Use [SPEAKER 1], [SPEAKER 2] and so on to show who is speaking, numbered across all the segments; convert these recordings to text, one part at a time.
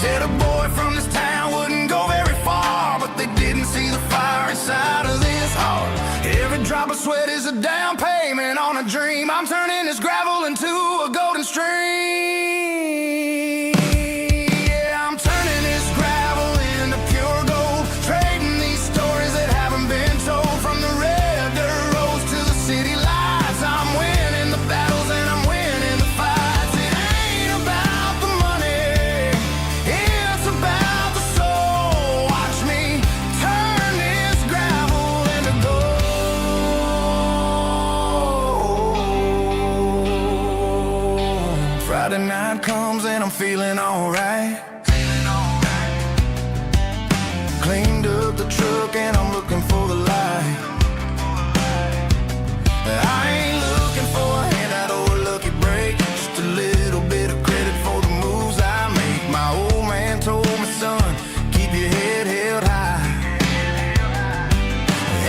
[SPEAKER 1] Said a boy from this town wouldn't go very far, but they didn't see the fire inside of this heart. Every drop of sweat is a down payment on a dream. I'm turning this gravel into a golden stream. Yeah, I'm turning this gravel into pure gold, trading these stories that haven't been told. From the red dirt roads to the city lights, I'm winning the battles and I'm winning the fights. It ain't about the money, it's about the soul. Watch me turn this gravel into gold. Friday night comes and I'm feeling alright. Cleaned up the truck and I'm looking for the light. I ain't looking for a handout or a lucky break, just a little bit of credit for the moves I make. My old man told me, son, keep your head held high.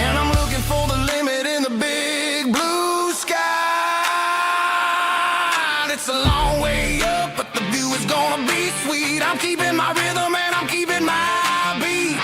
[SPEAKER 1] And I'm looking for the limit in the big blue sky. It's a long way up, but the view is gonna be sweet. I'm keeping my rhythm and I'm keeping my beat.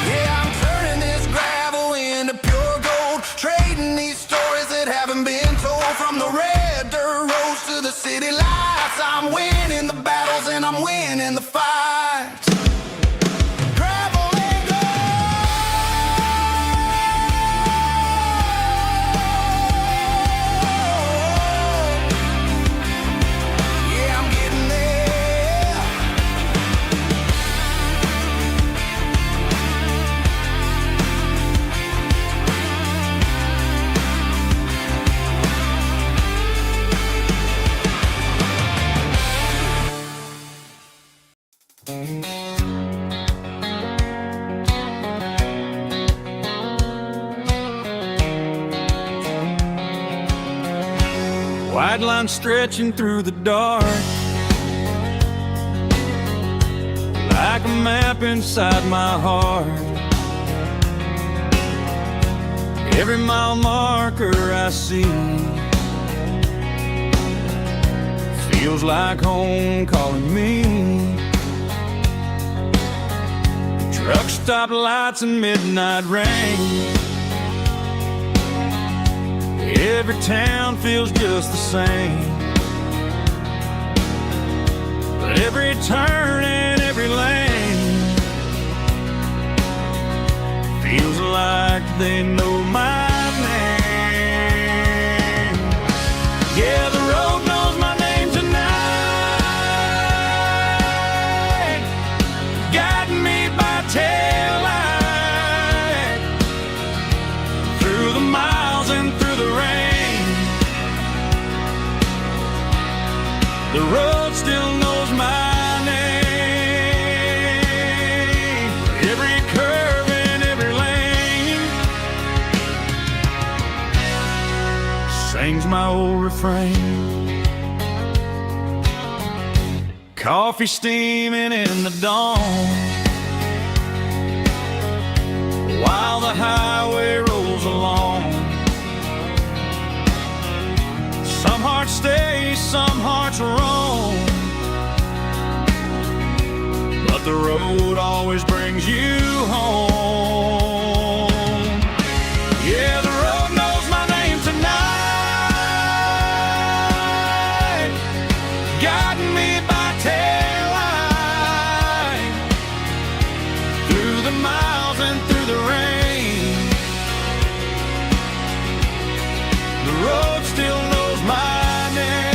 [SPEAKER 1] Yeah, I'm turning this gravel into pure gold, trading these stories that haven't been told. From the red dirt roads to the city lights, I'm winning the battles and I'm winning the fights. Gravel and gold. Yeah, I'm getting there.
[SPEAKER 2] White line stretching through the dark, like a map inside my heart. Every mile marker I see feels like home calling me. Truck stop lights and midnight rain, every town feels just the same. But every turn and every lane feels like they know my name. Yeah, the road knows my name tonight, guiding me by taillight through the miles and through the rain. The road still knows my name. Every curve and every lane sings my old refrain. Coffee steaming in the dawn, while the highway rolls along. Some hearts stay, some hearts roam, but the road always brings you home. Yeah, the road knows my name tonight, guiding me by taillight through the miles and through the rain. The road still knows my name.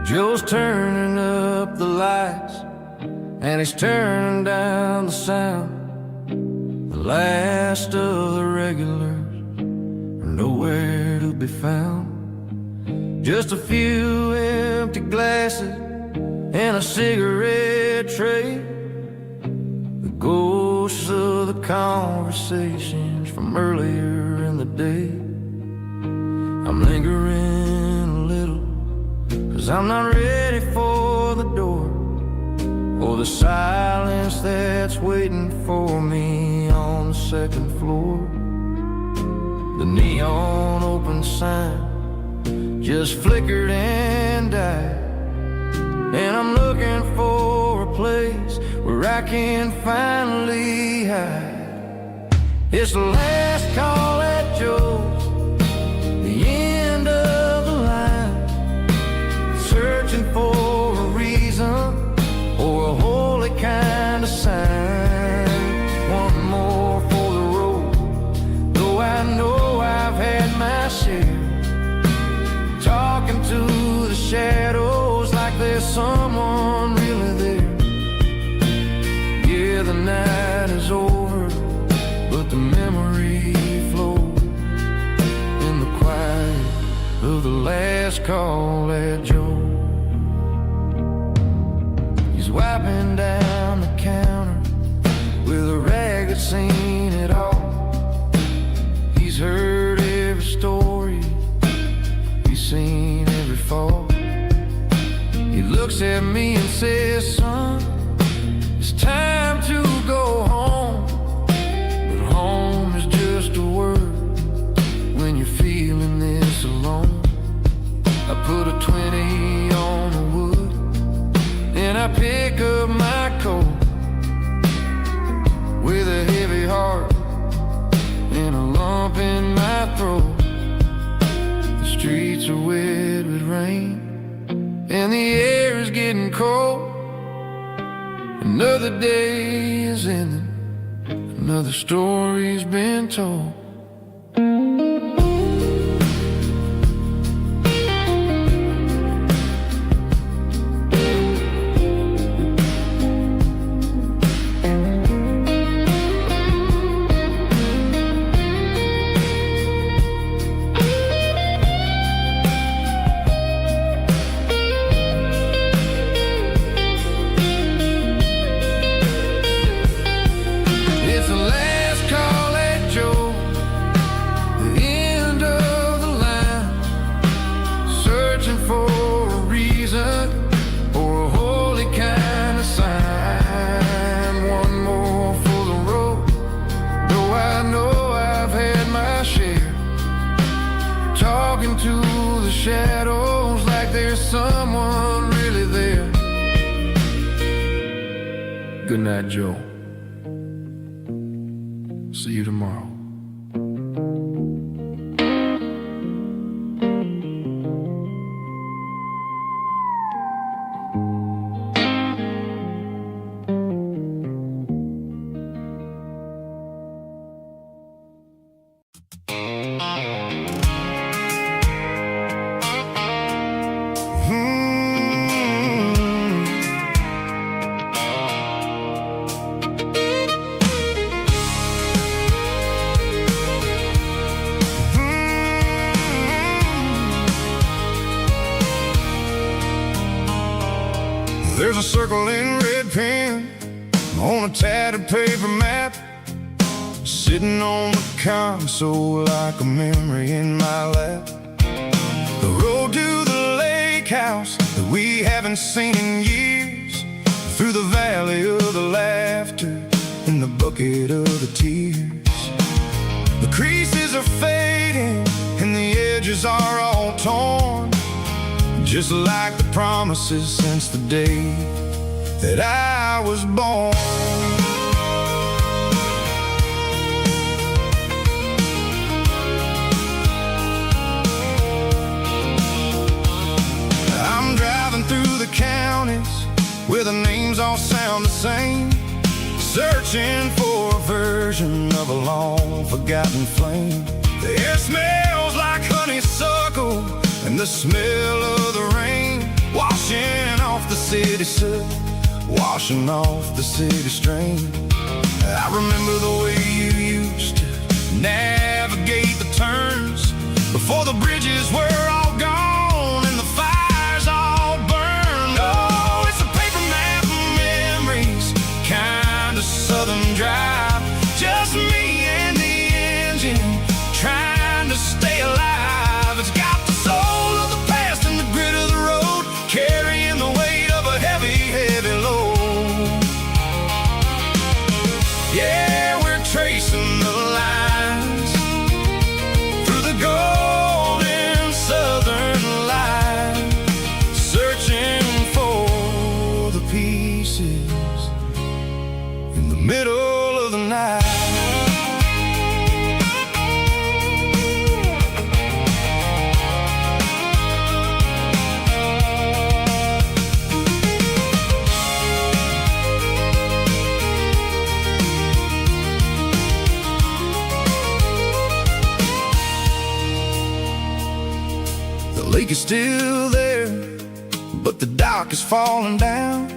[SPEAKER 1] Joe's turning up the lights, and he's turning down the sound. The last of the regulars are nowhere to be found. Just a few empty glasses and a cigarette tray, the ghosts of the conversations from earlier in the day. I'm lingering a little, 'cause I'm not ready for the door, or the silence that's waiting for me on the second floor. The neon open sign just flickered and died, and I'm looking for a place where I can finally hide. It's the last call at Joe's, the end of the line, searching for a reason or a holy kind of sign. One more for the road, though I know I've had my share, talking to the shadows like there's someone really there. Yeah, the night is over, but the memory flows in the quiet of the last call at Joe. He's wiping down the counter with a rag that's seen it all. He's heard every story, he's seen every fall. He looks at me and says, son, it's time to go home. But home is just a word when you're feeling this alone. I put a 20 on the wood, and I pick up my coat with a heavy heart and a lump in my throat. The streets are wet with rain, and the air is getting cold. Another day is ending, another story's been told. To the shadows like there's someone really there. Good night, Joe. See you tomorrow.
[SPEAKER 2] There's a circle in red pen on a tattered paper map, sitting on the console like a memory in my lap. The road to the lake house that we haven't seen in years, through the valley of the laughter and the bucket of the tears. The creases are fading and the edges are all torn, just like the promises since the day that I was born. I'm driving through the counties where the names all sound the same, searching for a version of a long-forgotten flame. The air smells like honeysuckle, and the smell of the rain wash washing off the city soot, washing off the city strain. I remember the way you used to navigate the turns before the bridges were all gone and the fires all burned. Oh, it's a paper map of memories, kind of southern drive, just me and the engine trying to stay alive. It's got the soul of the past and the grit of the road, carrying the weight of a heavy, heavy load. Yeah, we're tracing the lines through the golden southern light, searching for the pieces in the middle of the night. The lake is still there, but the dock is falling down,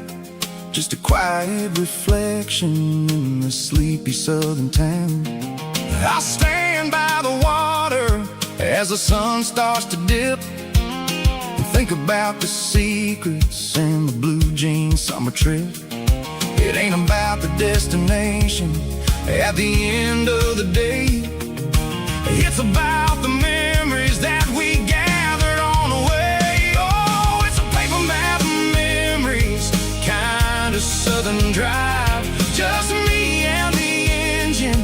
[SPEAKER 2] just a quiet reflection in the sleepy southern town. I stand by the water as the sun starts to dip and think about the secrets and the blue jean summer trip. It ain't about the destination at the end of the day, it's about the memories that we gathered on the way. Oh, it's a paper map of memories, kind of southern drive, just me and the engine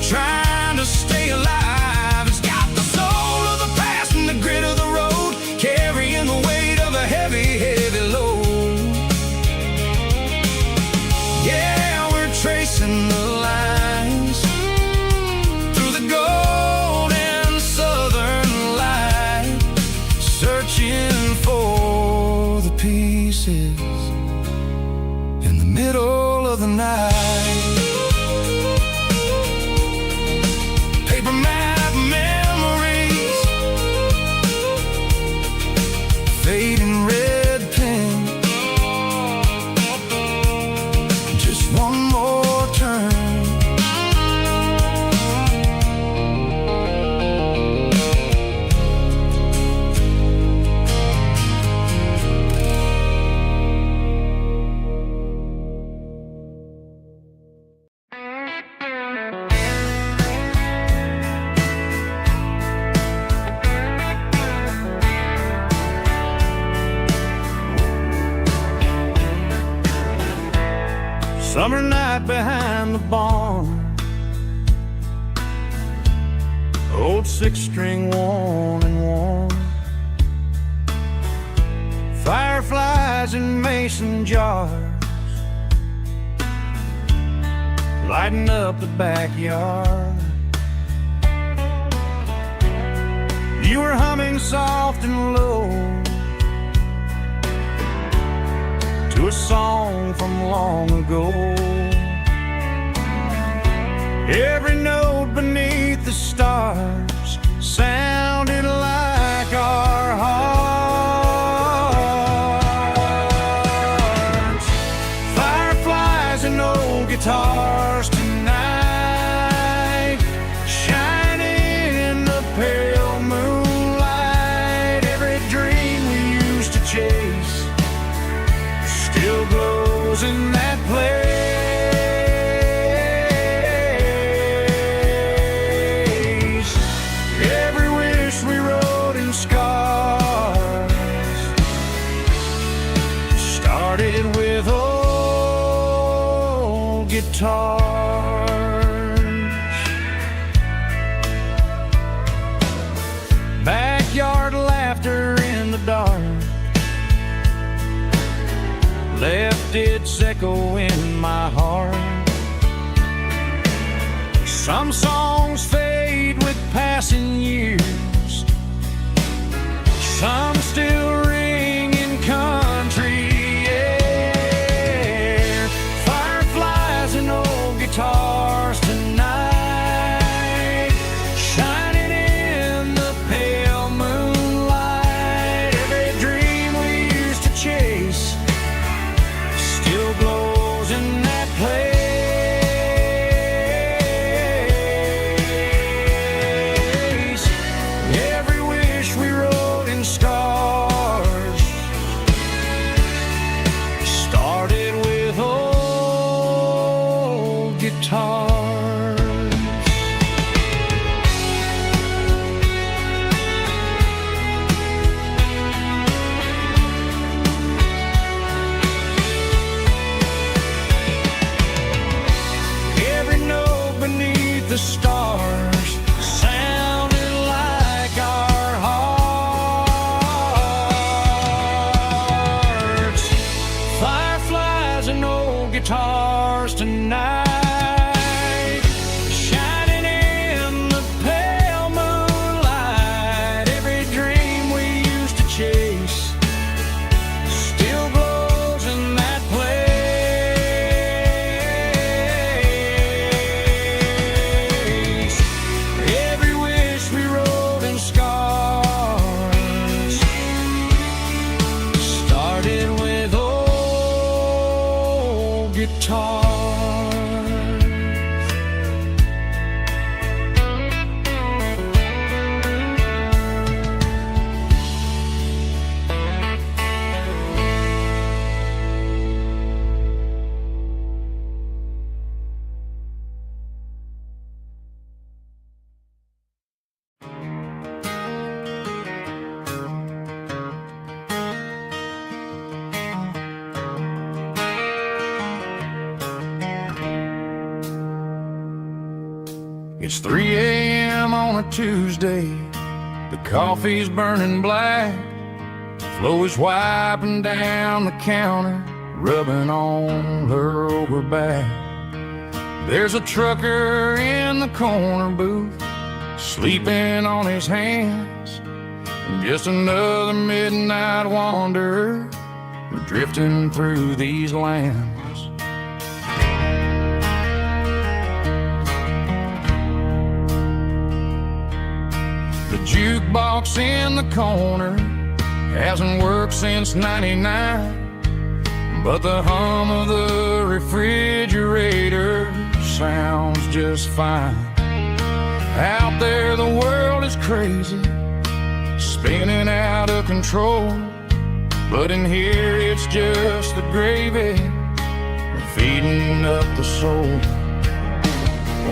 [SPEAKER 2] trying to stay alive. It's got the soul of the past and the grit of the road, carrying the weight of a heavy, heavy load. Yeah, we're tracing the lines through the golden southern light, searching for the pieces in the middle of the night. Paper map memories, fading red pen, just one more turn. Summer night behind the barn, old six-string worn and worn, fireflies in mason jars, lighting up the backyard. You were humming soft and low to a song from long ago. Every note beneath the stars sounded like our hearts. Fireflies and old guitars tonight, shining in the pale moonlight. Every dream we used to chase still glows in that place. Every wish we wrote in scars started with old guitars. Backyard laughter in the dark left its echo in my heart. Some songs fade with passing years, some still ring in country air. Fireflies and old guitars tonight, shining in the pale moonlight. Every dream we used to chase It's 3 a.m. on a Tuesday. The coffee's burning black. Flo is wiping down the counter, rubbing on her over back. There's a trucker in the corner booth, sleeping on his hands. Just another midnight wanderer, drifting through these lands. The jukebox in the corner hasn't worked since '99, but the hum of the refrigerator sounds just fine. Out there the world is crazy, spinning out of control, but in here it's just the gravy feeding up the soul.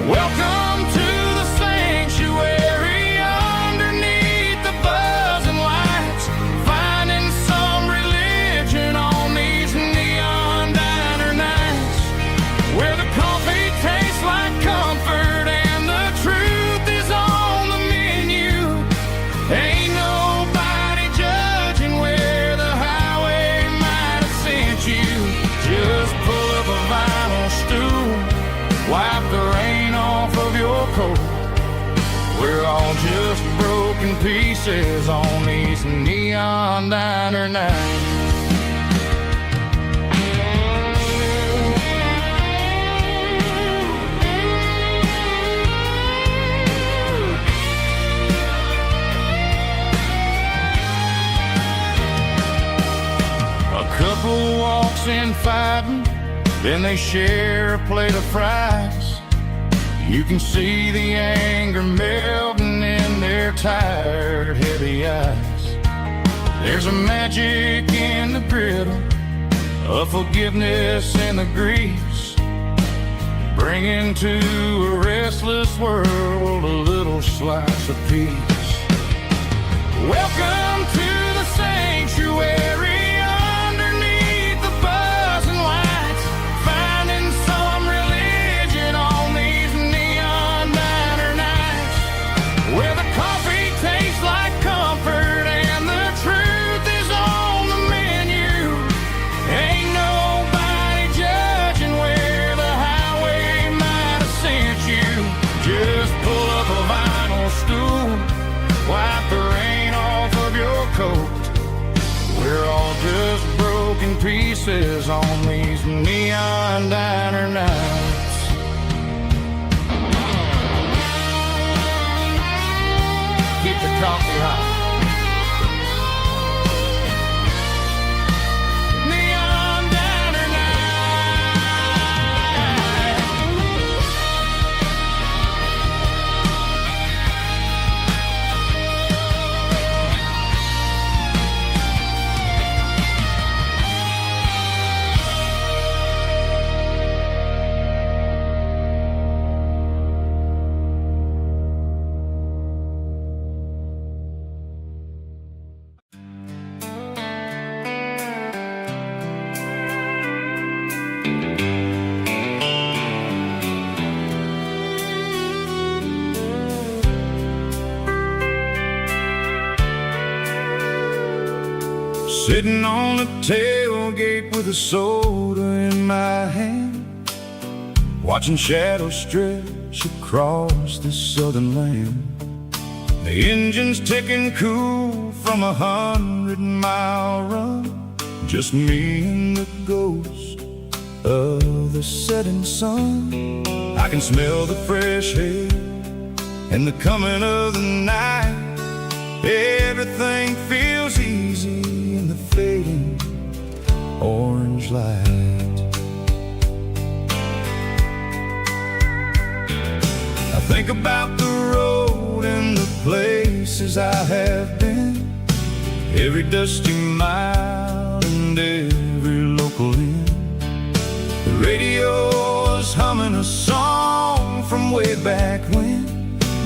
[SPEAKER 2] Welcome to the sanctuary, underneath the buzzing lights, finding some religion on these neon diner nights, where the coffee tastes like comfort and the truth is on the menu. Ain't nobody judging where the highway might have sent you. Just pull up a vinyl stool, wipe the rain off of your coat. We're all just broken pieces on these neon diner nights. Couple walks in fighting, then they share a plate of fries. You can see the anger melting in their tired, heavy eyes. There's a magic in the griddle, a forgiveness in the grease, bringing to a restless world a little slice of peace. Welcome to the sanctuary, wipe the rain off of your coat. We're all just broken pieces on these neon diner nights. Keep the coffee hot. Sitting on the tailgate with a soda in my hand, watching shadows stretch across this southern land. The engine's ticking cool from 100-mile run, just me and the ghost of the setting sun. I can smell the fresh air and the coming of the night. Everything feels easy in the fading orange light. I think about the road and the places I have been, every dusty mile and every local inn. The radio is humming a song from way back when,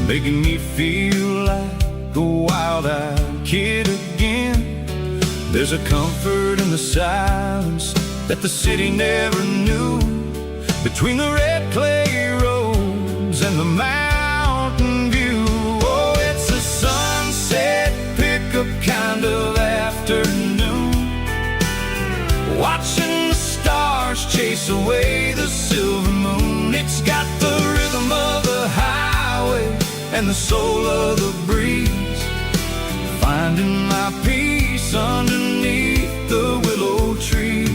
[SPEAKER 2] making me feel like a wild-eyed kid again. There's a comfort in the silence that the city never knew, between the red clay roads and the mountains and the soul of the breeze, finding my peace underneath the willow trees.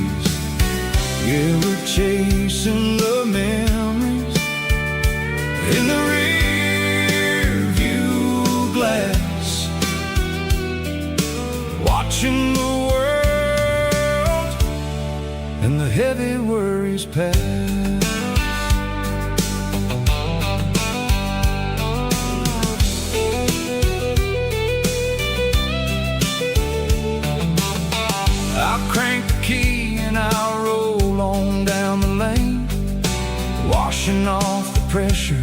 [SPEAKER 2] Yeah, we're chasing the memories in the rear view glass, watching the world and the heavy worries pass. I'll crank the key and I'll roll on down the lane, washing off the pressure,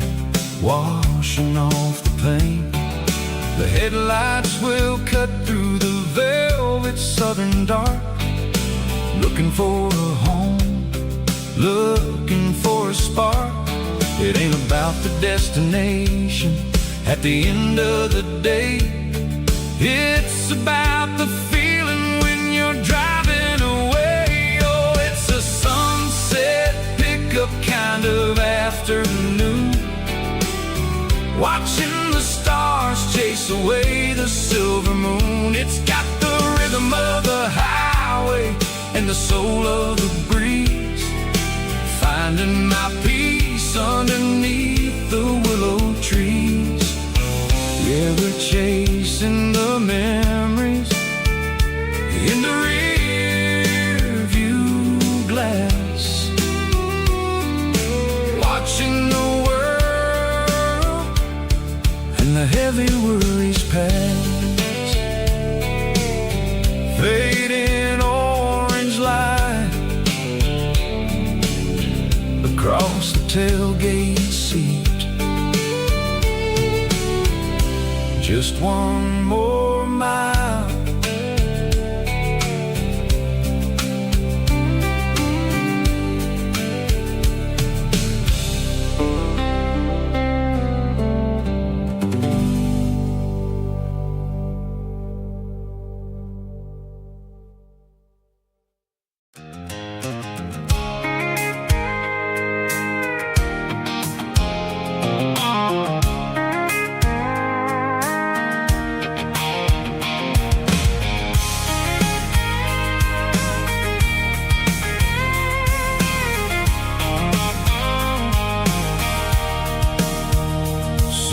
[SPEAKER 2] washing off the pain. The headlights will cut through the velvet southern dark, looking for a home, looking for a spark. It ain't about the destination at the end of the day, it's about the feeling when you're driving away. Oh, it's a sunset pickup kind of afternoon, watching the stars chase away the silver moon. It's got the rhythm of the highway and the soul of the breeze, finding my peace underneath the willow trees. Yeah, we're chasing the memories in the rear view glass, watching the world and the heavy worries pass. Fading orange light across the tailgate seat, just one more mile.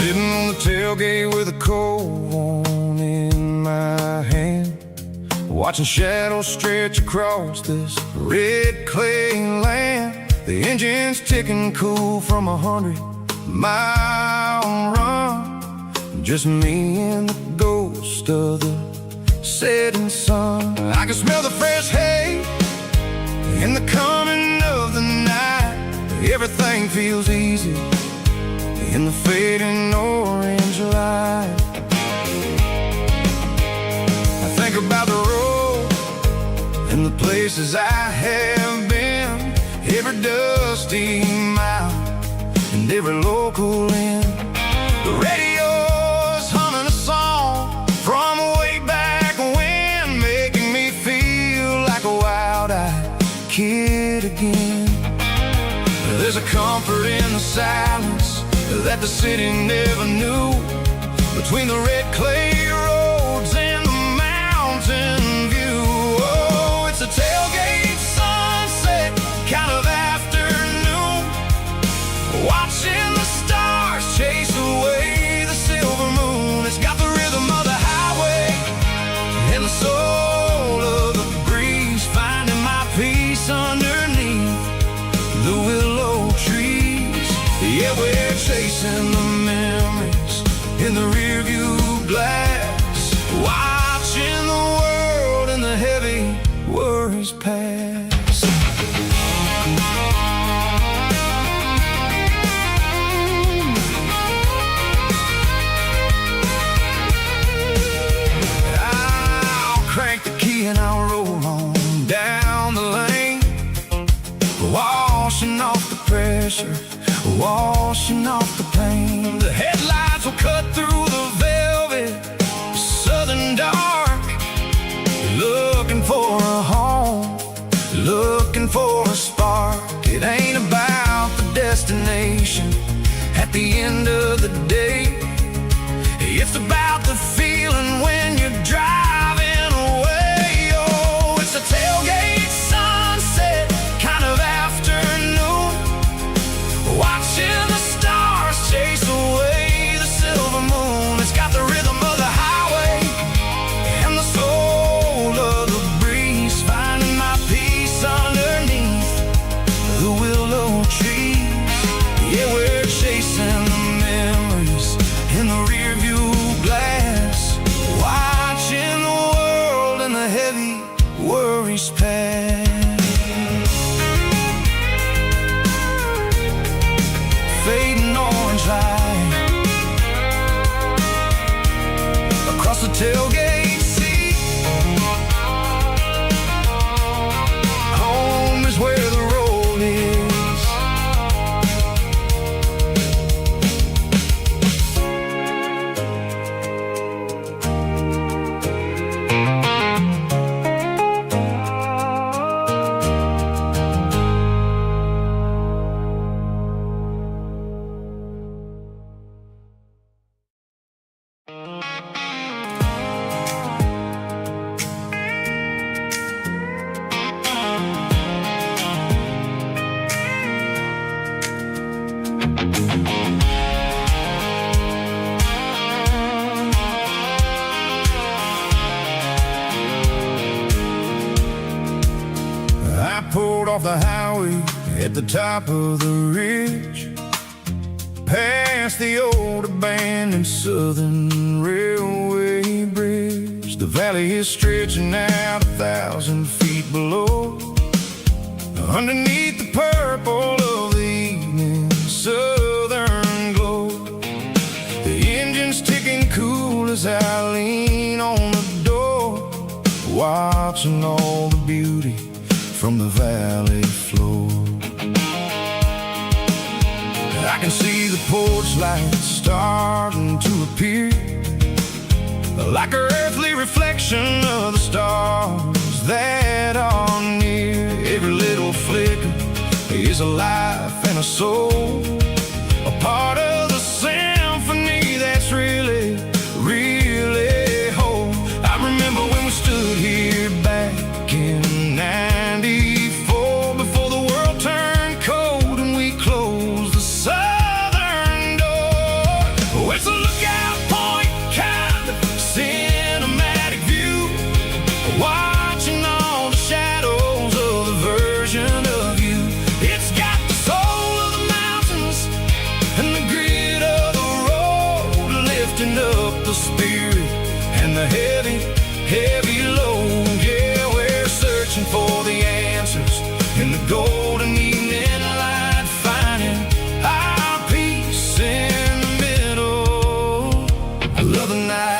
[SPEAKER 2] Sitting on the tailgate with a cold one in my hand, watching shadows stretch across this red clay land. The engine's ticking cool from 100-mile run, just me and the ghost of the setting sun. I can smell the fresh hay in the coming of the night. Everything feels easy in the fading orange light. I think about the road and the places I have been, every dusty mile and every local inn. The radio's humming a song from way back when, making me feel like a wild-eyed kid again. There's a comfort in the silence that the city never knew, between the red clay roads and the mountain view. Oh, it's a tailgate sunset kind of afternoon, watching the stars chase away the silver moon. It's got the rhythm of the highway and the soul of the breeze, finding my peace underneath the willow trees. Yeah, we're chasing the memories in the rearview glass, watching the world and the heavy worries pass. I'll crank the key and I'll roll on down the lane, washing off the pressure, washing off the pain. The headlights will cut through the velvet southern dark, looking for a home, looking for a spark. It ain't about the destination at the end of the day, the tailgate seat. Home is where the road is. I pulled off the highway at the top of the ridge, past the old abandoned Southern Railway bridge. The valley is stretching out 1,000 feet below, underneath the purple of the evening southern glow. The engine's ticking cool as I lean on the door, watching all the beauty from the valley floor. I can see the porch lights starting to appear, like an earthly reflection of the stars that are near. Every little flicker is a life and a soul, a part of the symphony that's really, really whole. I remember when we stood here back in '94, before the world turned cold and we closed the southern door. Oh, it's a lookout point, kind of cinematic view, watching all the shadows of the version of you. It's got the soul of the mountains and the grit of the road, lifting up the spirit and the heavy, heavy load. Yeah, we're searching for the answers in the golden evening light, finding our peace in the middle of the night.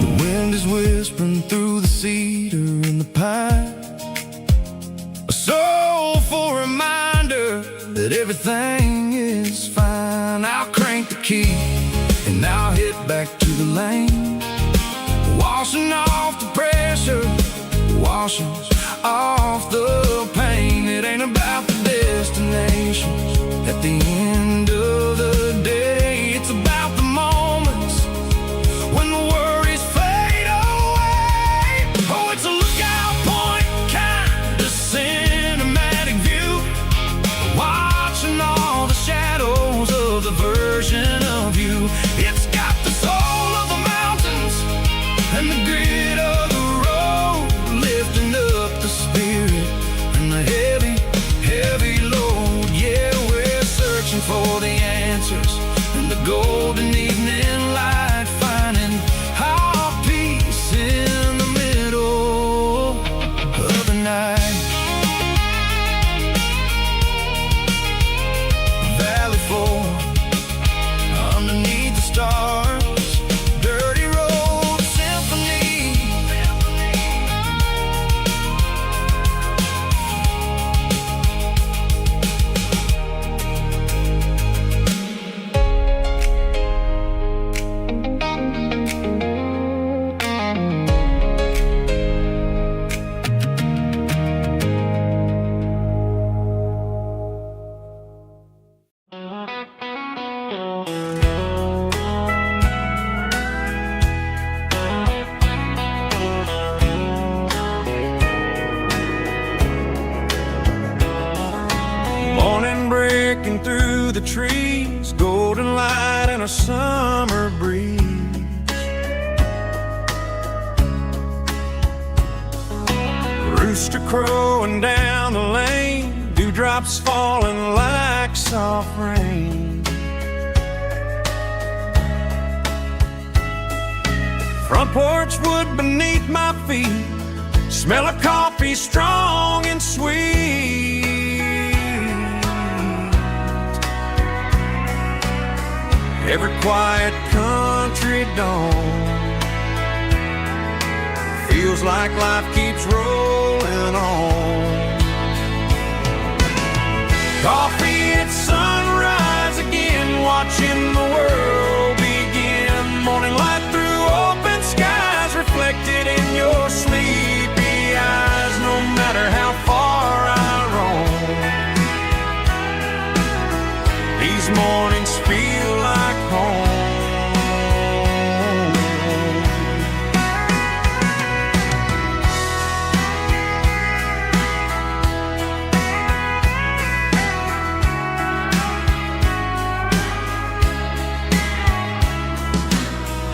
[SPEAKER 2] The wind is whispering through the cedar and the pine, a soulful reminder that everything is fine. I'll crank the key and I'll hit back to the lane, washing off the pressure, washing off the pain. It ain't about the destinations at the end of the day, it's about the moments when the worries fade away. Oh, it's a lookout point, kind of cinematic view, watching all the shadows of the version of you. It's got the soul of the mountains and the grit of the road, lifting up the spirit and the heavy, heavy load. Yeah, we're searching for the answers in the golden evening light, finding our peace in the middle of the night. Valley floor, underneath the stars, dirty road symphony. Morning breaking through the trees, golden light and a summer breeze. Rooster crowing down the lane, dewdrops falling like soft rain.
[SPEAKER 3] Front porch wood beneath my feet, smell of coffee strong and sweet. Every quiet country dawn feels like life keeps rolling on. Coffee at sunrise again, watching the world begin. Morning light through open skies, reflected in your sleepy eyes. No matter how far I roam, these mornings feel like home.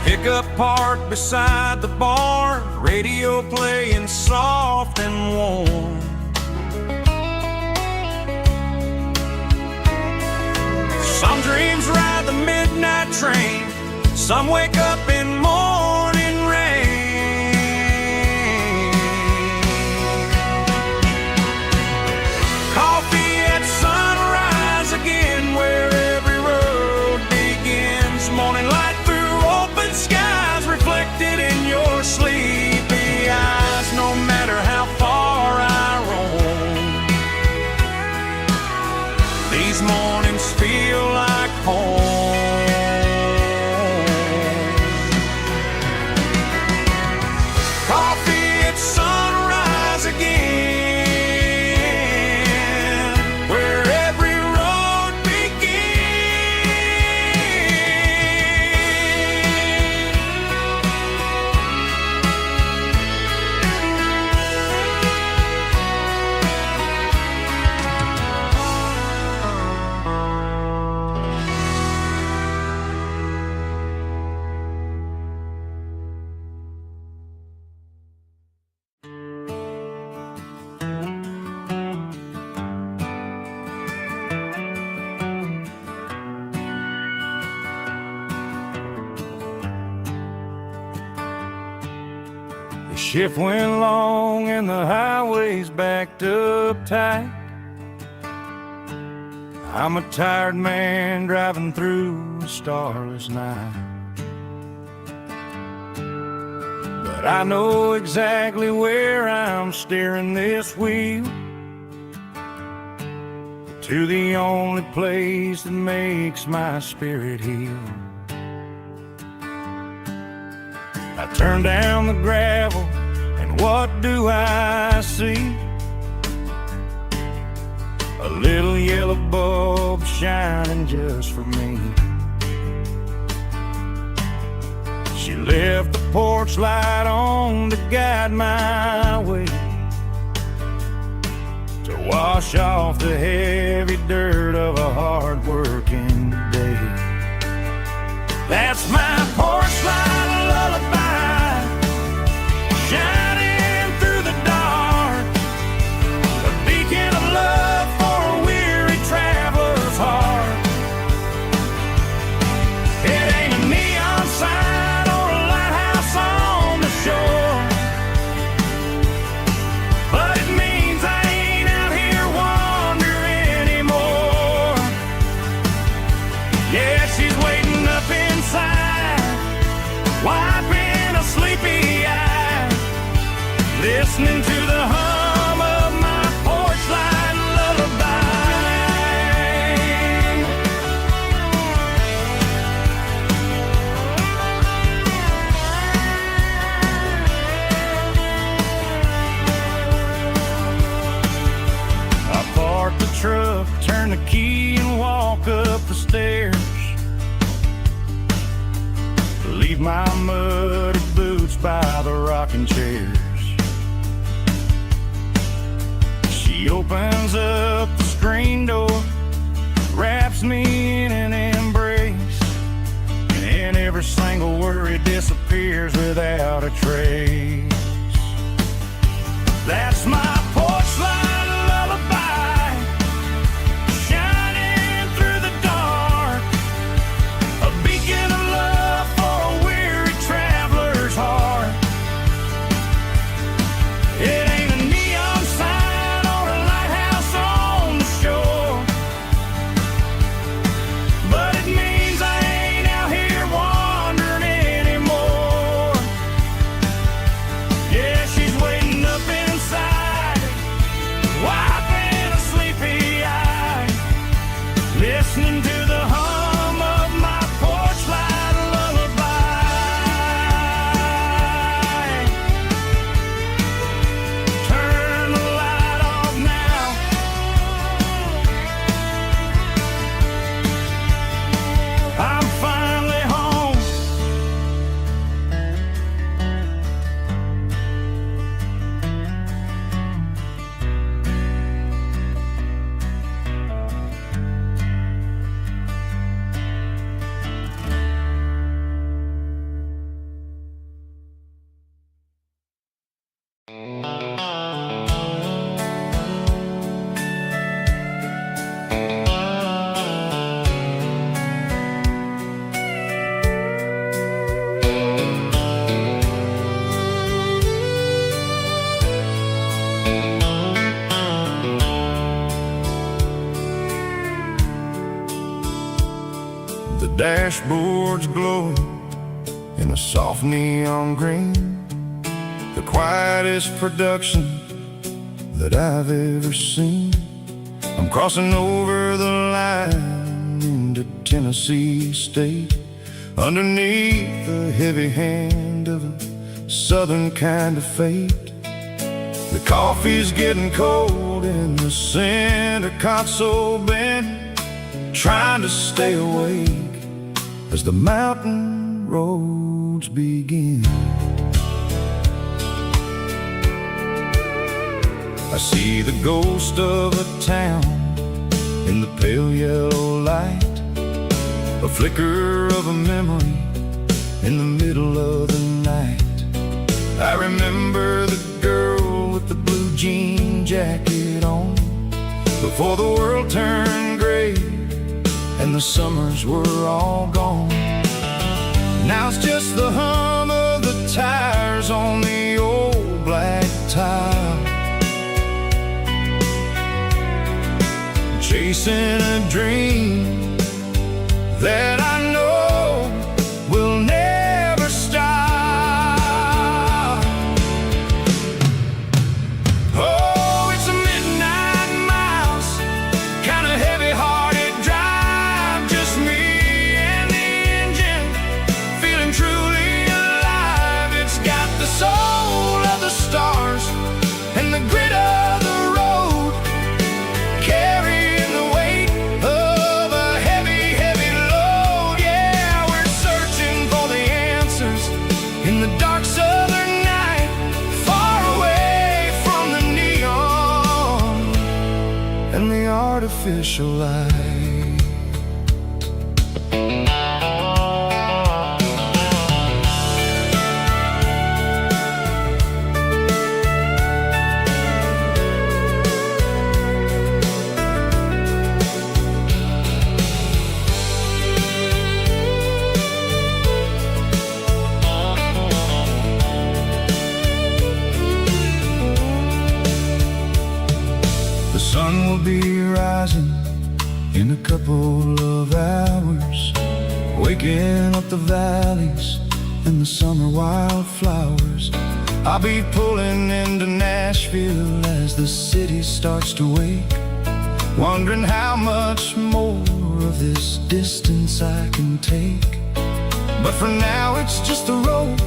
[SPEAKER 3] Pickup parked beside the barn, radio playing soft and warm. Some dreams ride the midnight train, some wake up in morning rain. Coffee at sunrise again, where every road begins. Morning light through open skies, reflected in your sleepy eyes. No matter how far I roam, these mornings feel like home. Coffee at sunrise again, where every road The shift went long and the highway's backed up tight. I'm a tired man driving through a starless night. But I know exactly where I'm steering this wheel, to the only place that makes my spirit heal. I turn down the gravel, and what do I see? A little yellow bulb shining just for me. She left the porch light on to guide my way, to wash off the heavy dirt of a hard-working day. That's my porch light lullaby, shining through the dark, a beacon of love for a weary traveler's heart. It ain't a neon sign or a lighthouse on the shore, but it means I ain't out here wandering anymore. Yeah, she's waiting up inside, wiping a sleepy eye, listening to the hum of my porch light lullaby. I park the truck, turn the key and walk up the stairs, leave my muddy boots by the rocking chairs. She opens up the screen door, wraps me in an embrace, and every single worry disappears without a trace. That's my porch light lullaby, shining through the dark, a beacon of love for a weary traveler's heart. listening to the hum of my porch light lullaby. Turn the light off now. I'm finally home.
[SPEAKER 2] The dashboard's glowing in a soft neon green, the quietest production that I've ever seen. I'm crossing over the line into Tennessee State, underneath the heavy hand of a southern kind of fate. The coffee's getting cold in the center console bin, trying to stay awake as the mountain roads begin. I see the ghost of a town in the pale yellow light, a flicker of a memory in the middle of the night. I remember the girl with the blue jean jacket on, before the world turned gray and the summers were all gone. Now it's just the hum of the tires on the old black tile, chasing a dream that I know will never stop. Oh, it's a midnight miles, kind of heavy-hearted drive, just me and the engine, feeling truly alive. It's got the soul of the stars and the grit of the road, carrying the weight of a heavy, heavy load. Yeah, we're searching for the answers in the dark southern night, far away from the neon and the artificial light. The sun will be rising in a couple of hours, waking up the valleys and the summer wildflowers. I'll be pulling into Nashville as the city starts to wake, wondering how much more of this distance I can take. But for now it's just the road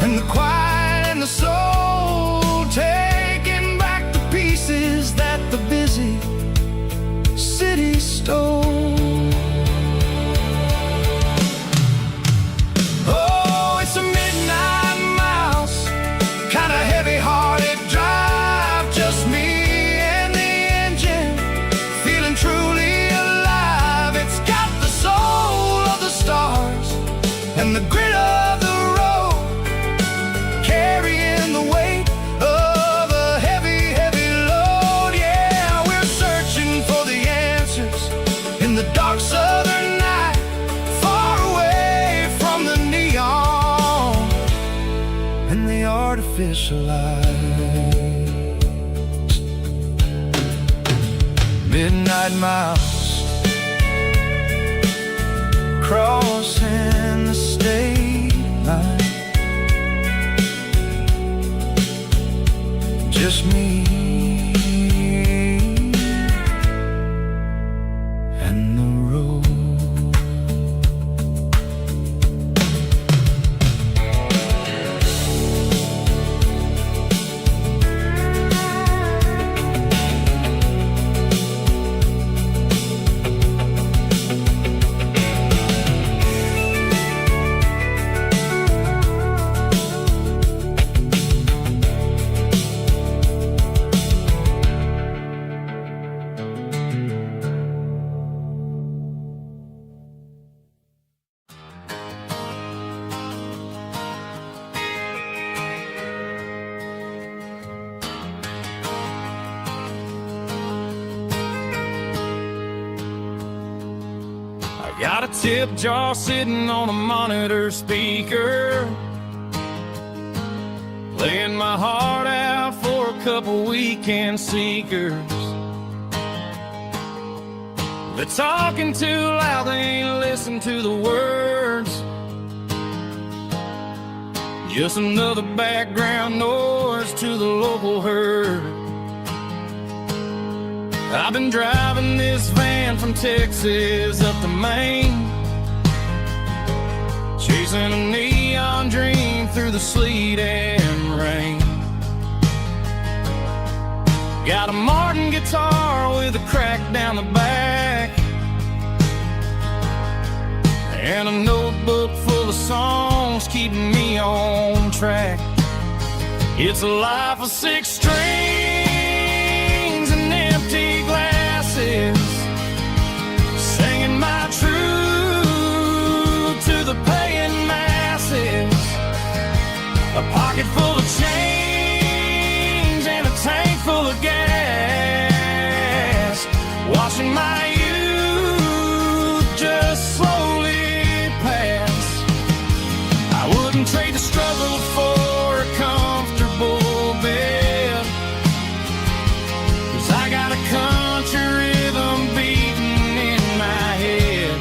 [SPEAKER 2] and the quiet and the soul, taking back the pieces that the busy city stole. Oh, it's a midnight miles, kind of heavy-hearted drive, just me and the engine, feeling truly alive. It's got the soul of the stars and the grit of the road, carrying the weight of a heavy, heavy load. Yeah, we're searching for the answers in the dark southern night, far away from the neon and the artificial lights. Midnight miles, crossing the state line, just me
[SPEAKER 3] and the road. Got a tip jar sitting on a monitor speaker, playing my heart out for a couple weekend seekers. They're talking too loud, they ain't listen to the words. Just another background noise to the local herd. I've been driving this van from Texas up to Maine, chasing a neon dream through the sleet and rain. Got a Martin guitar with a crack down the back, and a notebook full of songs keeping me on track. It's a life of 6 strings and empty glasses, singing my truth to the paying masses. A pocket full of change and a tank full of gas, watching my youth just slowly pass. I wouldn't trade the struggle for a comfortable bed, 'cause I got a country rhythm beating in my head.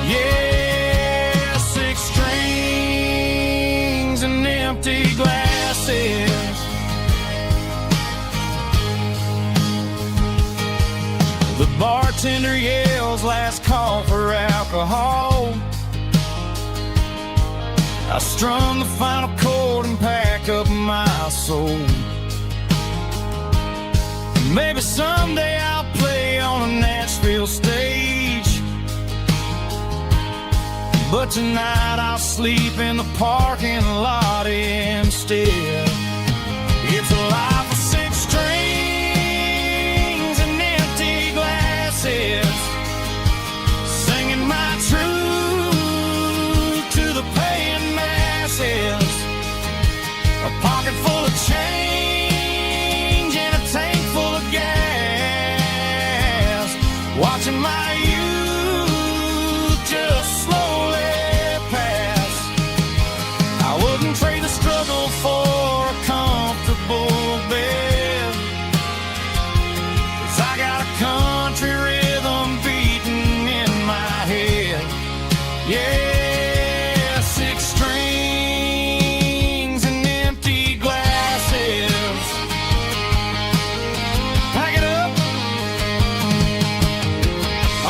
[SPEAKER 3] Yeah, 6 strings and empty glasses. The bartender yells last call for alcohol. I strum the final chord and pack up my soul. Maybe someday I'll play on a Nashville stage, but tonight I'll sleep in the parking lot instead. It's a life of 6 strings and empty glasses, singing my truth to the paying masses. A pocket full of change and a tank full of gas, watching my youth just slowly pass. I wouldn't trade the struggle for a comfortable bed, 'cause I got a country rhythm beating in my head. Yeah, 6 strings and empty glasses. Pack it up,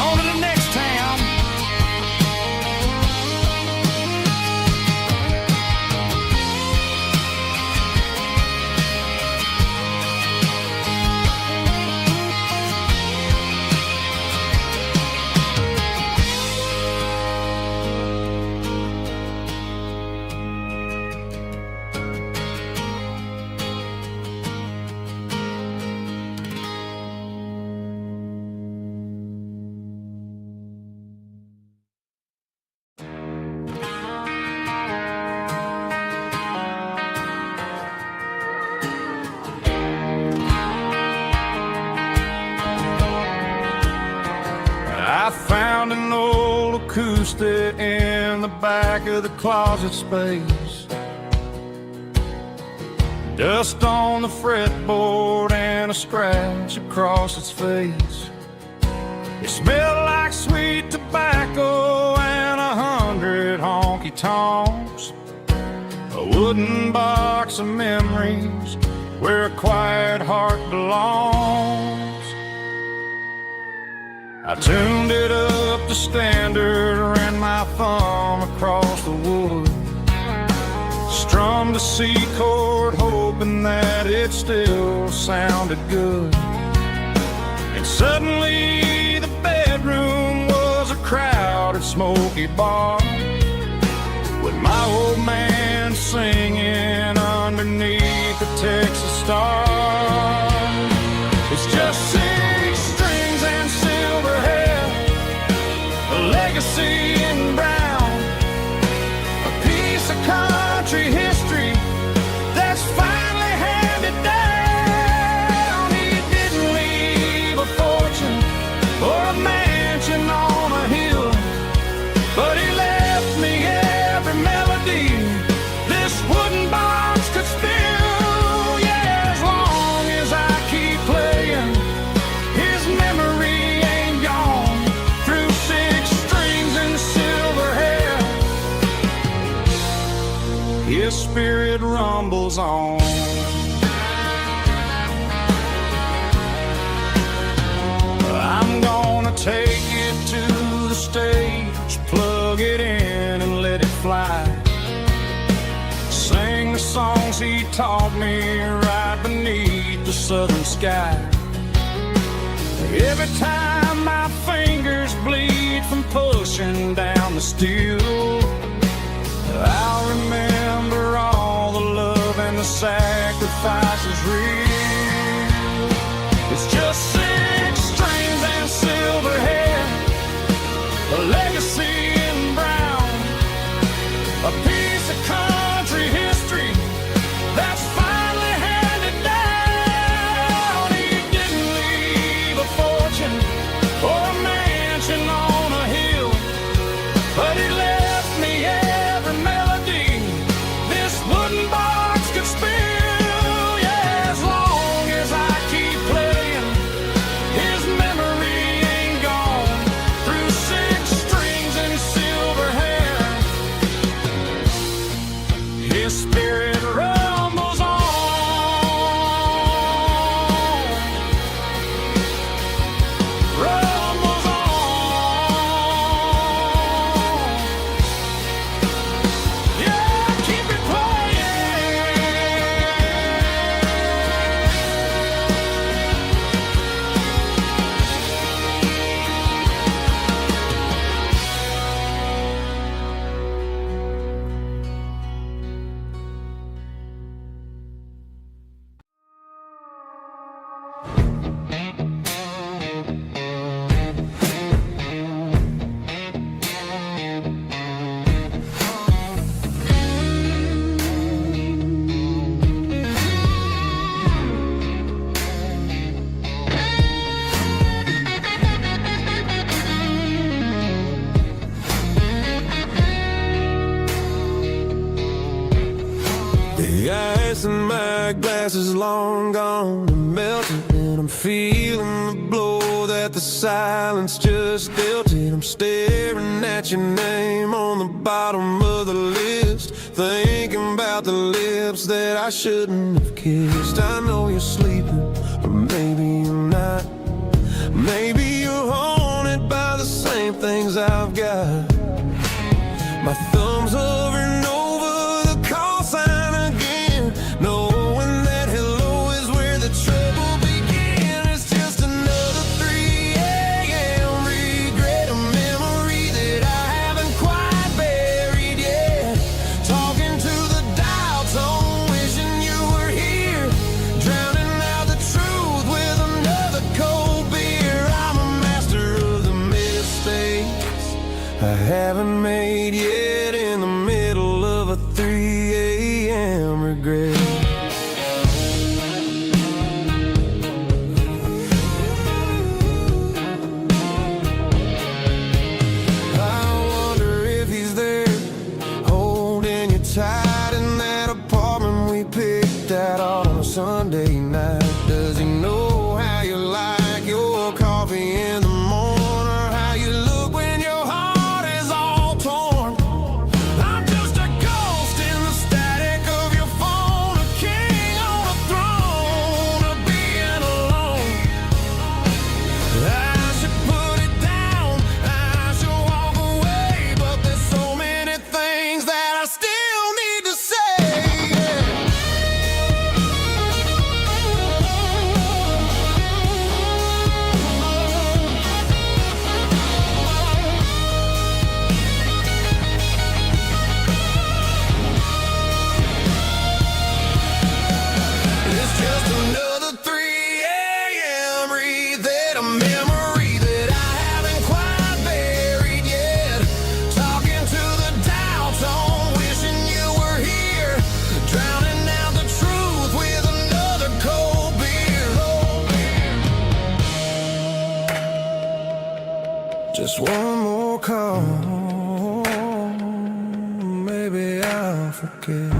[SPEAKER 3] on to the next town. I found an old acoustic in the back of the closet space. Dust on the fretboard and a scratch across its face. It smelled like sweet tobacco and 100 honky-tonks. A wooden box of memories where a quiet heart belongs.
[SPEAKER 2] I tuned it up to standard, ran my thumb across the wood, strummed a C chord, hoping that it still sounded good. And suddenly the bedroom was a crowded, smoky bar, with my old man singing underneath the Texas star. It's just 6 strings and silver hair, a legacy in brown, a piece of country history that's finally handed down. He didn't leave a fortune or a mansion on a hill, but he left me every melody this wooden box could spill. Yeah, as long as I keep playing, his memory ain't gone. Through 6 strings and silver hair, his spirit rumbles on. I'm gonna take it to the stage, plug it in and let it fly, sing the songs he taught me right beneath the southern sky. Every time my fingers bleed from pushing down the steel, I'll remember all the love and the sacrifices real. It's just 6 strings and silver hair, a legacy in brown, a piece of country history that's finally handed down. He didn't leave a fortune or a mansion on a hill, but he left me every melody this wooden box could spill. Yeah, as long as I keep playing, his memory ain't gone. Through 6 strings and silver hair, his spirit rumbles on. Rumbles on. Yeah, keep it playing.
[SPEAKER 3] The ice in my glass is long gone and melted, and I'm feeling the blow that the silence just dealt it. I'm staring at your name on the bottom of the list, thinking about the lips that I shouldn't have kissed. I know you're sleeping, or maybe you're not. Maybe you're haunted by the same things I've got. My thumb's hovering over the call sign again, knowing that hello is where the trouble began. It's just another 3 a.m. regret, a memory that I haven't quite buried yet. Talking to the dial tone, wishing you were here, drowning out the truth with another cold beer. I'm a master of the mistakes I haven't made yet, in the middle of a 3 a.m. regret. I wonder if he's there, holding you tight in that apartment we picked out on a Sunday night. Does he know how you like your coffee in the morning, or how you look when your heart is all torn? I'm just a ghost in the static of your phone, a
[SPEAKER 2] Just one more call, maybe I'll forget.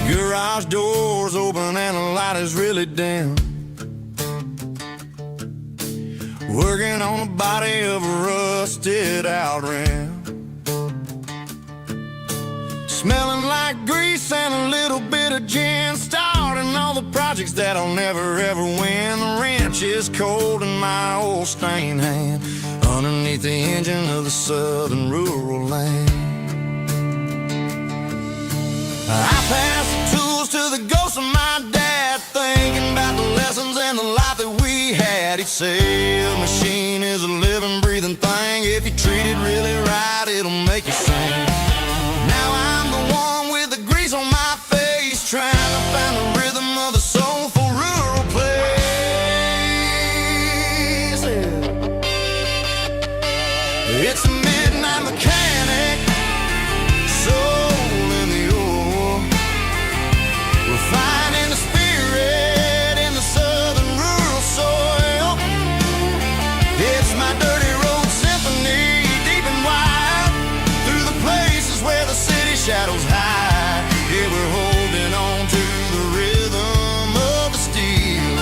[SPEAKER 3] Garage doors open and the light is really dim. Working on the body of a rusted out rim. Smelling like grease and a little bit of gin. Starting all the projects that I'll never ever win. The wrench is cold in my old stained hand underneath the engine of the southern rural land. I pass the tools to the ghost of my dad, thinking about the lessons and the life that we had. He'd say a machine is a living, breathing thing. If you treat it really right, it'll make you sing. Now I'm the one with the grease on my face, trying to find the rhythm of the soulful rural place. It's a midnight mechanic, soul in the ore, refining the spirit in the southern rural soil. It's my dirty road symphony, deep and wide, through the places where the city shadows hide. Yeah, we're holding on to the rhythm of the steel,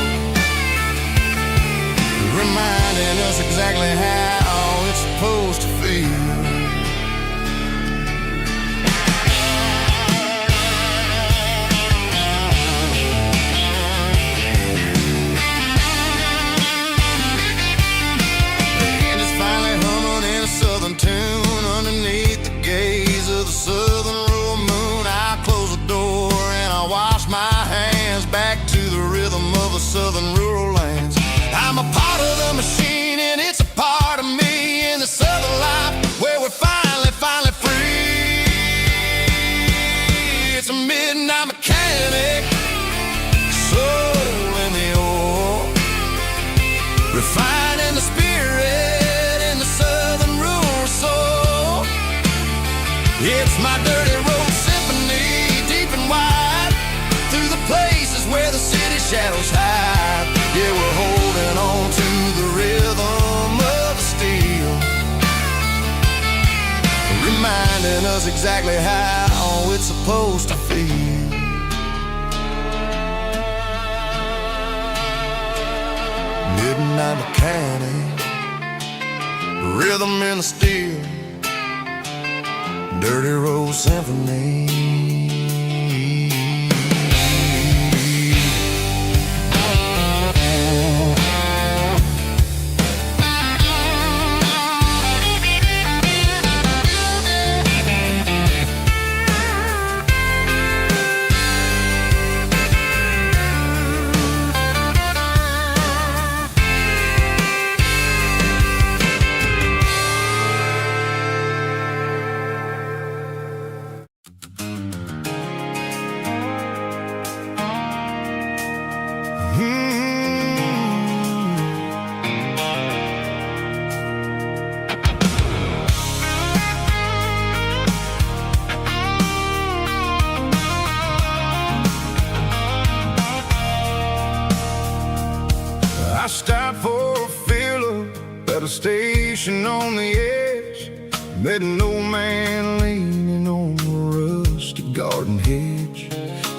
[SPEAKER 3] reminding us exactly how it's supposed to feel. Tune underneath the gaze of the southern rural moon. I close the door and I wash my hands back to the rhythm of the southern rural lands. I'm a part of the machine and it's a part of me in the southern life where we're finally free. It's a midnight mechanic, soul in the ore, refining the spirit in the southern rural soul. It's my dirty road symphony, deep and wide, through the places where the city shadows hide. Yeah, we're holding on to the rhythm of the steel, reminding us exactly how it's supposed to feel. Midnight mechanic, rhythm in the steel, dirty road symphony. I stopped for a fill-up at a station on the edge. Met an old man leaning on a rusty garden hedge.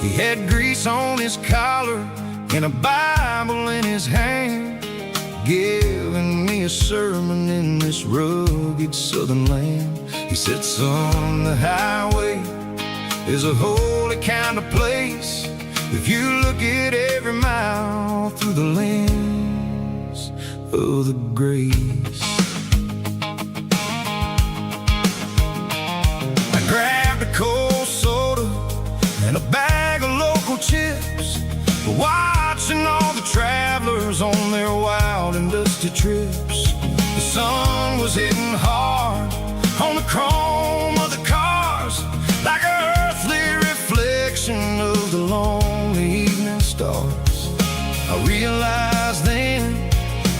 [SPEAKER 3] He had grease on his collar and a Bible in his hand, giving me a sermon in this rugged southern land.
[SPEAKER 2] He said, son, the highway is a holy kind of place if you look at every mile through the lens of the grace. I grabbed a cold soda and a bag of local chips, watching all the travelers on their wild and dusty trips. The sun was hitting hard on the chrome of the cars, like an earthly reflection of the lonely evening stars. I realized then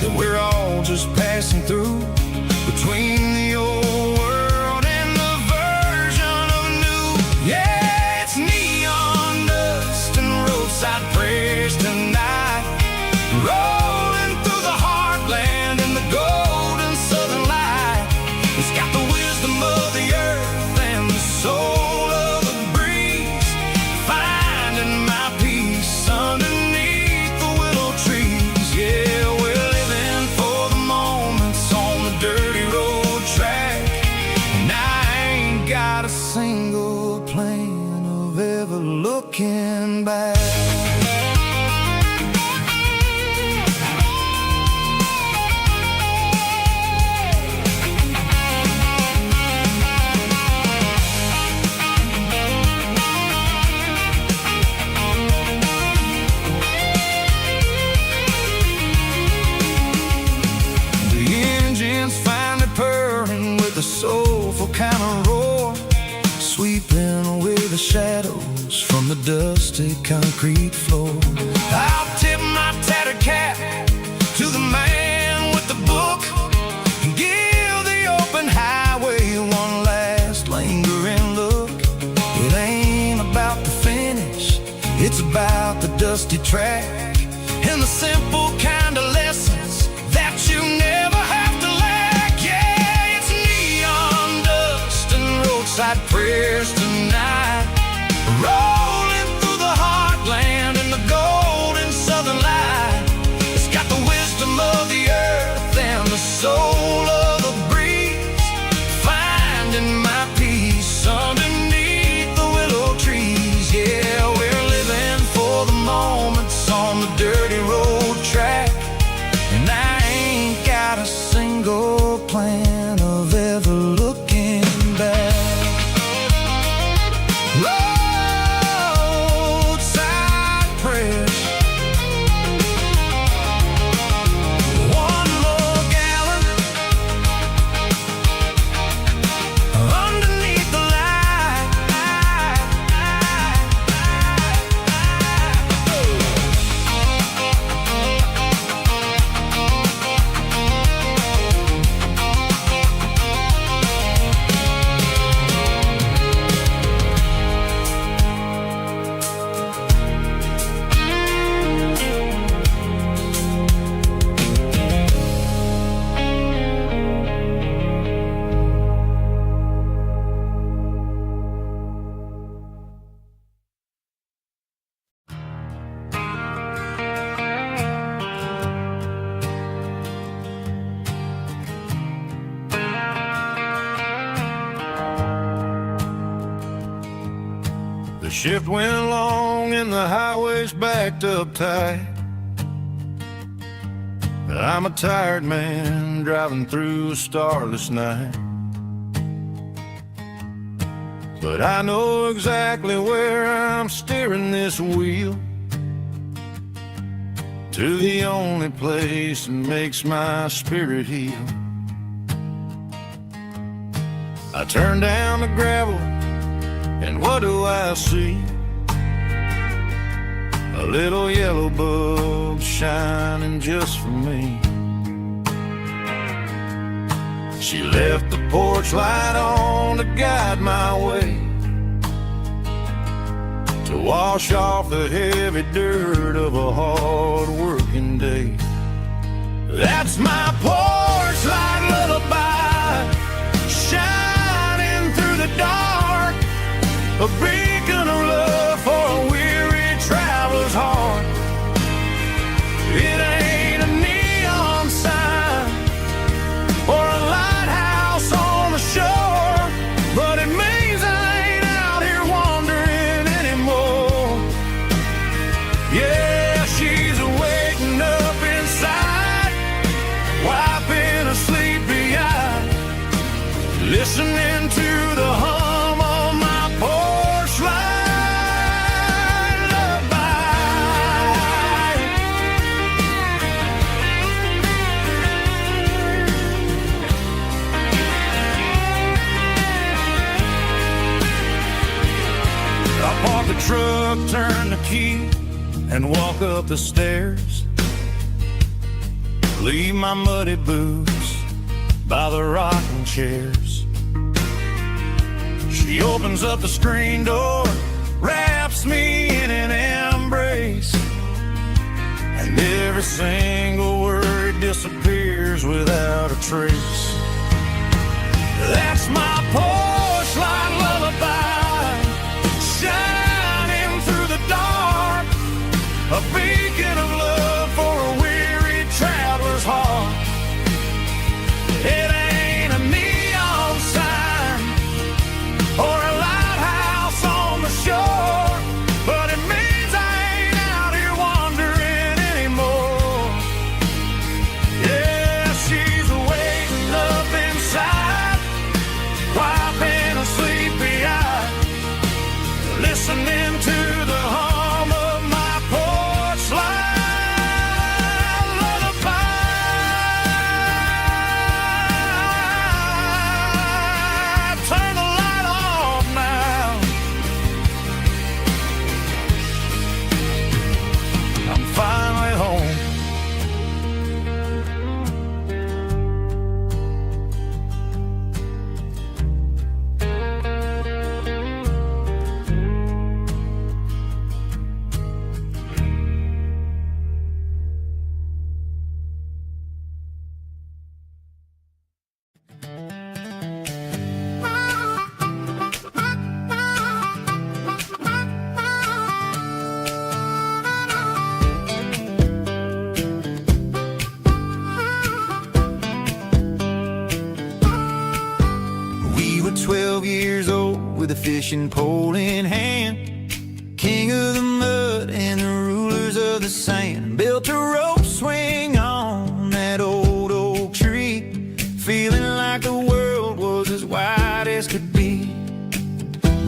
[SPEAKER 2] that we're all just passing through, between the old world and the version of new. Yeah, it's neon dust and roadside prayers tonight, rolling through the heartland in the golden southern light. It's got the wisdom of the earth and the soul of the breeze, finding my peace underneath the willow trees. Yeah, we're living for the moments on the dirty road track, and I ain't got a single plan of ever looking back. Soulful kind of roar, sweeping away the shadows from the dusty concrete floor. I'll tip my tattered cap to the man with the book and give the open highway one last lingering look. It ain't about the finish, it's about the dusty track and the simple kind of lessons that you never have to lack. Yeah, it's neon dust and roadside prayers tonight, rolling through the heartland in the golden southern light. It's got the wisdom of the earth and the soul of the breeze, finding my peace underneath the willow trees. Yeah, we're living for the moments on the dirty road track, and I ain't got a single plan of ever looking back. Roadside prayers, one more gallon underneath the light.
[SPEAKER 3] The shift went long and the highway's backed up tight. I'm a tired man driving through a starless night, but I know exactly where I'm steering this wheel, to the only place that makes my spirit heal. I turn down the gravel, and what do I see? A little yellow bulb shining just for me. She left the porch light on to guide my way, to wash off the heavy dirt of a hard-working day. That's my porch light lullaby, shining through the dark, a beacon of love for a weary traveler's heart. It ain't a neon sign or a lighthouse on the shore, the truck, turn the key, and walk up the stairs. Leave my muddy boots by the rocking chairs. She opens up the screen door, wraps me in an embrace, and every single word disappears without a trace. That's my porch light lullaby, shining through the dark, a beacon of love for a weary traveler's heart. It ain't a neon sign or a lighthouse on the shore, but it means I ain't out here wandering anymore. Yeah, she's waiting up inside, wiping a sleepy eye, listening to the hum of my porch light lullaby. Turn the light off now. I'm finally home.
[SPEAKER 4] We were 12 years old with a fishing pole in hand, king of the mud and the rulers of the sand. Built a rope swing on that old oak tree, feeling like the world was as wide as could be.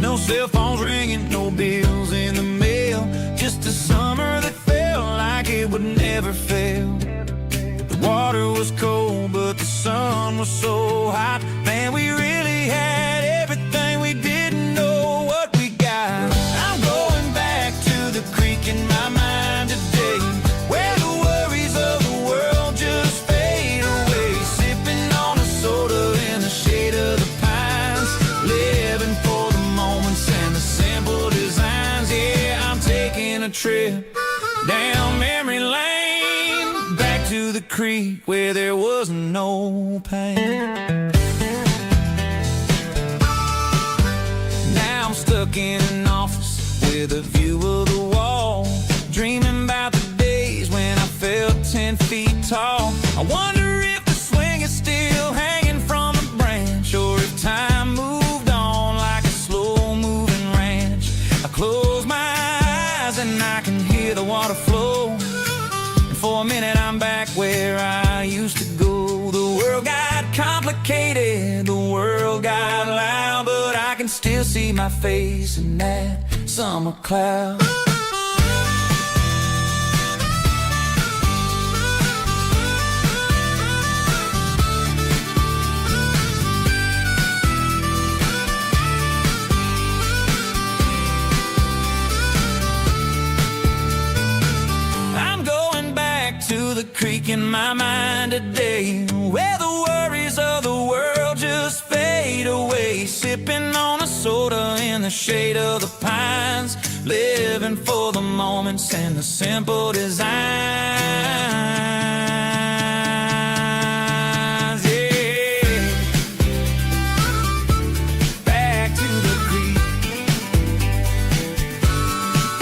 [SPEAKER 4] No cell phones ringing, no bills in the mail, just a summer that felt like it would never fail. The water was cold, but the sun was so hot. Man, we really had everything, we didn't know what we got. I'm going back to the creek in my mind today, where the worries of the world just fade away. Sipping on a soda in the shade of the pines, living for the moments and the simple designs. Yeah, I'm taking a trip down memory lane, back to the creek where there was no pain. Now I'm stuck in an office with a view of the wall, dreaming about the days when I felt 10 feet tall. I wonder if the swing is still hanging from a branch, or if time moved on like a slow-moving ranch. I close my eyes and I can hear the water flow, and for a minute I'm back where I used to go. The world got complicated, the world got loud, but I can still see my face in that summer cloud. I'm going back to the creek in my mind today, where the worries of the world just fade away. Sipping on a soda in the shade of the pines, living for the moments and the simple designs. Yeah, back to the creek.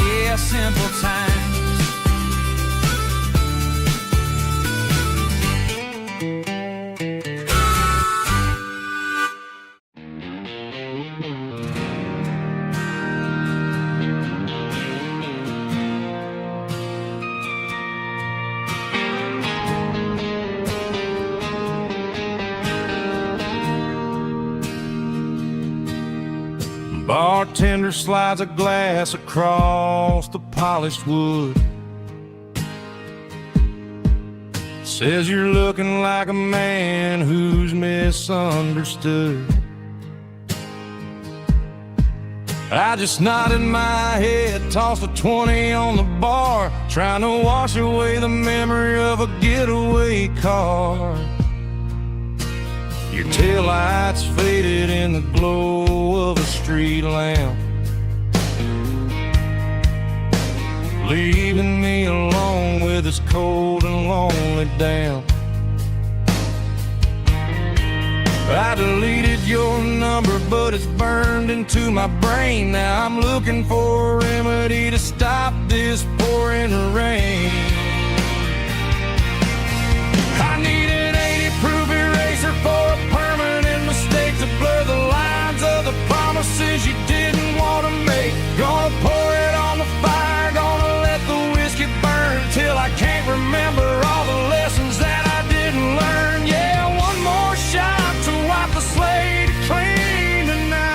[SPEAKER 4] Yeah, simple times.
[SPEAKER 3] Bartender slides a glass across the polished wood, says you're looking like a man who's misunderstood. I just nodded my head, tossed a 20 on the bar, trying to wash away the memory of a getaway car. Your taillights faded in the glow of a street lamp, leaving me alone with this cold and lonely damp. I deleted your number, but it's burned into my brain. Now I'm looking for a remedy to stop this pouring rain. I need an 80-proof eraser for a permanent mistake, to blur the lines of the promises you didn't want to make. Gonna pour it on the fire, gonna let the whiskey burn till I can't remember all the lessons that I didn't learn. Yeah, one more shot to wipe the slate clean tonight.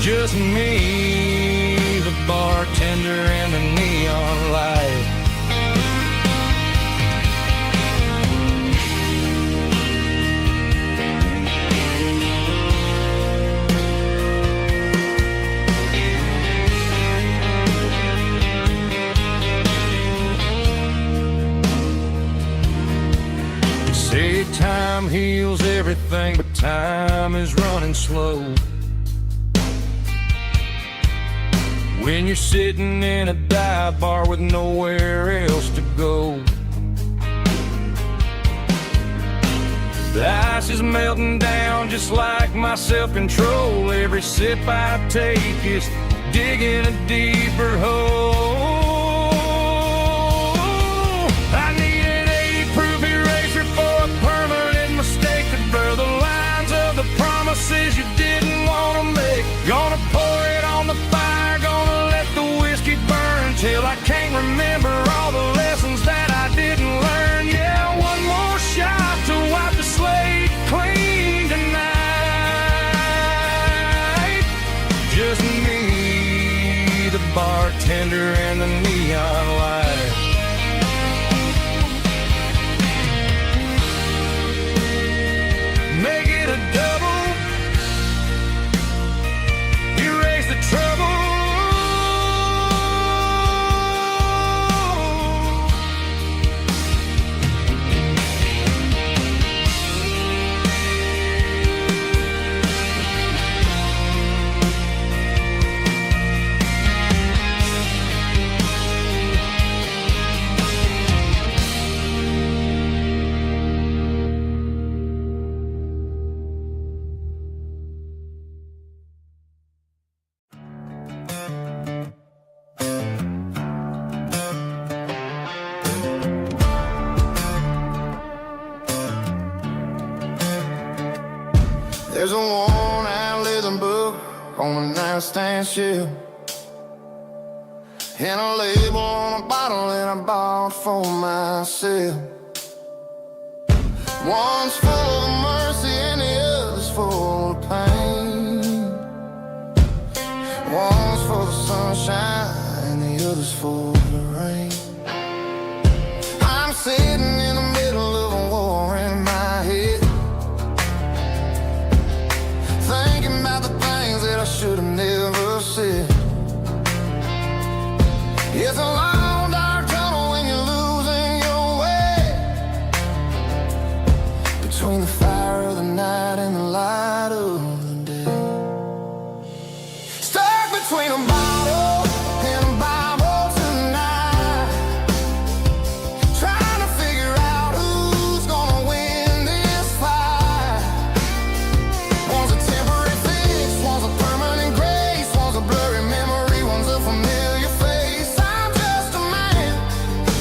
[SPEAKER 3] Just me, the bartender, and the neon light. Say time heals everything, but time is running slow. When you're sitting in a dive bar with nowhere else to go, the ice is melting down just like my self-control. Every sip I take is digging a deeper hole. I need an 80-proof eraser for a permanent mistake, to blur the lines of the promises you didn't want to make. Gonna pour it on the fire, gonna let the whiskey burn till I can't remember all the lessons that I didn't learn. Yeah, one more shot to wipe the slate clean tonight. Just me, the bartender, and the neon light. Make it a double, erase the trouble.
[SPEAKER 2] There's a worn-out leather book on the nightstand shelf, and a label on a bottle that I bought for myself. One's full of mercy and the other's full of pain. One's full of sunshine and the other's full of rain. I'm sitting in the middle of a war in my head, thinking about the things that I should have never said. It's a long dark tunnel when you're losing your way, between the fire of the night and the light of the day. Stuck between a bottle and a Bible tonight, trying to figure out who's gonna win this fight. One's a temporary fix, one's a permanent grace, one's a blurry memory, one's a familiar face. I'm just a man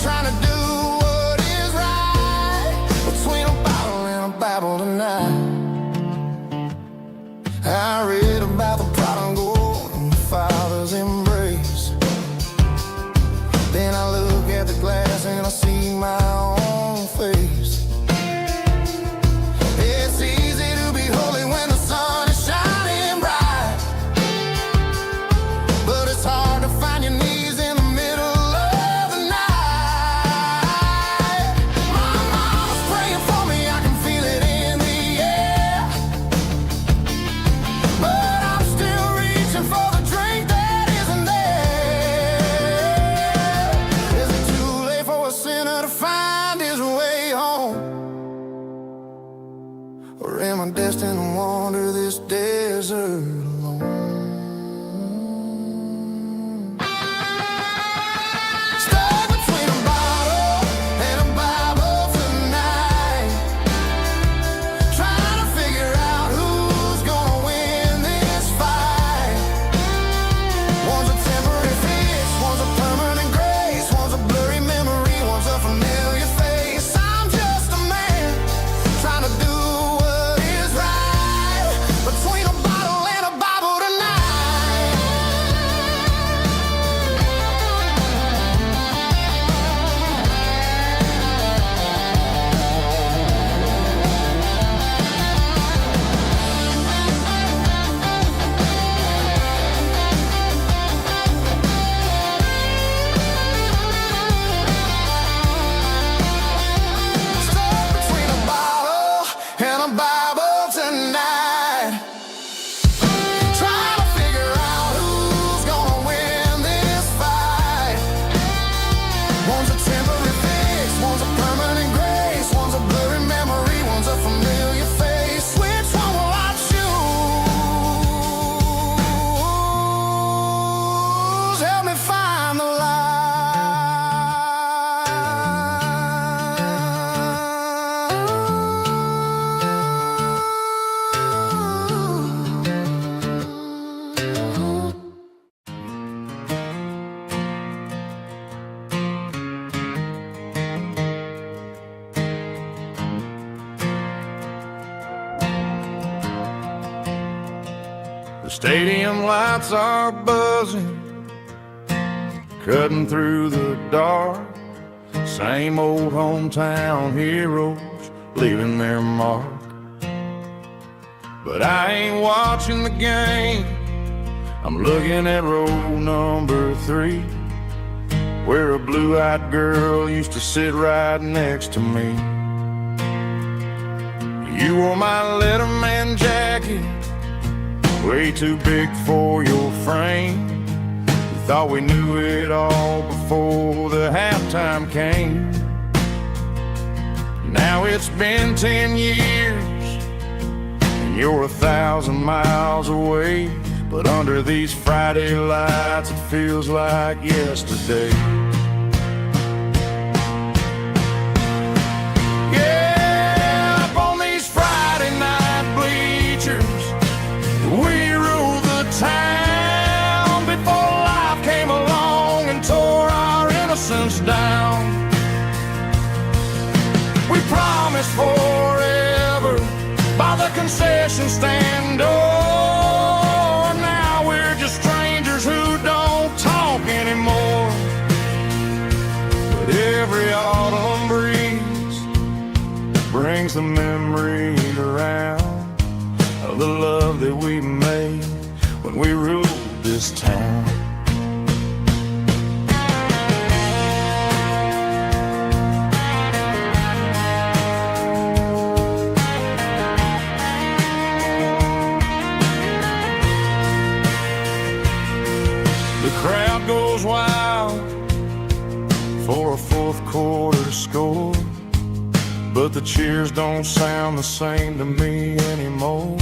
[SPEAKER 2] trying to do what is right, between a bottle and a Bible tonight. I read about the prodigal and the Father's embrace. Then I look at the glass and I see my own face. It's easy to be holy when the sun is shining bright, but it's hard to find your knees in the middle of the night. My mama's praying for me, I can feel it in the air, but
[SPEAKER 1] alone. Stuck between a bottle and a Bible tonight, trying to figure out who's gonna win this fight. One's a temporary fix, one's a permanent grace, one's a blurry memory, one's a familiar face. I'm just a man trying to do what is right between a bottle and a Bible tonight. Stuck between a bottle and a Bible tonight, trying to figure out who's gonna win this fight. One's a temporary fix, one's a permanent grace, one's a blurry memory, one's a familiar face. Which one will I choose? Help me find the light.
[SPEAKER 2] The stadium lights are buzzing, cutting through the dark. Same old hometown heroes leaving their mark. But I ain't watching the game, I'm looking at row number 3, where a blue-eyed girl used to sit right next to me. You wore my Letterman jacket, way too big for your frame. We thought we knew it all before the halftime came. Now it's been 10 years, and you're 1,000 miles away. But under these Friday lights, it feels like yesterday. Yeah, up on these Friday night bleachers, we ruled the town before life came along and tore our innocence down. We promised forever by the concession stand door. Now we're just strangers who don't talk anymore. But every autumn breeze brings the memory around of the love that we made when we ruled this town. The crowd goes wild for a fourth quarter score, but the cheers don't sound the same to me anymore.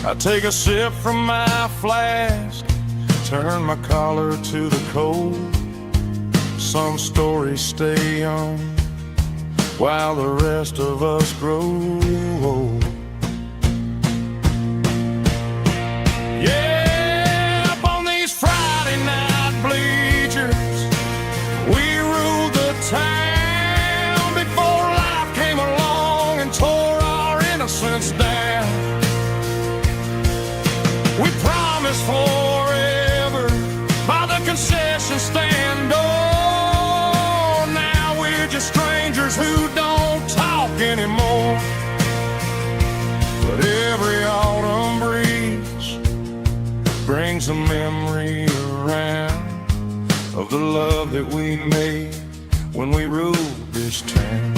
[SPEAKER 2] I take a sip from my flask, turn my collar to the cold. Some stories stay young while the rest of us grow old. Yeah, up on these Friday night bleachers, we ruled the town before life came along and tore our innocence down. We promised forever by the concession stand door. Now we're just strangers who don't talk anymore. But every autumn breeze brings a memory around of the love that we made when we ruled this town.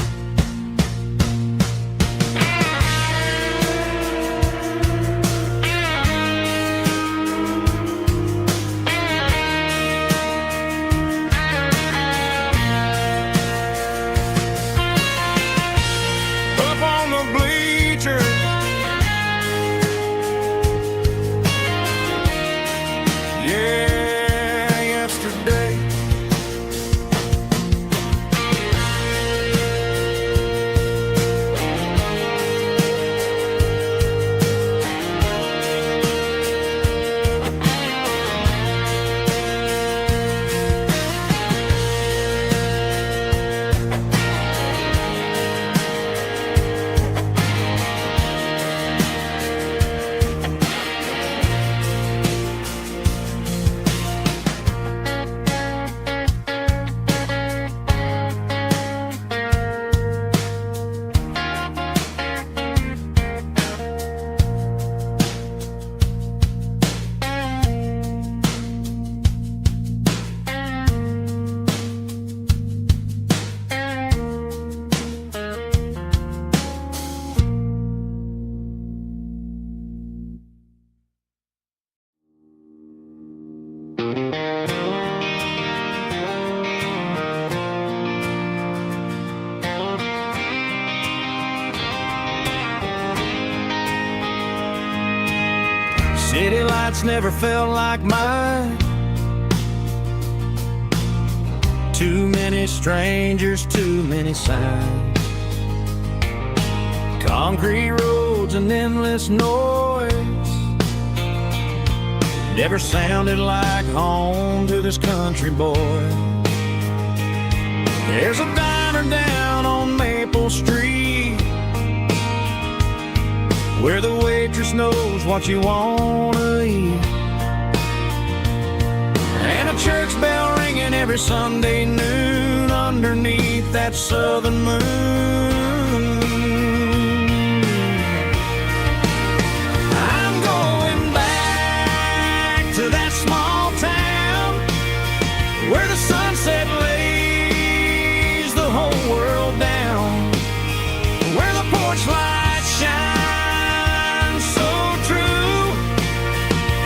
[SPEAKER 3] City lights never felt like mine. Too many strangers, too many signs. Concrete roads and endless noise never sounded like home to this country boy. There's a diner down on Maple Street where the waitress knows what you wanna eat, and a church bell ringing every Sunday noon underneath that southern moon. I'm going back to that small town where the sunset lays the whole world down, where the porch lights shine so true,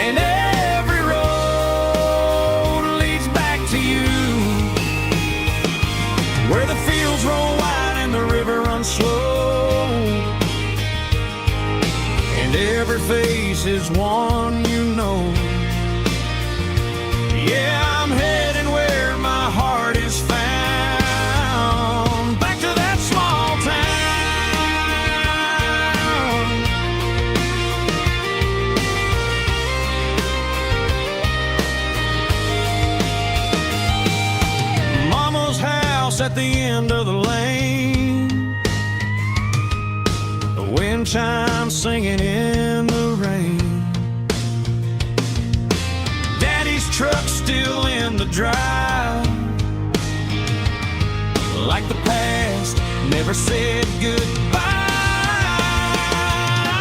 [SPEAKER 3] and every road leads back to you, where the fields roll wide and the river runs slow, and every face is one you know. Yeah, I'm heading where my heart is found, back to that small town. Mama's house at the end of the lane, the wind chimes singing in the rain, Daddy's truck still in the drive, like the past never said goodbye.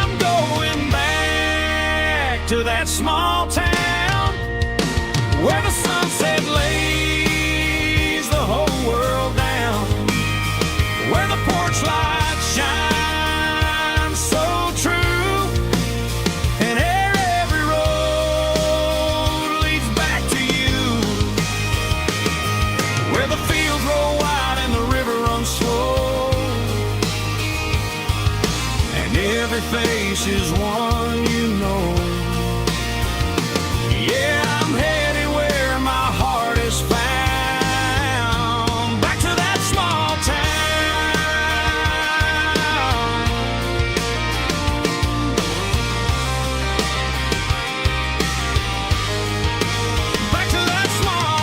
[SPEAKER 3] I'm going back to that small town where the sunset lays the whole world down, where the porch lights shine so true, and every road leads back to you, where the fields roll wide and the river runs slow, and every face is one you know. Yeah, I'm headed where my heart is found, back to that small town. Back to that small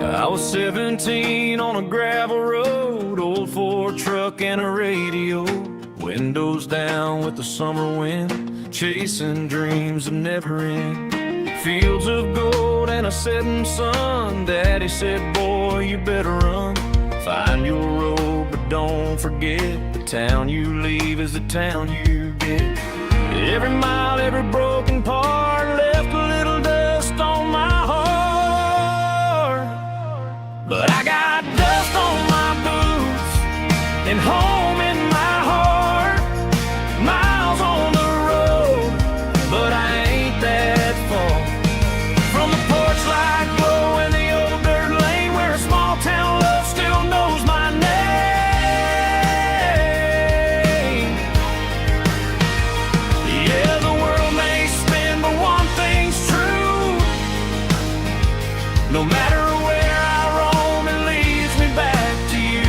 [SPEAKER 3] I was 17 on a gravel road, old Ford truck and a radio, windows down with the summer wind, chasing dreams that never end, fields of gold and a setting sun. Daddy said, boy, you better run, find your road, but don't forget, the town you leave is the town you get. Every mile, every broken part left a little dust on my heart, but I got dust on my boots and home in my heart. Miles on the road, but I ain't that far from the porch light glow and the old dirt lane where a small town love still knows my name. Yeah, the world may spin, but one thing's true. No matter where I roam, it leads me back to you.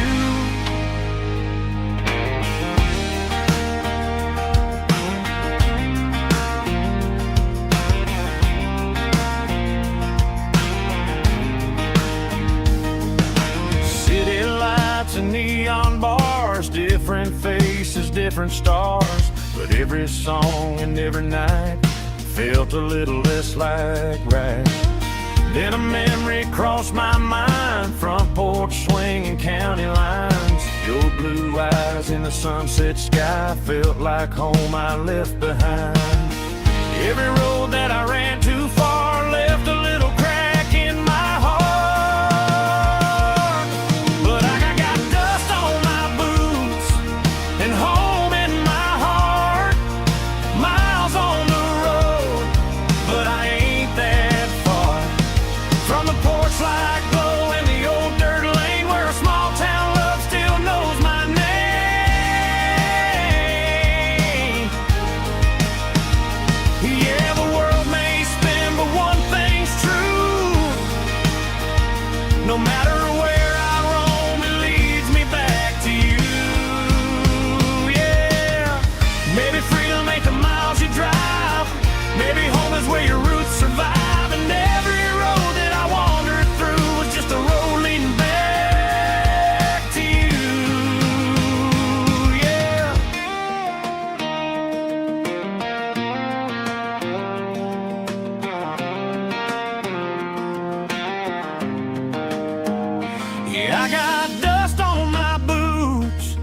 [SPEAKER 3] City lights and neon bars, different faces, different stars, but every song and every night felt a little less like right. Then a memory crossed my mind, front porch swinging county lines, your blue eyes in the sunset sky felt like home I left behind. Every road that I ran too far left a little crack in my heart. But I got dust on my boots and home in my heart. Miles on the road, but I ain't that far from the porch light glow in the old dirt lane where a small town love still knows my name. Yeah, the world may spin, but one thing's true. No matter where I roam, it leads me back to you. Yeah, maybe freedom ain't the miles you drive. Maybe home is where your roots survive. And every road that I wandered through was just a road leading back to you. Yeah. Yeah, I got dust on my boots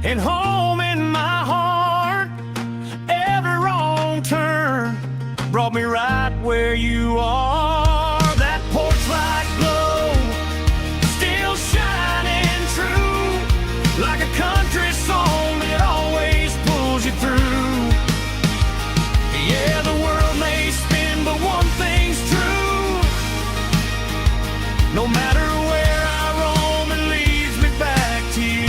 [SPEAKER 3] and home in my heart. Every wrong turn brought me right where you are. That porch light glow still shining true, like a country song that always pulls you through. Yeah, the world may spin, but one thing's true. No matter where I roam, it leads me back to you.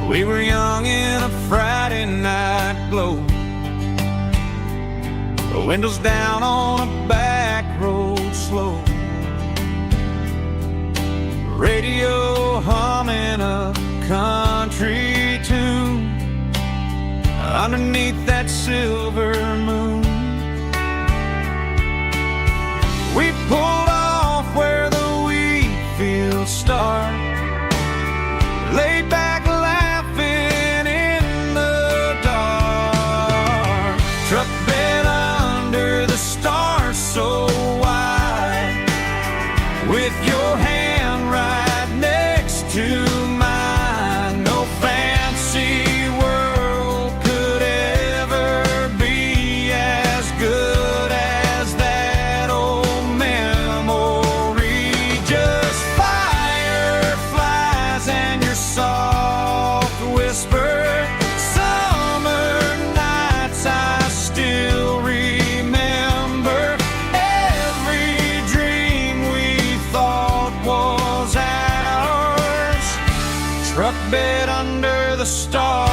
[SPEAKER 3] We were young in a Friday night glow, the windows down on a back road slow, radio humming a country tune underneath that silver moon. We pulled off where the wheat fields start, laid back laughing in the dark. Truck bed under the stars so wide, with your hand right next to mine. No fancy world could ever be as good as that old memory. Just fireflies and your soft whisper. Summer nights I still remember. Every dream we thought was ours. Truck bed under the stars.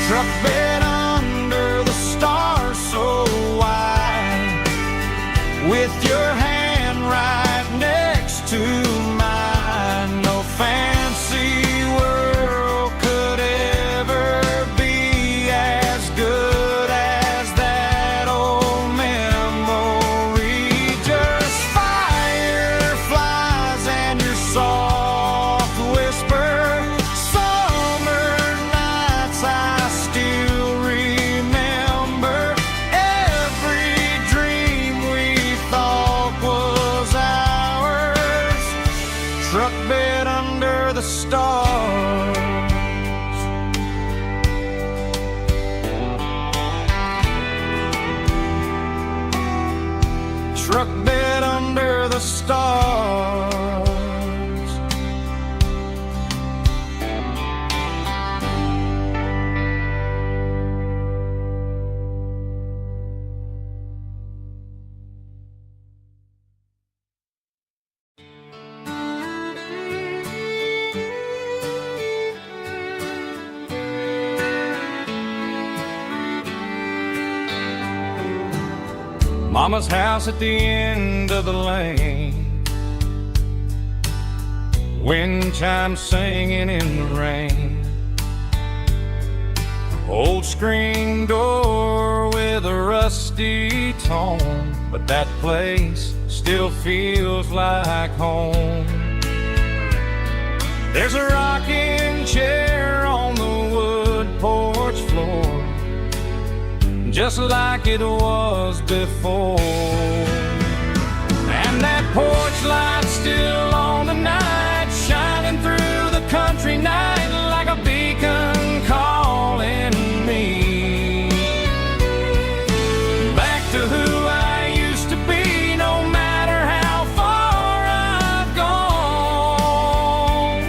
[SPEAKER 3] Truck bed under the stars so wide, with your hand right next to mine. No fancy world could ever be as good as that old memory. Just fireflies and your soft whisper. Summer nights I still remember. Every dream we thought was ours. Truck bed under the stars. Truck bed under the stars. Mama's house at the end of the lane, wind chimes singing in the rain. Old screen door with a rusty tone, but that place still feels like home. There's a rocking chair on the wood porch floor, just like it was before. And that porch light's still on tonight, shining through the country night like a beacon calling me back to who I used to be. No matter how far I've gone,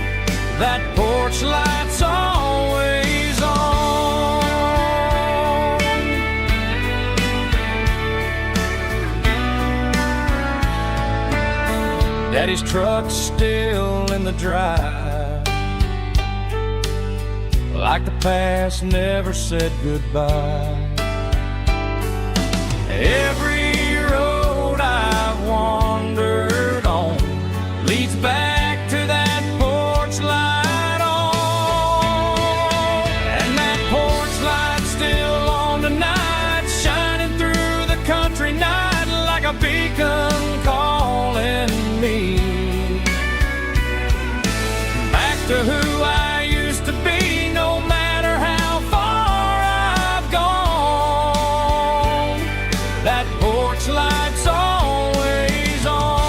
[SPEAKER 3] that porch light's always on. Daddy's truck's still in the drive, like the past never said goodbye. Every road I've wandered on leads back to that porch light on. And that porch light's still on tonight, shining through the country night like a beacon calling me back to who I used to be. No matter how far I've gone, that porch light's always on.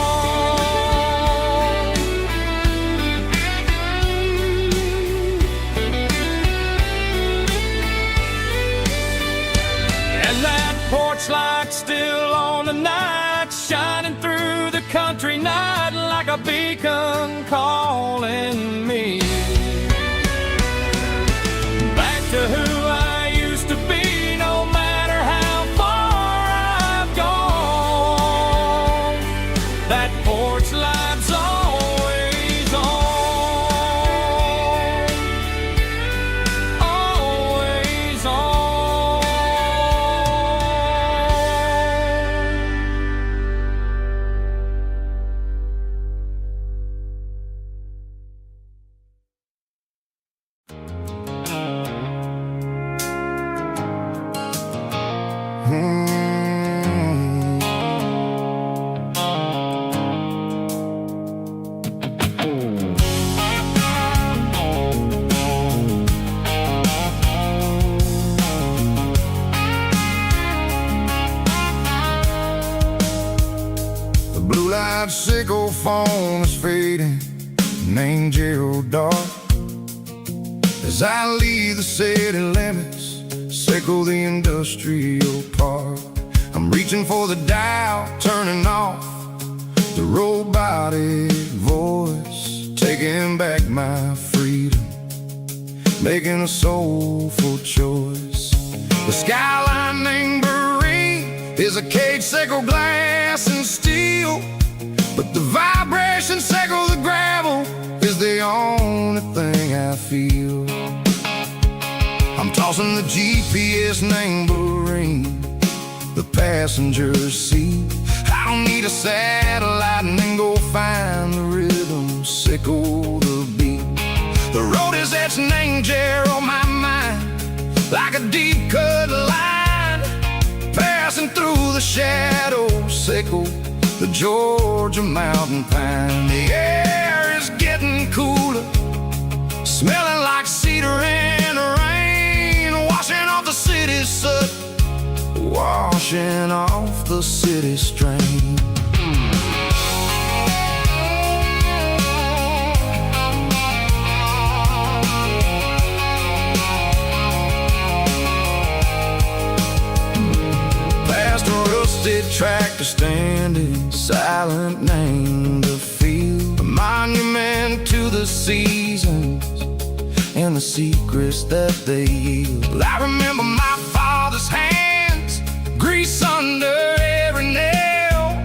[SPEAKER 3] And that porch light's still on tonight, shining through the country night like a beacon calling me back to who I used to be. No matter how far I've gone, that porch light's always on, always on.
[SPEAKER 2] The blue light sickle phone is fading, name Gerald dark. As I leave the city limits, sickle the industrial park. I'm reaching for the dial, turning off the robotic voice, taking back my freedom, making a soulful choice. The skyline named Marine is a cage, sickle glass and steel, but the vibration sickle the gravel is the only thing I feel. I'm tossing the GPS named Marine, the passenger seat. I don't need a satellite and then go find the rhythm, sickle the beat. The road is etched named Jer on my mind, like a deep cut line, passing through the shadows, sickle the Georgia mountain pine. The air is getting cooler, smelling like cedar in the rain, washing off the city's soot, washing off the city strain. Past a rusted tractor standing silent, named the field, a monument to the seasons and the secrets that they yield. I remember my father's hands, grease under every nail,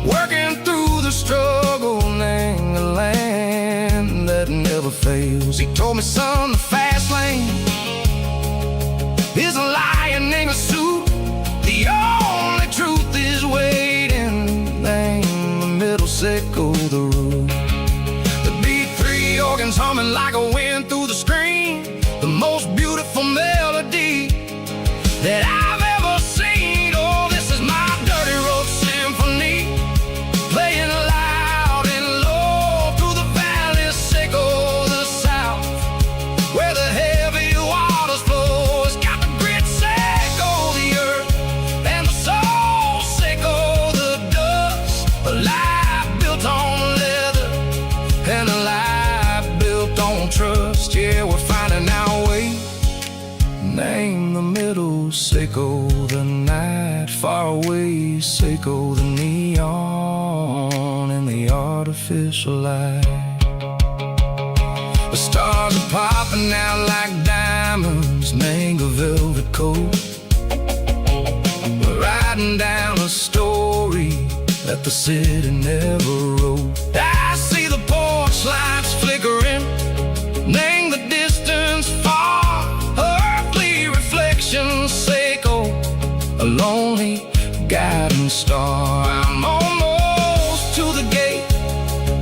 [SPEAKER 2] working through the struggle, name the land that never fails. He told me, son, the fast lane is a lion in a suit. The only truth is violins humming like a wind through the screen. The most beautiful melody that I've ever seen. Oh, this is my dirty road symphony, playing loud and low through the valleys, Seco, the south, where the heavy waters flow. It's got the grit, Seco, the earth, and the soul, Seco, the dust. A life built on leather and a life built on trust. Yeah, we're finding our way. Name the middle, Seco, the night far away, Seco, the neon and the artificial light. The stars are popping out like diamonds, mango velvet coat. We're riding down a story that the city never wrote. I see the porch lights flickering, name the distance far, earthly reflections, Seco, a lonely guiding star. I'm almost to the gate,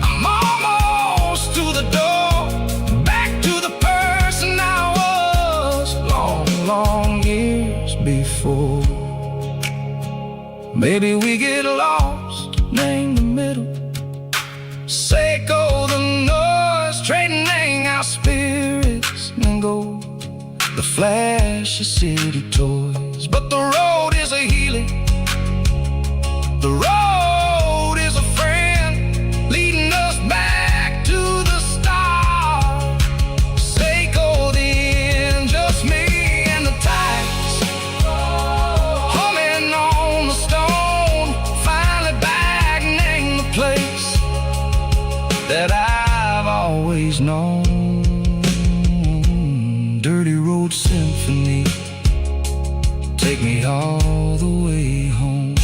[SPEAKER 2] I'm almost to the door, back to the person I was long, long years before. Maybe we get lost, name the middle, Seco, the noise, trading our spirits and gold, the flash of city toys. But the road is a healing, the road is a friend, leading us back to the start. Seco, the end, just me and the tides, humming on the stone, finally back, name the place that I've always known. Dirty road symphony, take me all the way home.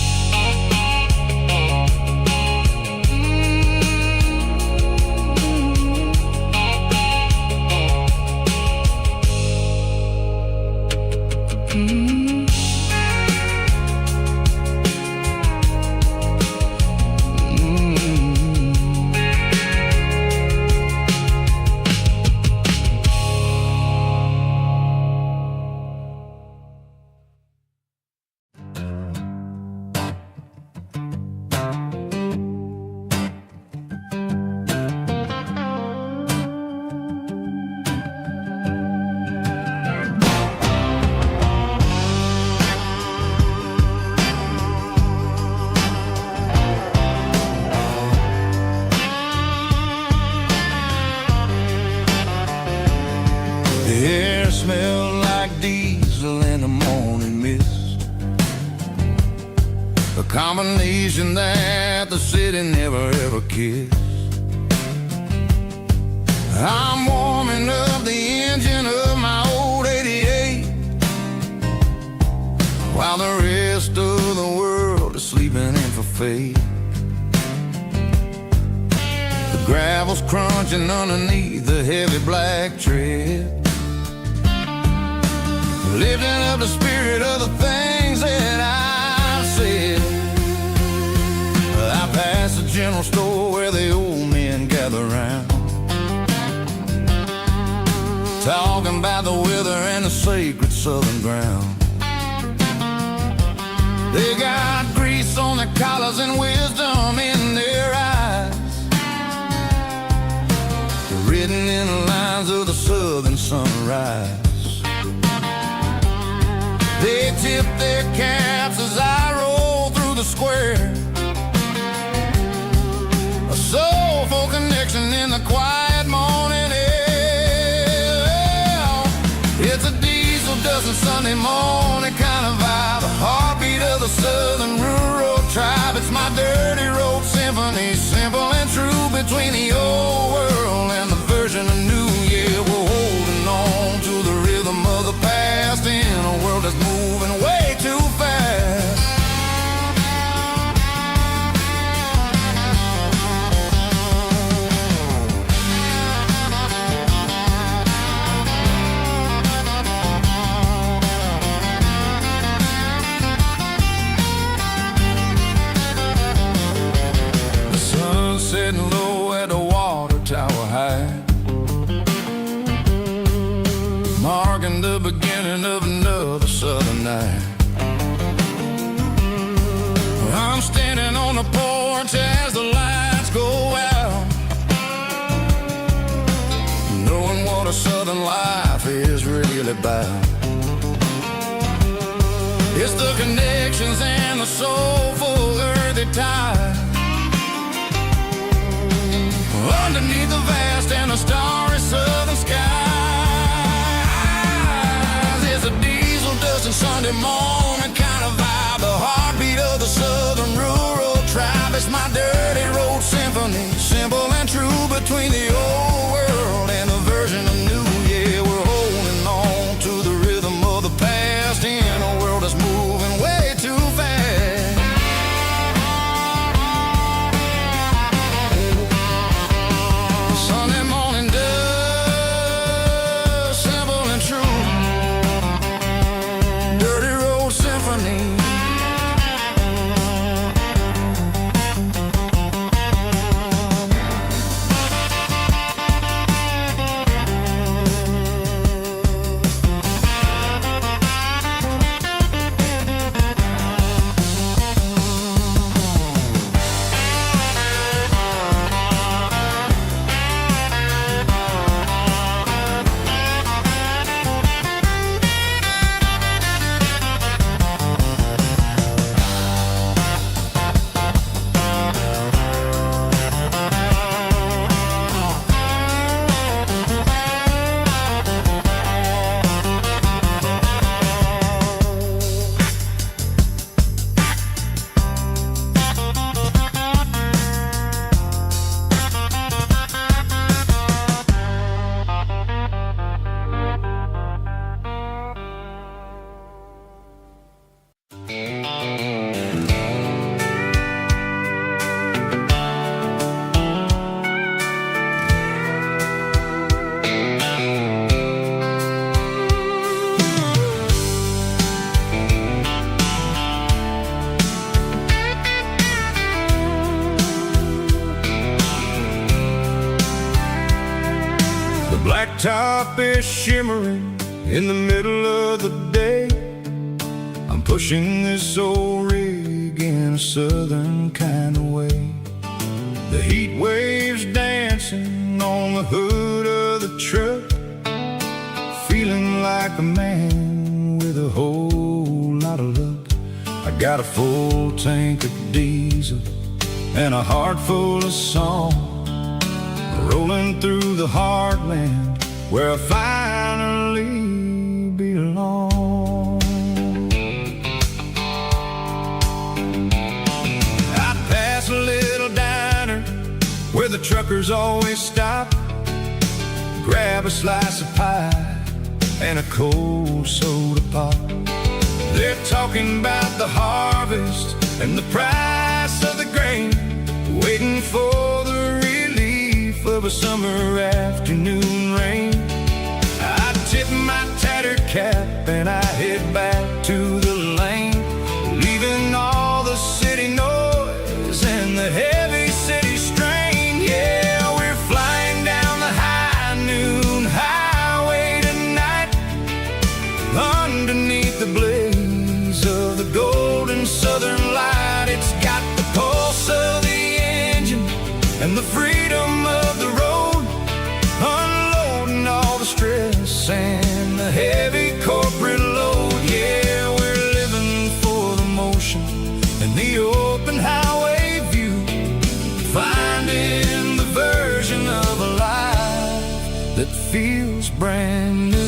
[SPEAKER 2] The air smelled like diesel in the morning mist, a combination that the city never ever kissed. I'm warming up the engine of my old 88, while the rest of the world is sleeping in for fate. The gravel's crunching underneath the heavy black tread, lifting up the spirit of the things that I said. I passed the general store where the old men gather round, talking about the weather and the sacred southern ground. They got grease on their collars and wisdom in their eyes, written in the lines of the southern sunrise. They tip their caps as I roll through the square, a soulful connection in the quiet morning air. It's a diesel dozen Sunday morning kind of vibe, a heartbeat of the southern rural tribe. It's my dirty road symphony, simple and true, between the old world and the version of new. Yeah, we're holding on to the rhythm of the past in a world that's moving way too fast. The sun setting low at the water, night. I'm standing on the porch as the lights go out, knowing what a southern life is really about. It's the connections and the soulful earthy tide underneath the vast and the starry southern skies. It's a diesel dust and Sunday morning kind of vibe, the heartbeat of the southern rural tribe. It's my dirty road symphony, simple and true, between the old world and a version of new. Yeah, we're holding on to the rhythm of the past in a world that's moving way too fast. Sunday morning dust, simple and true, dirty road symphony. Blacktop is shimmering in the middle of the day. I'm pushing this old rig in a southern kind of way. The heat waves dancing on the hood of the truck, feeling like a man with a whole lot of luck. I got a full tank of diesel and a heart full of song, rolling through the heartland where I finally belong. I pass a little diner where the truckers always stop, grab a slice of pie and a cold soda pop. They're talking about the harvest and the price of the grain, waiting for the relief of a summer afternoon rain. I tip my tattered cap and I head back to the lane, leaving all the city noise and the heavy city strain. Yeah, we're flying down the high noon highway tonight, underneath the blaze of the golden southern light. It's got the pulse of the engine and the freedom of the road, unloading all the stress and the heavy corporate load. Yeah, we're living for the motion and the open highway view, finding the version of a life that feels brand new.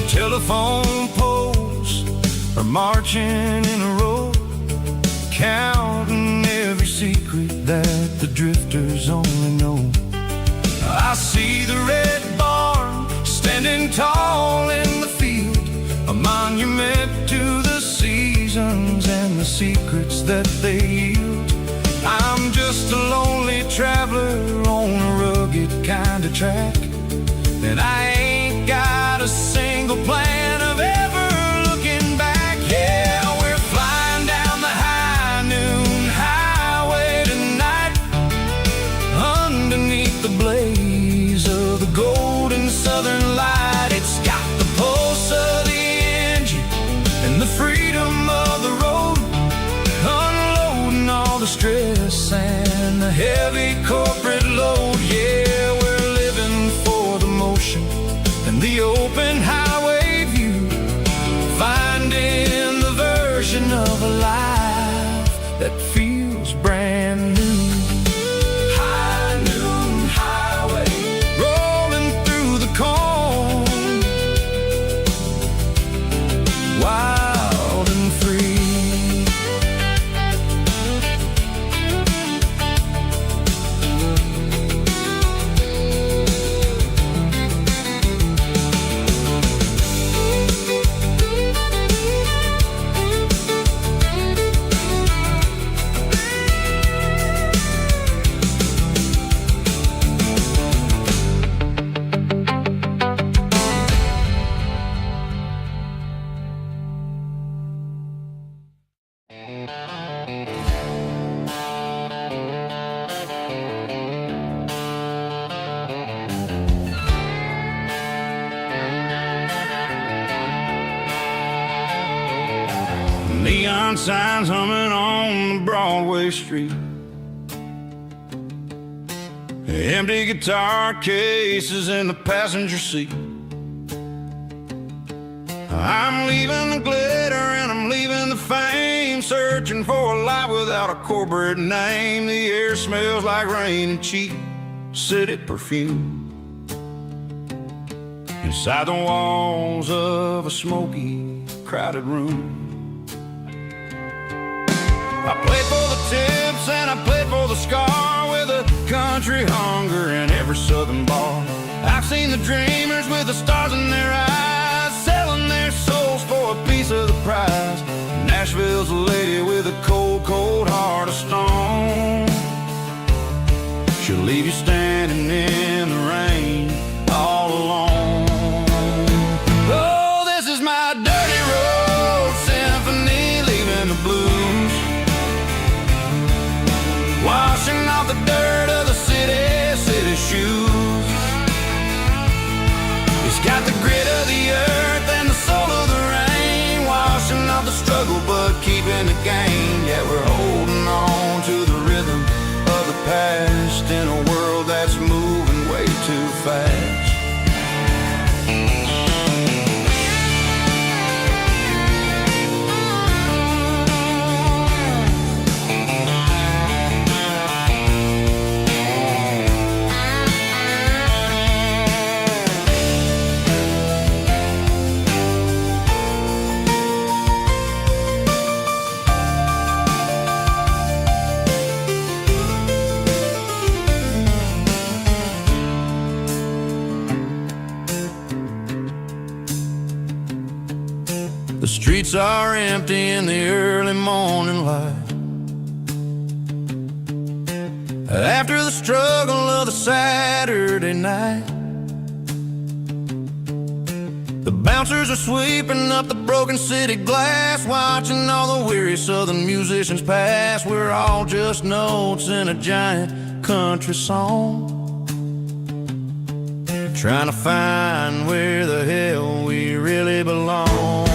[SPEAKER 2] Telephone poles are marching in a row, counting every secret that the drifters only know. I see the red barn standing tall in the field, a monument to the seasons and the secrets that they yield. I'm just a lonely traveler on a rugged kind of track.
[SPEAKER 3] And I ain't got a single plan of ever looking back. Yeah, we're flying down the high noon highway tonight, underneath the blaze of the golden southern light. It's got the pulse of the engine and the freedom of the road, unloading all the stress and the heavy corporate load. Yeah, we're living for the motion and the open highway view, finding the version of a life that feels brand new. High noon highway, rolling through the corn, wild and free.
[SPEAKER 2] Neon signs humming on the Broadway street, empty guitar cases in the passenger seat. I'm leaving the glitter and I'm leaving the fame, searching for a life without a corporate name. The air smells like rain and cheap city perfume inside the walls of a smoky, crowded room. I played for the tips and I played for the scar, with a country hunger in every southern bar. I've seen the dreamers with the stars in their eyes, selling their souls for a piece of the prize. Nashville's a lady with a cold, cold heart of stone. She'll leave you standing in the rain all alone. Oh, this is my dirty road symphony, leaving the blues, washing off the dirt of the city shoes. It's got the grit of the earth and the soul of the rain, washing off the struggle but keeping the gain. Yeah, we're holding on to the rhythm of the past in a world that's moving way too fast. The streets are empty in the early morning light, after the struggle of the Saturday night. The bouncers are sweeping up the broken city glass, watching all the weary southern musicians pass. We're all just notes in a giant country song, trying to find where the hell we really belong.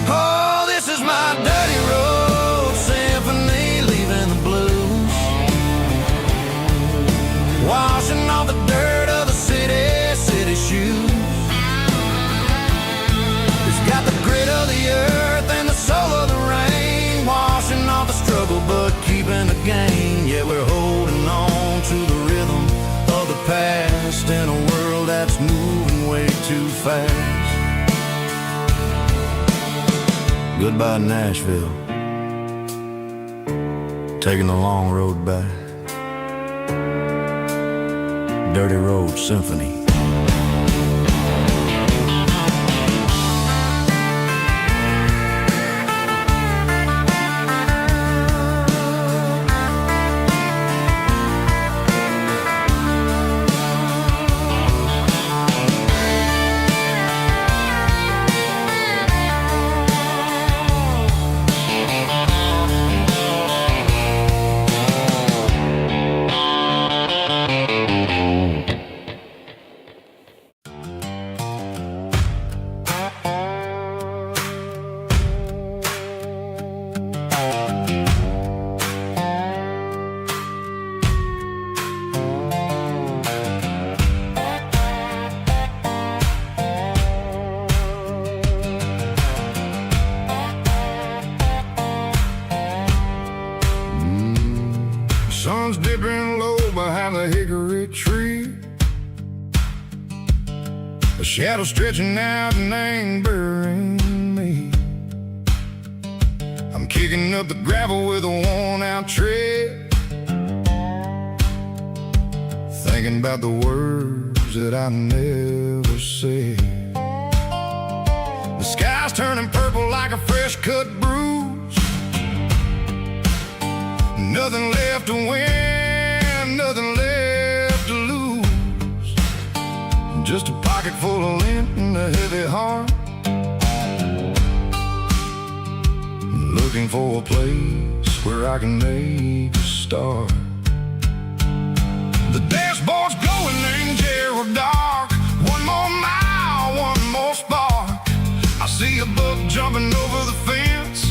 [SPEAKER 2] Oh, this is my dirty road symphony, leaving the blues, washing off the dirt of the city shoes. It's got the grit of the earth and the soul of the rain, washing off the struggle but keeping the gain. Yeah, we're holding on to the rhythm of the past in a world that's moving way too fast. Goodbye, Nashville, taking the long road back. Dirty Road Symphony. Sun's dipping low behind the hickory tree. A shadow stretching out and angering me. I'm kicking up the gravel with a worn-out tread, thinking about the words that I never said. The sky's turning purple like a fresh-cut bruise. Nothing left to win, nothing left to lose. Just a pocket full of lint and a heavy heart, looking for a place where I can make a start. The dashboard's glowing in Gerald dark. One more mile, one more spark. I see a buck jumping over the fence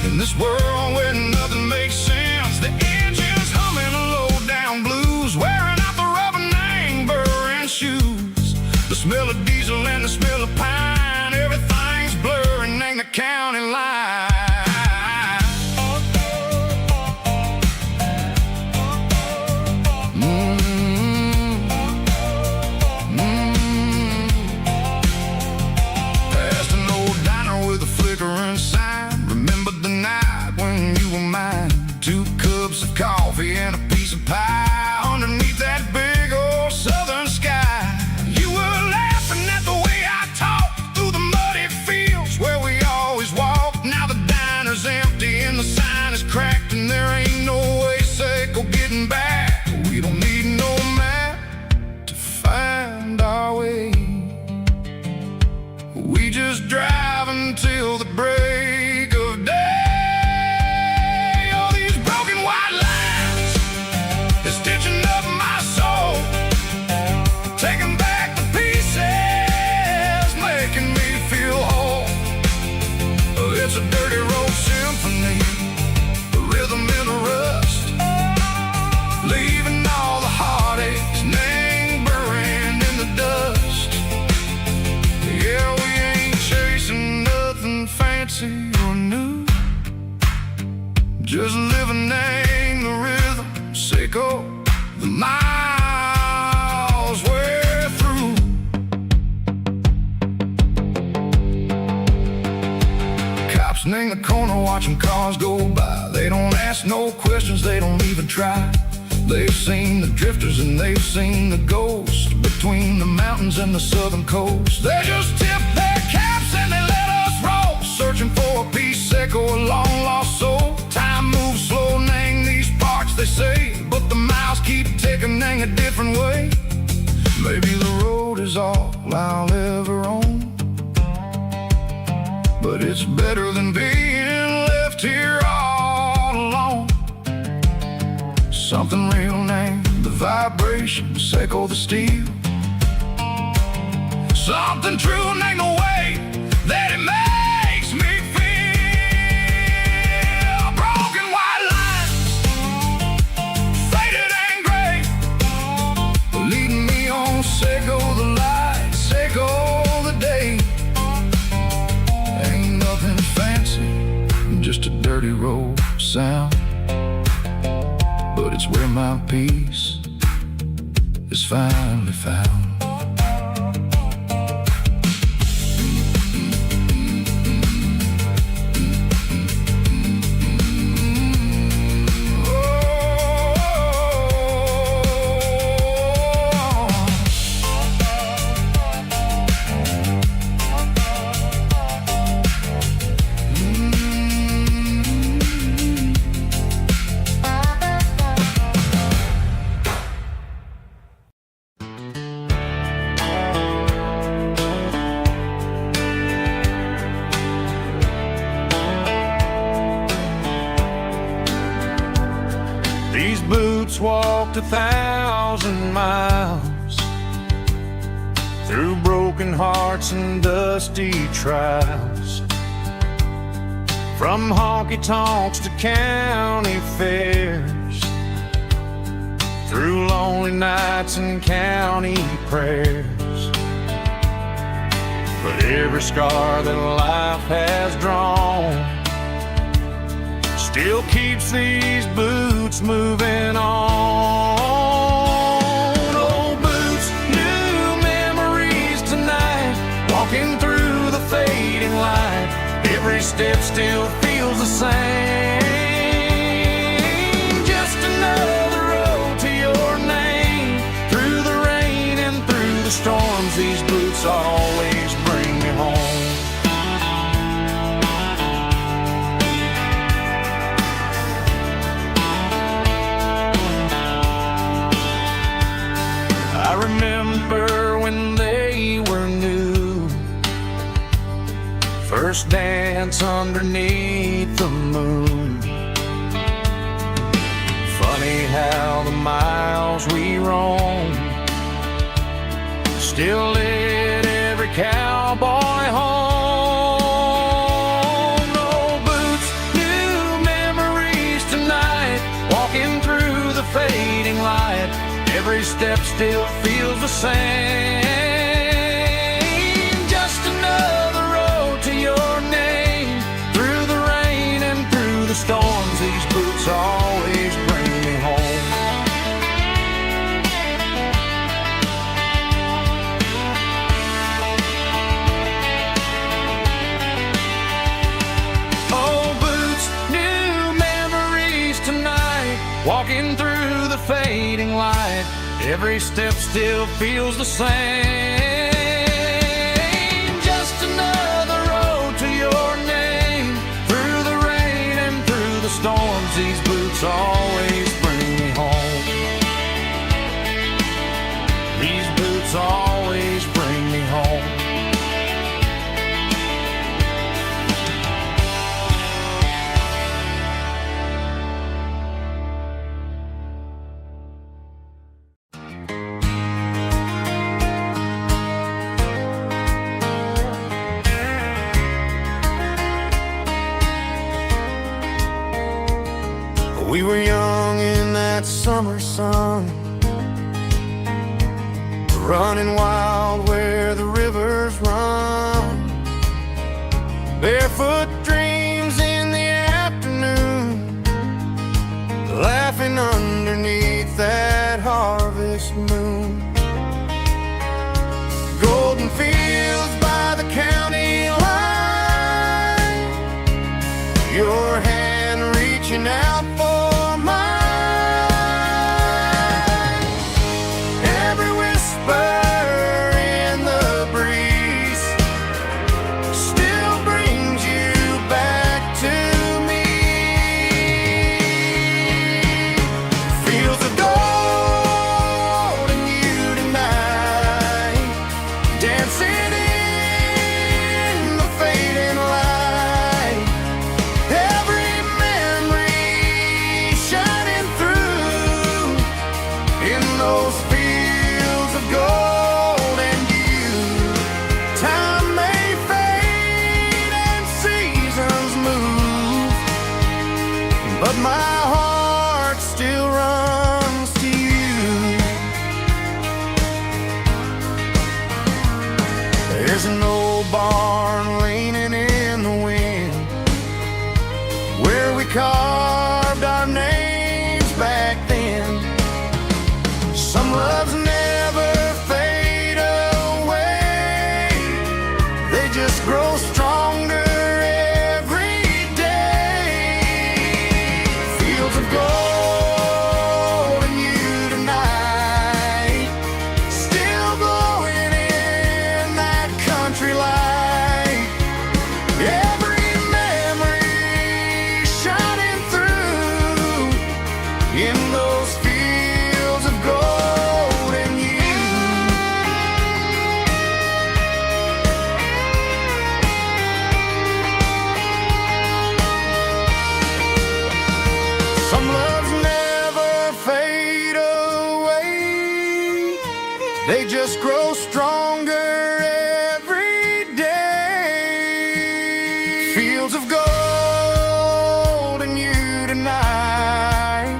[SPEAKER 2] in this world where nothing makes sense. The engine's humming a low-down blues, wearing out the rubber-name burring shoes. The smell of diesel and the smell of pine, everything's blurring in the county line. Remembered the night when you were mine. 2 cups of coffee and a piece of pie underneath that big old southern sky. You were laughing at the way I talked through the muddy fields where we always walked. Now the diner's empty and the sign is cracked, and there ain't no way safe or getting back. We don't need no map to find our way. We just drive until the break of day. All these broken white lines is stitching up my soul, taking back the pieces, making me feel whole. It's a dirty road symphony, a rhythm in a rust, leaving all the heartaches, name buried in the dust. Yeah, we ain't chasing nothing fancy or new, just living in the rhythm, sicko, the miles we're through. Cops in the corner watching cars go by. They don't ask no questions, they don't even try. They've seen the drifters and they've seen the ghosts between the mountains and the southern coast. They just tip their caps and they let us roll, searching for a piece or a long-lost soul. Time moves slow in these parts, they say, but the miles keep ticking in a different way. Maybe the road is all I'll ever own, but it's better than being left here all alone. Something real named the vibrations echo the steel. Something true named the way that it makes me feel. Broken white lines, faded and gray, leading me on, sicko the light, sicko the day. Ain't nothing fancy, just a dirty road sound, but it's where my peace is finally found.
[SPEAKER 3] These boots walked 1,000 miles through broken hearts and dusty trials, from honky-tonks to county fairs, through lonely nights and county prayers. But every scar that life has drawn still keeps these boots moving on. Old boots, new memories tonight, walking through the fading light. Every step still feels the same. Just another road to your name. Through the rain and through the storms, these boots always bring me home. I remember when they were new, first dance underneath the moon. Funny how the miles we roam still lit every cowboy home. Old boots, new memories tonight, walking through the fading light. Every step still feels the same. Just another road to your name. Through the rain and through the storms, these boots always bring me home. Old boots, new memories tonight, walking through the fading light. Every step still feels the same. Just another road to your name. Through the rain and through the storms, these boots always bring me home. These boots always bring me home.
[SPEAKER 2] We were young in that summer sun, running wild where the rivers run. Barefoot dreams in the afternoon, laughing underneath that harvest moon. Golden fields by the county line, your hand reaching out for my heart still runs to you. There's an old barn leaning in the wind, where we carved our names back then. Some loves never fade away, they just grow stronger. They just grow stronger every day. Fields of gold and you tonight,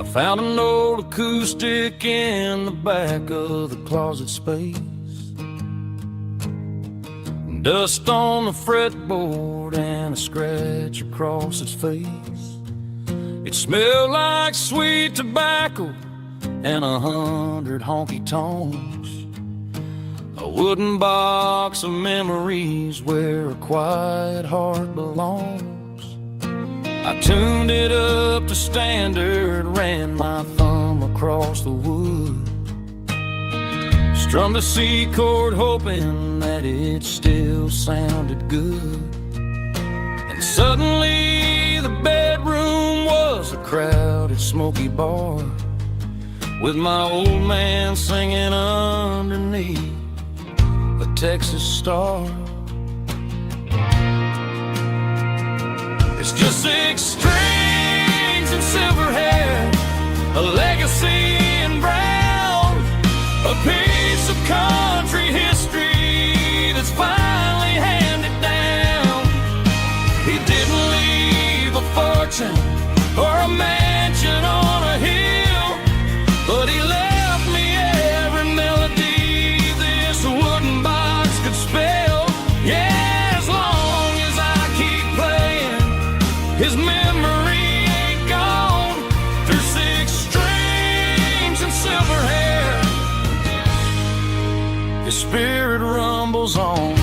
[SPEAKER 3] I found an old acoustic in the back of the closet space. Dust on the fretboard and a scratch across its face. It smelled like sweet tobacco and 100 honky-tonks. A wooden box of memories where a quiet heart belongs. I tuned it up to standard, ran my thumb across the wood. Strummed a C chord hoping that it still sounded good. And suddenly the bedroom was a crowded smoky bar, with my old man singing underneath a Texas star. It's just 6 strings and silver hair, a legacy in brown, a piece of country history that's finally handed down. He didn't leave a fortune or a mansion on a hill, but he left me every melody this wooden box could spell. Yeah, as long as I keep playing, his memory ain't gone. Through 6 strings and silver hair, his spirit rumbles on.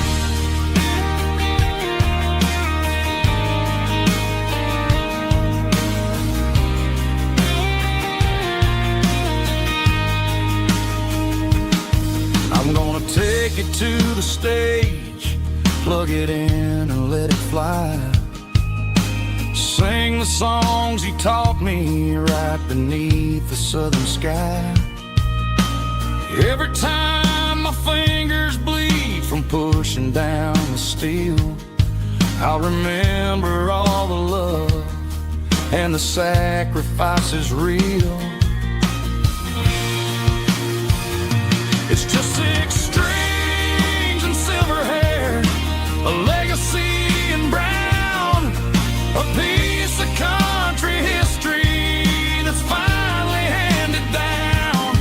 [SPEAKER 3] I'm gonna take it to the stage, plug it in and let it fly. Sing the songs he taught me right beneath the southern sky. Every time my fingers bleed from pushing down the steel, I'll remember all the love and the sacrifices real. It's just 6 strings and silver hair, a legacy in brown, a piece of country history that's finally handed down.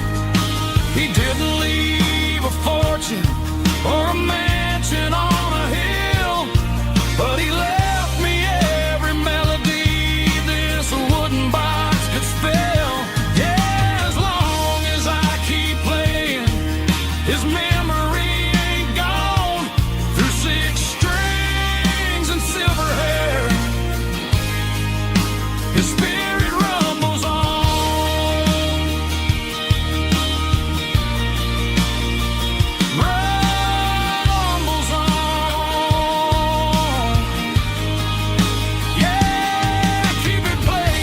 [SPEAKER 3] He didn't leave a fortune or a mansion on a hill, but he left me every melody this wooden box could spell. Yeah, as long as I keep playing, his memory ain't gone. Through 6 strings and silver hair, his spirit rumbles on. Rumbles on. Yeah, keep it playing.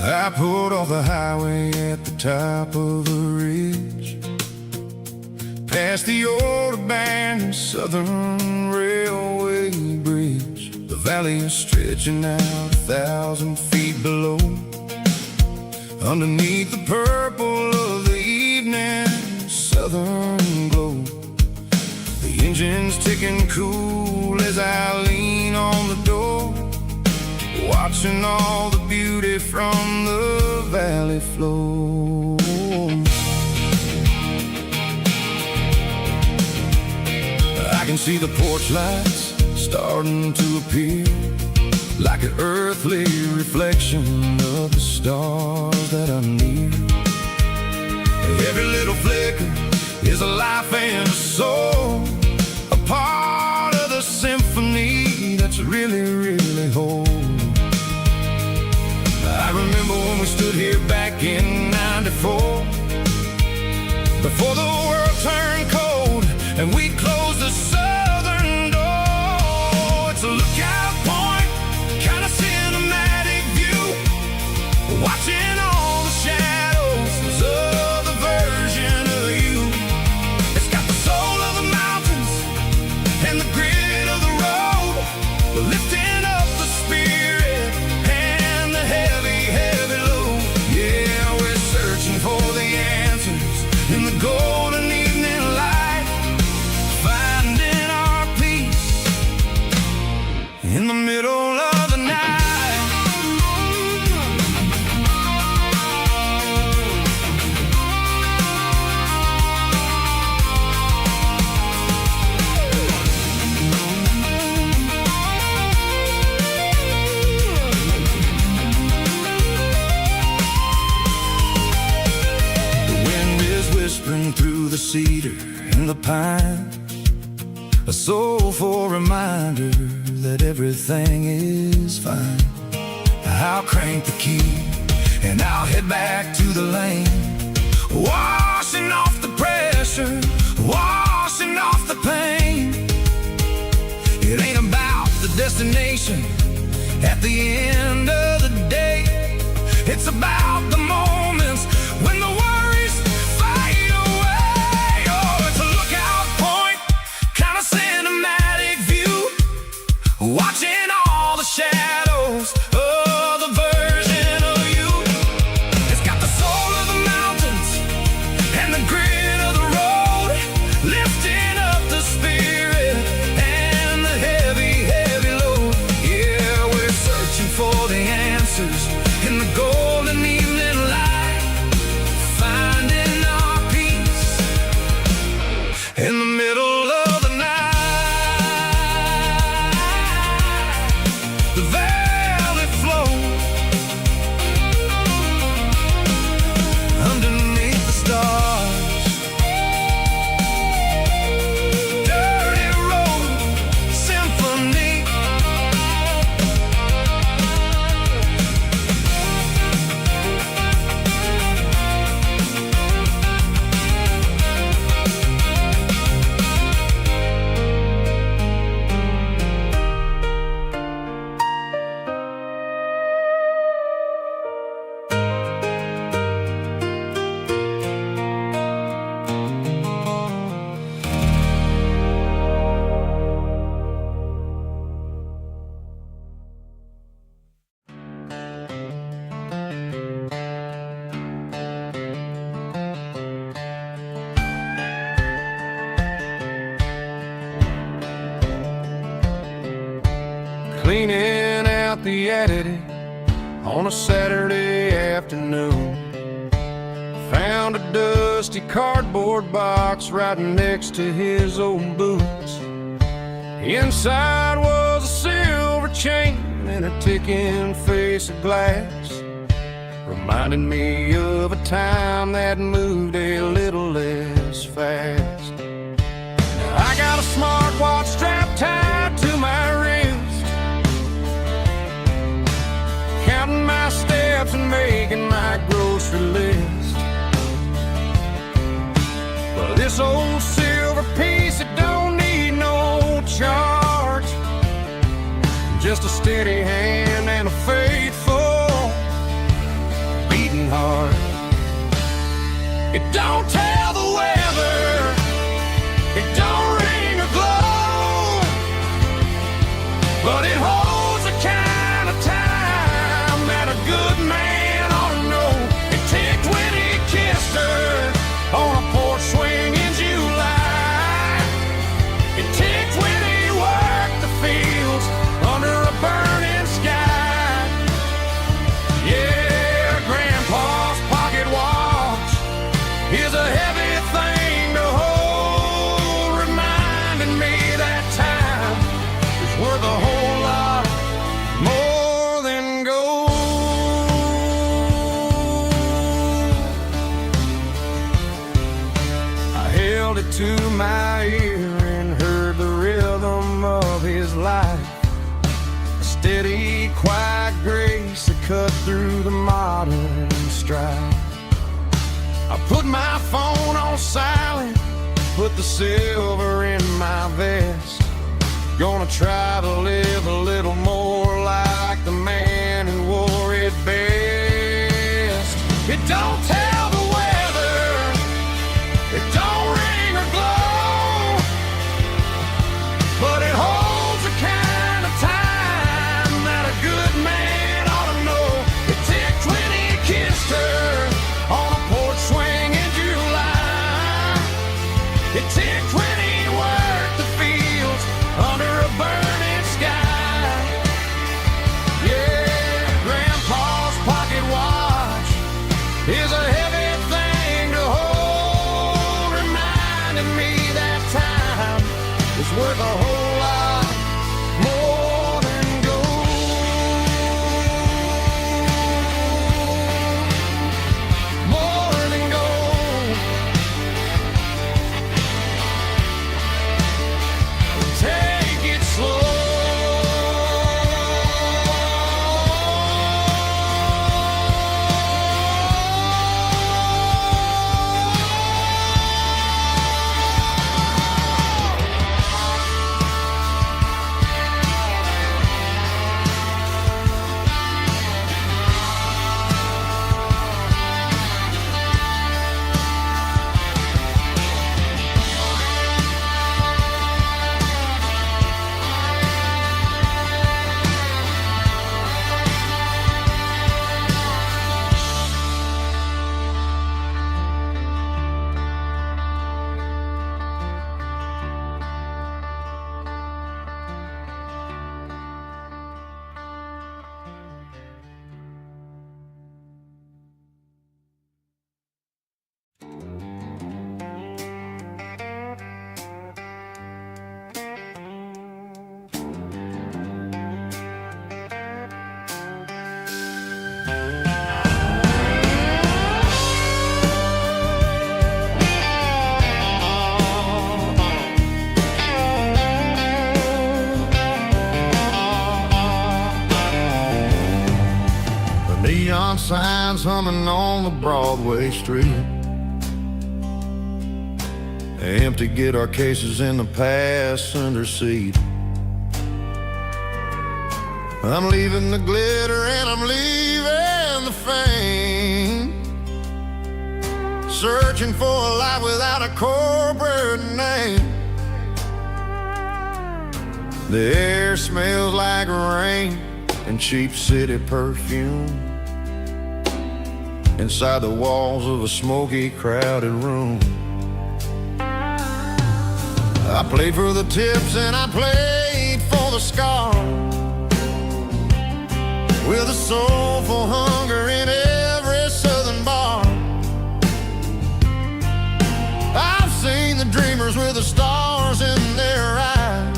[SPEAKER 2] I pulled off the highway at the top of a ridge, past the old abandoned Southern Railway bridge. The valley is stretching out 1,000 feet below. Underneath the purple of the evening southern glow, the engine's ticking cool as I lean on the door, watching all the beauty from the valley flow. I can see the porch lights starting to appear, like an earthly reflection of the stars that are near. Every little flicker is a life and a soul, a part of the symphony that's really, really whole. I remember when we stood here back in '94, before the world turned cold and we closed the southern door. It's a lookout point, kind of cinematic view, watching all the shadows of the version of you. It's got the soul of the mountains and the grit of the road, lifting up the spirit and the heavy, heavy load. Yeah, we're searching for the answers in the golden evening light, finding our peace in the middle of the night. Whispering through the cedar and the pine, a soulful reminder that everything is fine. I'll crank the key and I'll head back to the lane, washing off the pressure, washing off the pain. It ain't about the destination at the end of the day, it's about the moments when the worries fade away. Oh, it's a lookout point, kind of cinematic view, watching all the shadows of the version of you. It's got the soul of the mountains and the grit of the road, lifting up the spirit and the heavy, heavy load. Yeah, we're searching for the answers in the golden evening light, finding our peace in the middle of the night. The valley flows underneath the stars, dirty road symphony.
[SPEAKER 3] Cleaning out the attic on a Saturday afternoon, found a dusty cardboard box right next to his old boots. Inside was a silver chain and a ticking face of glass, reminding me of a time that moved a little less fast. I got a smartwatch strapped tied to my wrist, counting my steps and making my grocery list. But this old silver piece, it don't need no charge, just a steady hand and a faithful beating heart. It don't tell the weather, it don't ring or glow, but it holds the kind of time that a good man ought to know. It ticked when he kissed her on a porch swing in July. It ticked when he worked the fields under a burning sky. Yeah, Grandpa's pocket watch is a heavy thing to hold, reminding me that time is worth a whole lot more than gold. I held it to my ear and heard the rhythm of his life, a steady, quiet grace that cut through the modern strife. I put my phone on
[SPEAKER 2] silent, put the silver in my vest. Gonna try to live a little more like the man who wore it best. It don't tell the weather, it don't ring or glow, but it holds a kind of time that a good man ought to know. It ticked when he kissed her on a porch swing in July. It ticked when he worked the fields under a burning sky. Yeah, Grandpa's pocket watch is a heavy thing to hold, reminding me that time is worth a whole lot more than gold. More than gold. Take it slow. Neon signs humming on the Broadway street. Empty guitar cases in the passenger seat. I'm leaving the glitter and I'm leaving the fame, searching for a life without a corporate name. The air smells like rain and cheap city perfume inside the walls of a smoky, crowded room. I played for the tips and I played for the scars, with a soulful hunger in every southern bar. I've seen the dreamers with the stars in their eyes,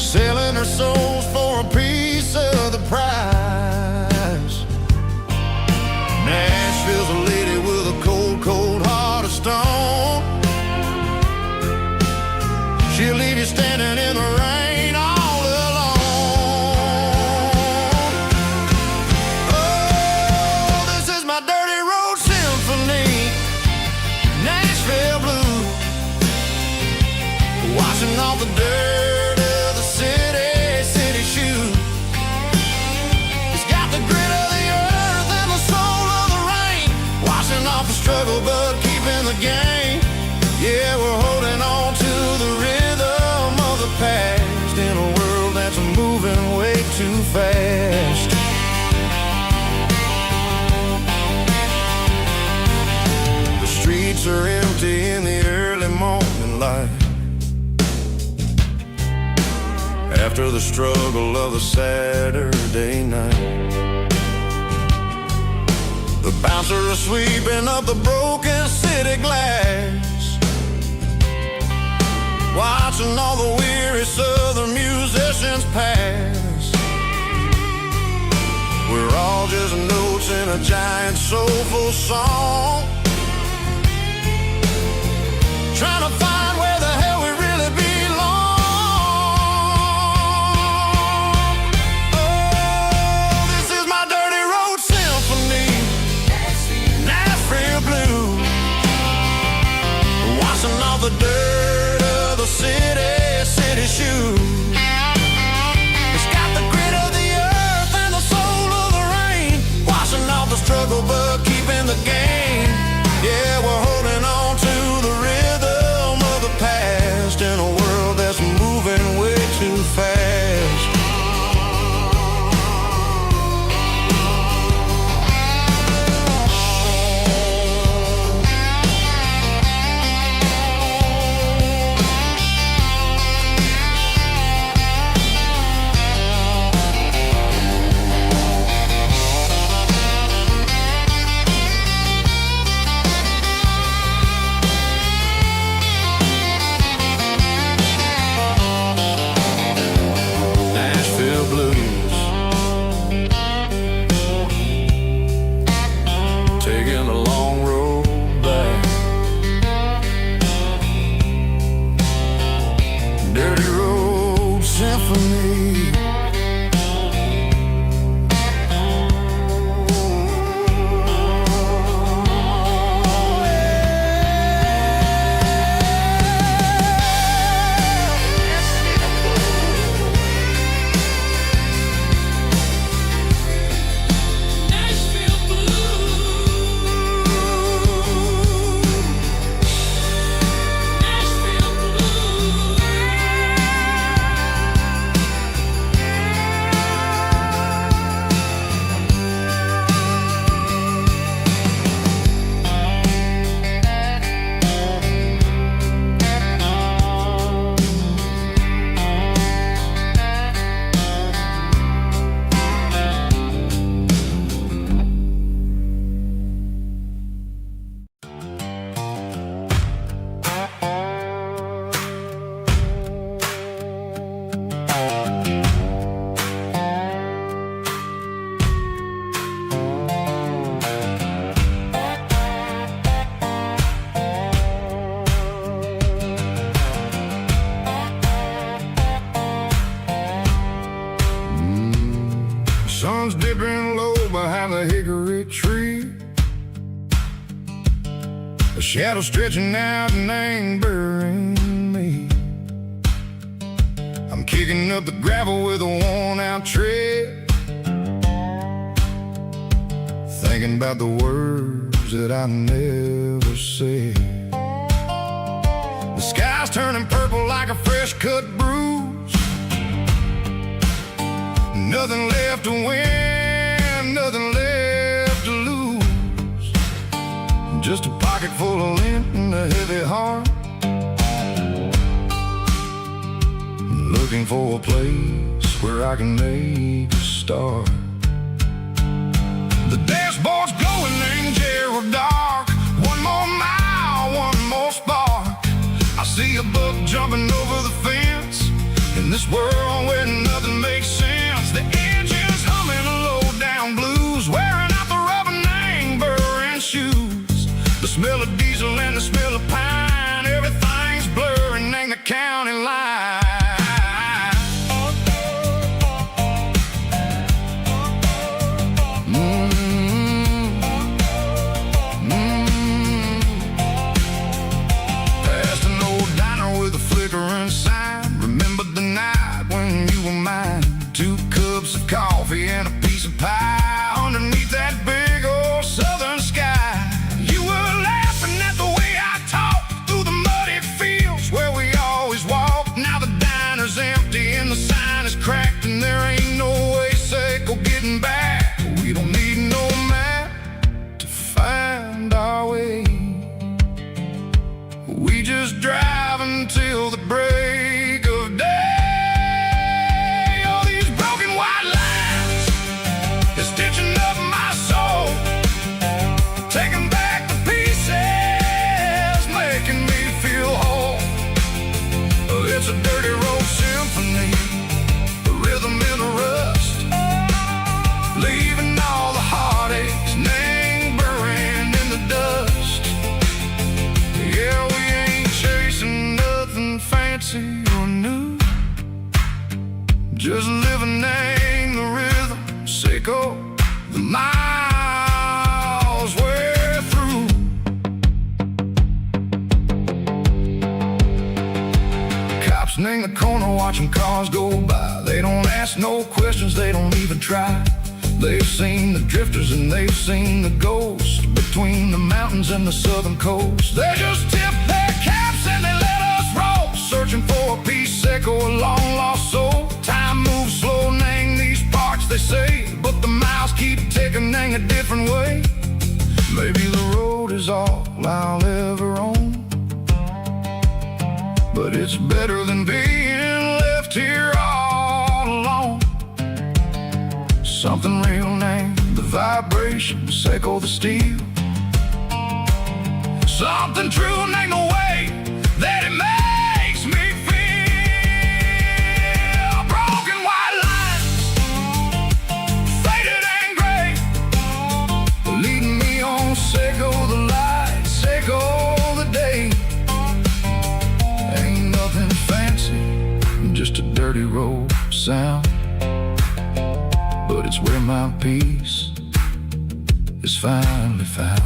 [SPEAKER 2] selling their souls for a piece of the prize. Nashville's a lady with a cold, cold heart of stone. She'll leave you standing in the rain all alone. Oh, this is my dirty road symphony, Nashville blues, washing off the dirt of the city shoes. It's got the grit of the earth and the soul of the rain, washing off the struggle but keeping the game. Yeah, we're holding on to the rhythm of the past in a world that's moving way too fast. The streets are empty in the early morning light, after the struggle of the Saturday night. The bouncer is sweeping up the broken city glass, watching all the weary southern musicians pass. We're all just notes in a giant soulful song, trying to find where the hell we really belong. Oh, this is my dirty road symphony, Nashville blues, a shadow stretching out and angering me. I'm kicking up the gravel with a worn-out tread, thinking about the words that I never said. The sky's turning purple like a fresh-cut bruise. Nothing left to win, nothing left to lose. Just a pocket full of lint and a heavy heart, looking for a place where I can make a start. The dashboard's glowing angel dark. One more mile, one more spark. I see a buck jumping over the fence in this world where nothing makes sense. The engine's humming low-down blues, wearing out the rubber-name burring shoes. The smell of diesel and the smell of pine, everything's blurring, ain't the county line. Remember the night when you were mine? 2 cups of coffee and a piece of pie underneath that big old southern sky. You were laughing at the way I talked through the muddy fields where we always walked. Now the diner's empty and the sign is cracked, and there ain't no way Seiko getting back. We don't need no map to find our way. We just drive until the break of day. All these broken white lines is stitching up my soul, taking back the pieces, making me feel whole. It's a dirty road symphony, the rhythm in the rust, leaving all the heartaches, name buried in the dust. Yeah, we ain't chasing nothing fancy or new, just living in the rhythm, Seiko, the miles we're through. Cops in the corner watching cars go by. They don't ask no questions, they don't even try. They've seen the drifters and they've seen the ghosts between the mountains and the southern coast. They just tip their caps and they let us roll, searching for a piece, Seiko, a long-lost soul. Time moves slow, nang these parts, they say, but the miles keep ticking, nang a different way. Maybe the road is all I'll ever own, but it's better than being left here all alone. Something real, name the vibration, Seiko the steel. Something true, name the way that it makes me feel. Broken white lines, faded and gray, leading me on, Seiko the light, Seiko the day. Ain't nothing fancy, just a dirty road sound, but it's where my peace is finally found.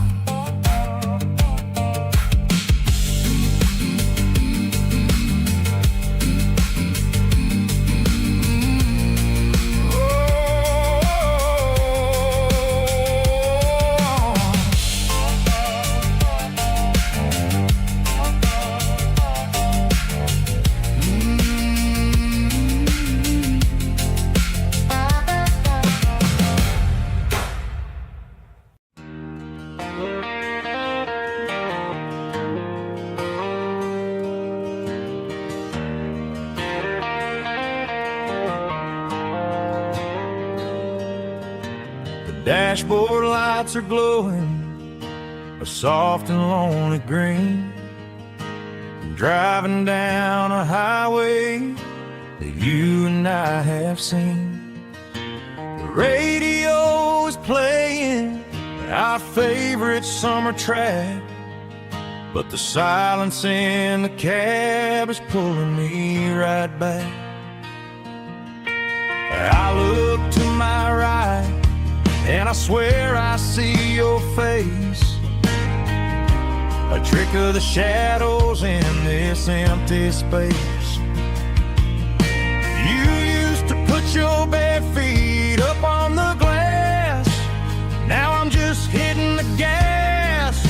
[SPEAKER 3] Dashboard lights are glowing a soft and lonely green. I'm driving down a highway that you and I have seen. The radio is playing our favorite summer track, but the silence in the cab is pulling me right back. I look to my right and I swear I see your face. a trick of the shadows in this empty space. You used to put your bare feet up on the glass. Now I'm just hitting the gas,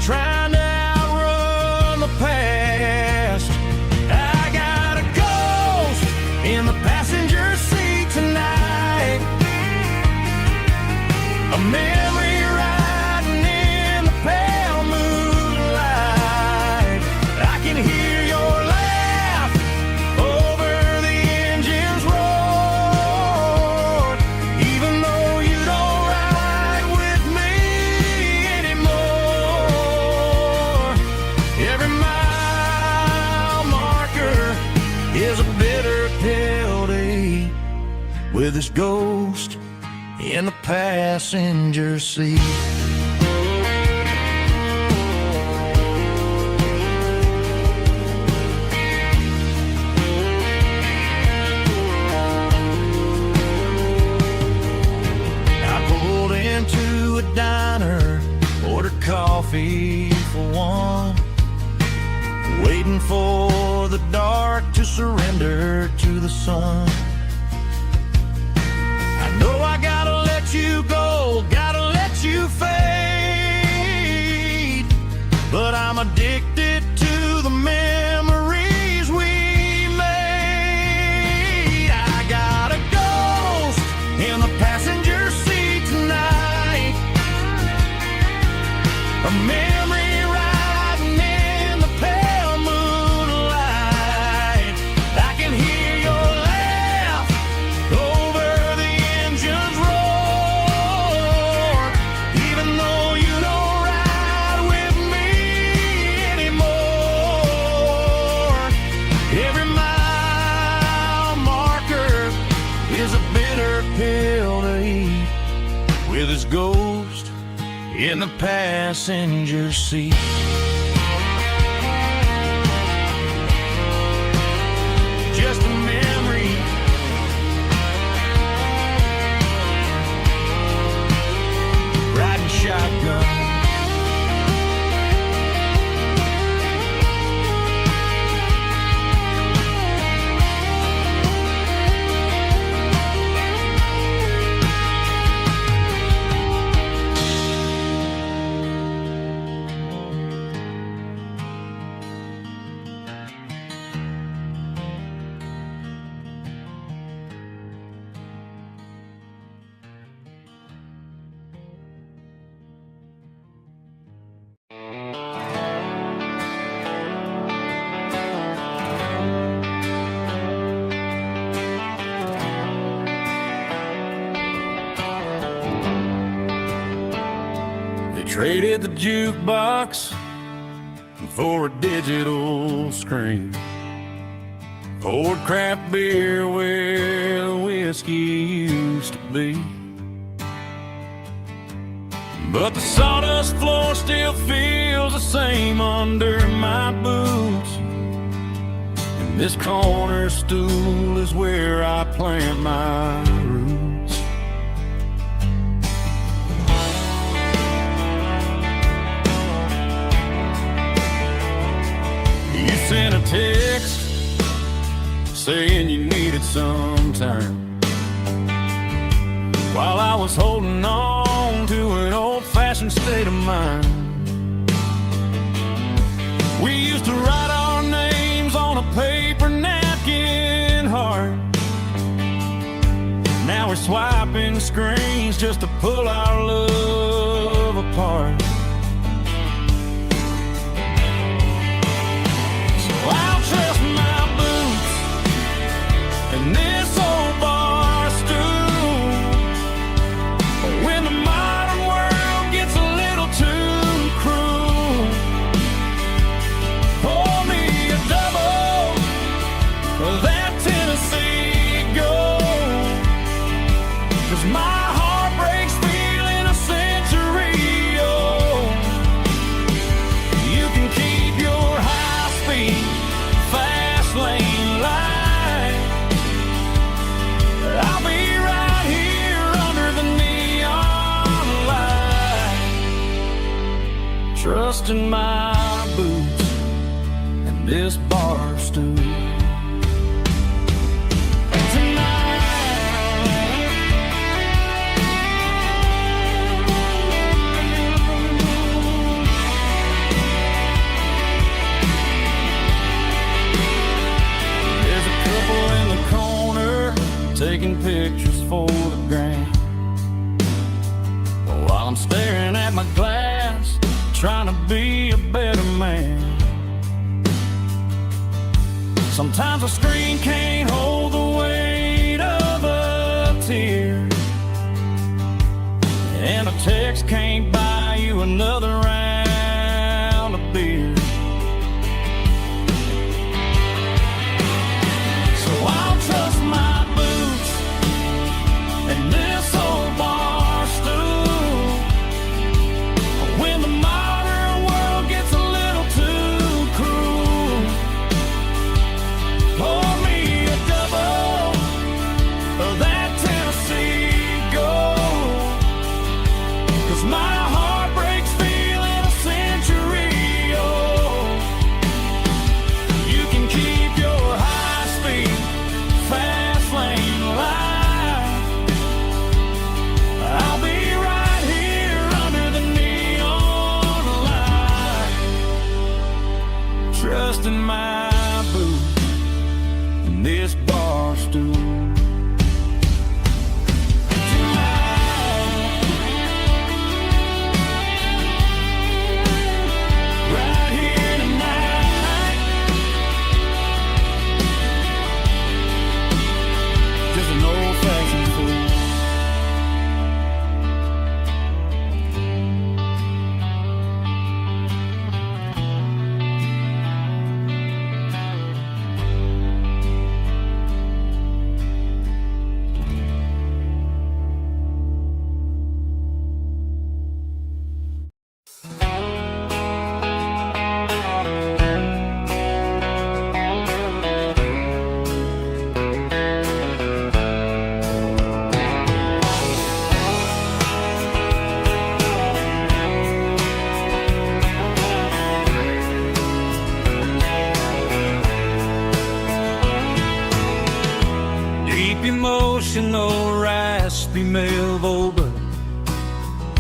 [SPEAKER 3] trying to outrun the past. I got a ghost in the passenger seat tonight, a memory riding in the pale moonlight. I can hear your laugh over the engine's roar, even though you don't ride with me anymore. Every mile marker is a bitter pill to eat, with this ghost in the passenger seat. I pulled into a diner, ordered coffee for one, waiting for the dark to surrender to the sun. I know I gotta let you go, gotta let you fade, but I'm addicted to the memories we made. I got a ghost in the passenger seat tonight, a memory riding in the pale moonlight. I can hear your laugh over the engine's roar, even though you don't ride with me anymore. Every mile marker is a bitter pill to eat, with his ghost in the passenger seat. Just a memory, riding shotgun. Traded the jukebox for a digital screen, poured craft beer where the whiskey used to be. But the sawdust floor still feels the same under my boots, and this corner stool is where I plant my roots. You sent a text saying you needed some time, while I was holding on to an old-fashioned state of mind. We used to write our names on a paper napkin heart. Now we're swiping screens just to pull our love apart. I'll trust my boots and this old bar stool. When the modern world gets a little too cruel, pour me a double of that Tennessee Gold, 'cause my heart breaks feeling a century old. in my boots and this bar stool. Taking pictures for the gram, while I'm staring at my glass, trying to be a better man. Sometimes a screen can't hold the weight of a tear, and a text can't buy you another round of beer. So I'll trust my and this old bar stool when the modern world gets a little too cruel. Pour me a double of that Tennessee Gold, 'cause my heart breaks feeling a century old. You can keep your high-speed fast lane life. I'll be right here under the neon light, trusting my boots and this bar stool. Right here tonight, just an old-fashioned fool. Emotional, raspy male vulgar,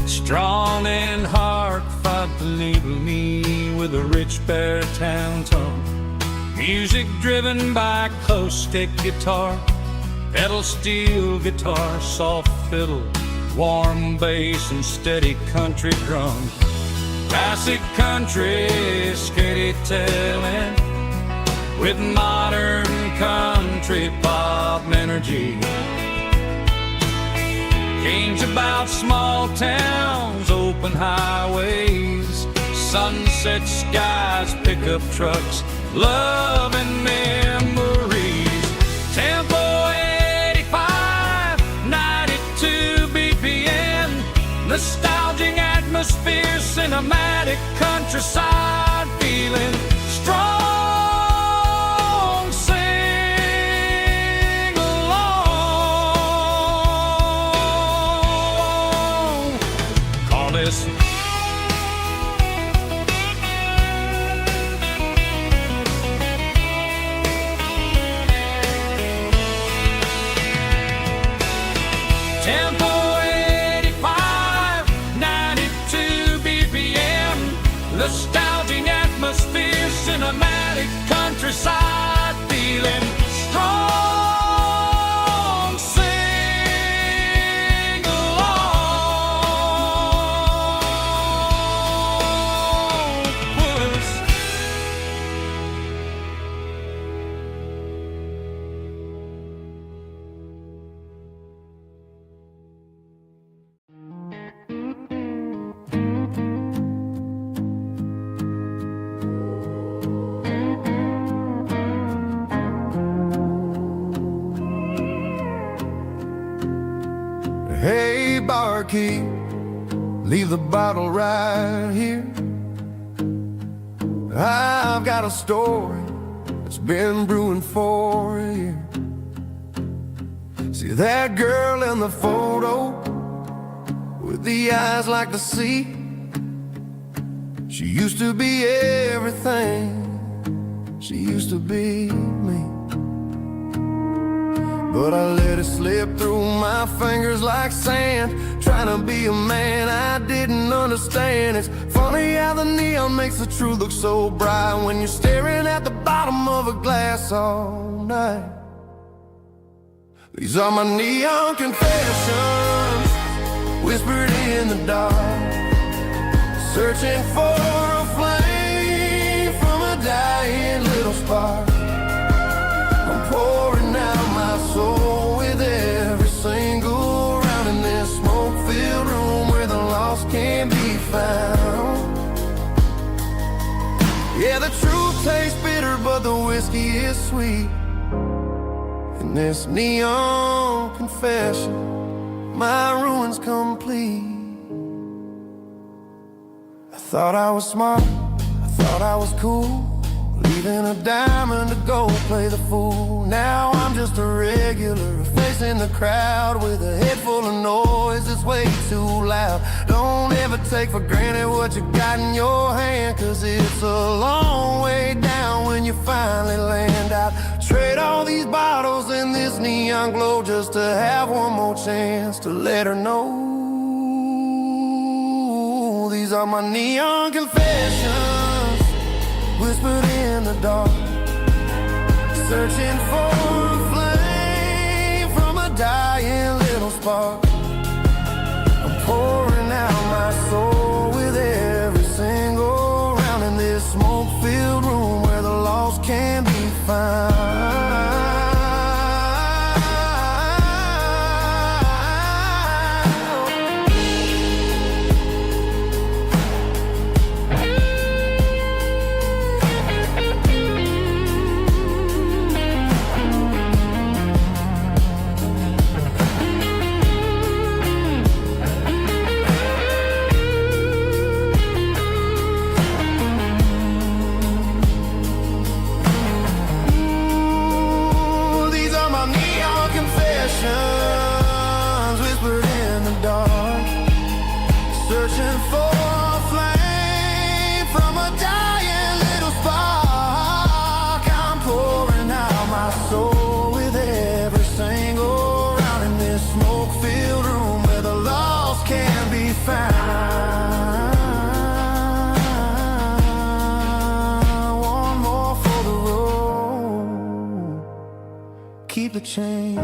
[SPEAKER 3] strong and heartfelt, deliver me with a rich baritone tone. Music driven by close stick guitar, pedal steel guitar, soft fiddle, warm bass and steady country drums. Classic country storytelling with modern country pop energy. Kings about small towns, open highways, sunset skies, pickup trucks, love and memories. Tempo 85, 92 BPM, nostalgic atmosphere, cinematic countryside feeling strong. Tempo 85, 92 BPM, nostalgic atmosphere, cinematic countryside feeling strong. Sing along with us.
[SPEAKER 2] Hey, barkeep, leave the bottle right here. I've got a story that's been brewing for a year. See that girl in the photo with the eyes like the sea? She used to be everything, she used to be me. But I let it slip through my fingers like sand, trying to be a man I didn't understand. It's funny how the neon makes the truth look so bright when you're staring at the bottom of a glass all night. These are my neon confessions, whispered in the dark, searching for a flame from a dying little spark. I'm pouring out my soul with every single round in this smoke-filled room where the lost can't be found. Yeah, the truth tastes bitter, but the whiskey is sweet. In this neon confession, my ruin's complete. I thought I was smart, I thought I was cool, leaving a diamond to go play the fool. Now I'm just a regular, facing the crowd with a head full of noise that's way too loud. Don't ever take for granted what you got in your hand, cause it's a long way down when you finally land out. Trade all these bottles and this neon glow just to have one more chance to let her know. These are my neon confessions, whispered in the dark, searching for a flame from a dying little spark. I'm pouring out my soul with every single round in this smoke-filled room where the lost can be found. Whispered in the dark, searching for a flame from a dying little spark. I'm pouring out my soul with every single round in this smoke-filled room where the lost can be found. One more for the road, keep the change.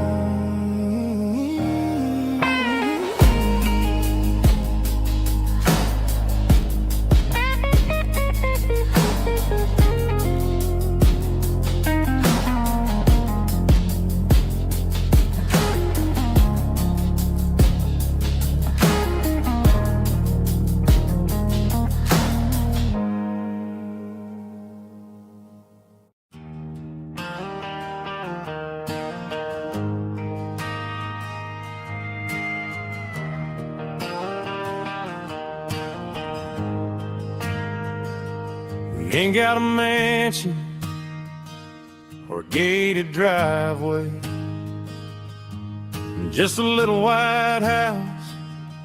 [SPEAKER 3] Ain't got a mansion or a gated driveway, just a little white house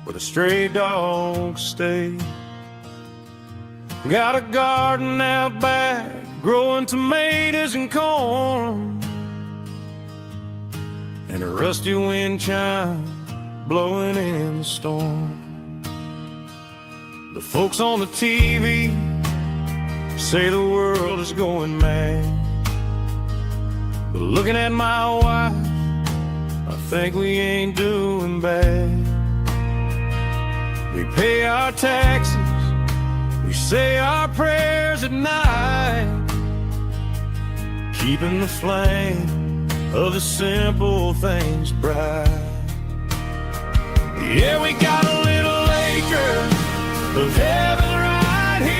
[SPEAKER 3] where the stray dogs stay. Got a garden out back, growing tomatoes and corn, and a rusty wind chime blowing in the storm. The folks on the TV say the world is going mad, but looking at my wife, I think we ain't doing bad. We pay our taxes, we say our prayers at night, keeping the flame of the simple things bright. Yeah, we got a little acre of heaven right here,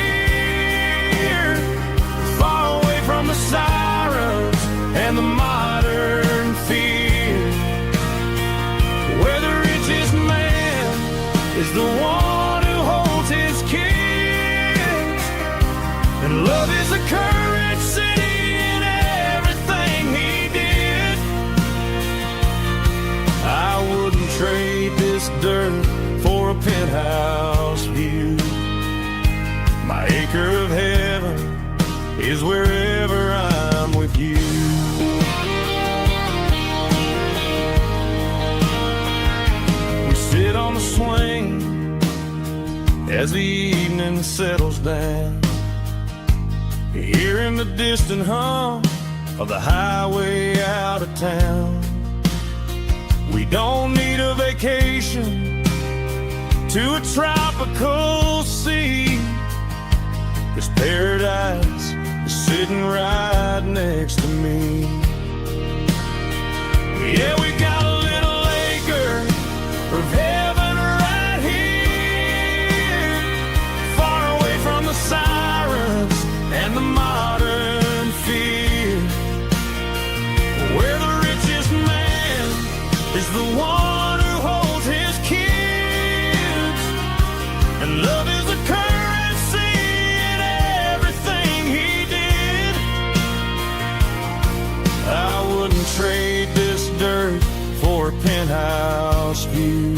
[SPEAKER 3] far away from the sirens and the modern fear, where the richest man is the one who holds his kids, and love is the courage city in everything he did. I wouldn't trade this dirt for a penthouse view. My acre is wherever I'm with you. We sit on the swing as the evening settles down, hearing the distant hum of the highway out of town. We don't need a vacation to a tropical sea, 'cause paradise is sitting right next to me. Yeah, we got a little acre of heaven right here, far away from the sirens and the modern fear, where the richest man is the one who holds his kids, and love is the currency in everything he did. I wouldn't trade this dirt for a penthouse view.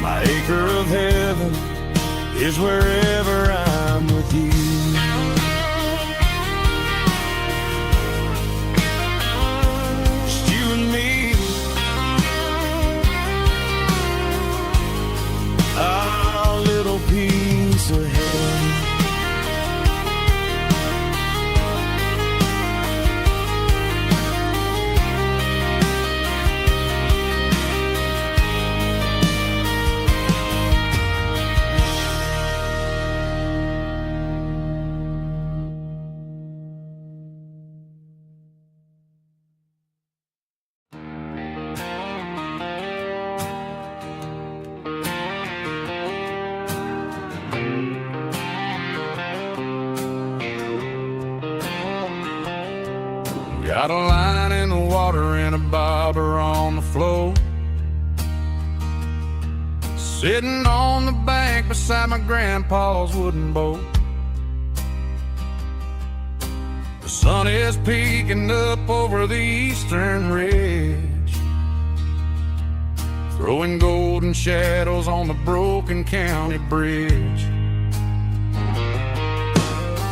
[SPEAKER 3] My acre of heaven is wherever I'm with you. Just you and me, our little piece of heaven.
[SPEAKER 2] Got a line in the water and a bobber on the floor, sitting on the bank beside my grandpa's wooden boat. The sun is peeking up over the eastern ridge, throwing golden shadows on the broken county bridge.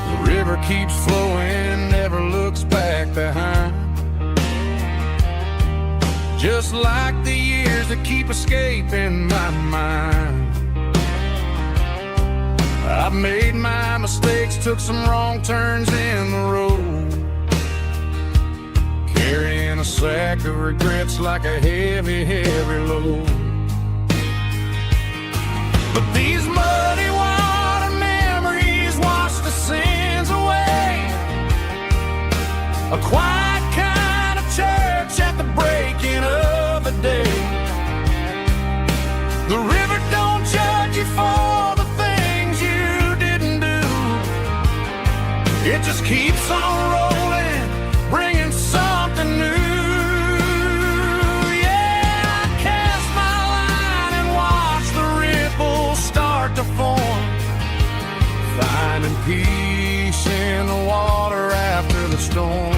[SPEAKER 2] The river keeps flowing, never looks back behind, just like the years that keep escaping my mind. I've made my mistakes, took some wrong turns in the road, carrying a sack of regrets like a heavy, heavy load. But these muddy water memories wash the sins away, a quiet kind of church at the breaking of the day. The river don't judge you for the things you didn't do, it just keeps on rolling, bringing something new. Yeah, I cast my line and watch the ripples start to form, finding peace in the water after the storm.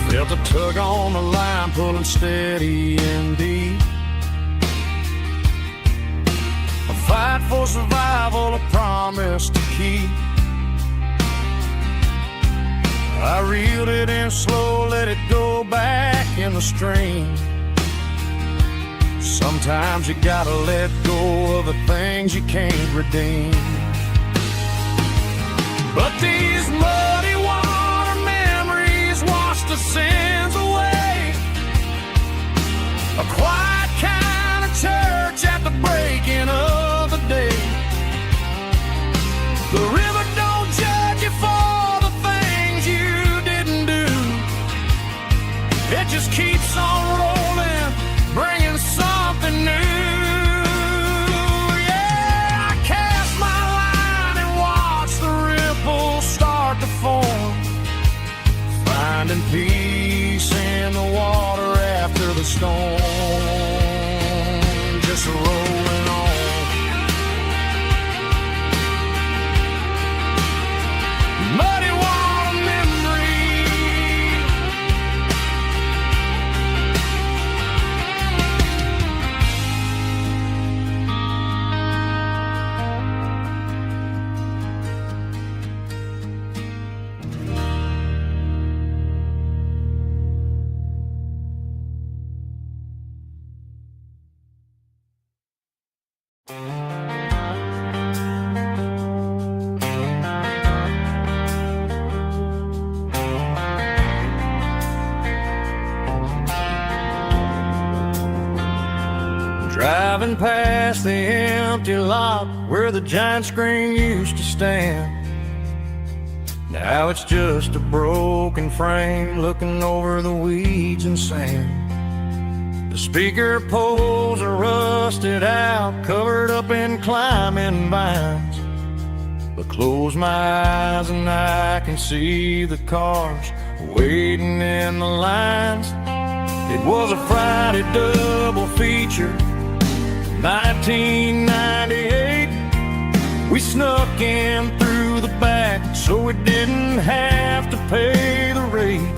[SPEAKER 2] Felt a tug on the line, pulling steady and deep, a fight for survival, a promise to keep. I reeled it in slow, let it go back in the stream. Sometimes you gotta let go of the things you can't redeem. But these muddy water memories wash the sins away, a quiet kind of church at the breaking of the day. The river don't judge you for the things you didn't do, it just keeps on rolling, bringing something new. Yeah, I cast my line and watch the ripples
[SPEAKER 3] Driving past the empty lot where the giant screen used to stand. Now it's just a broken frame looking over the weeds and sand. The speaker poles are rusted out, covered up in climbing vines. But close my eyes and I can see the cars waiting in the lines. It was a Friday double feature, 1998. We snuck in through the back so we didn't have to pay the rate.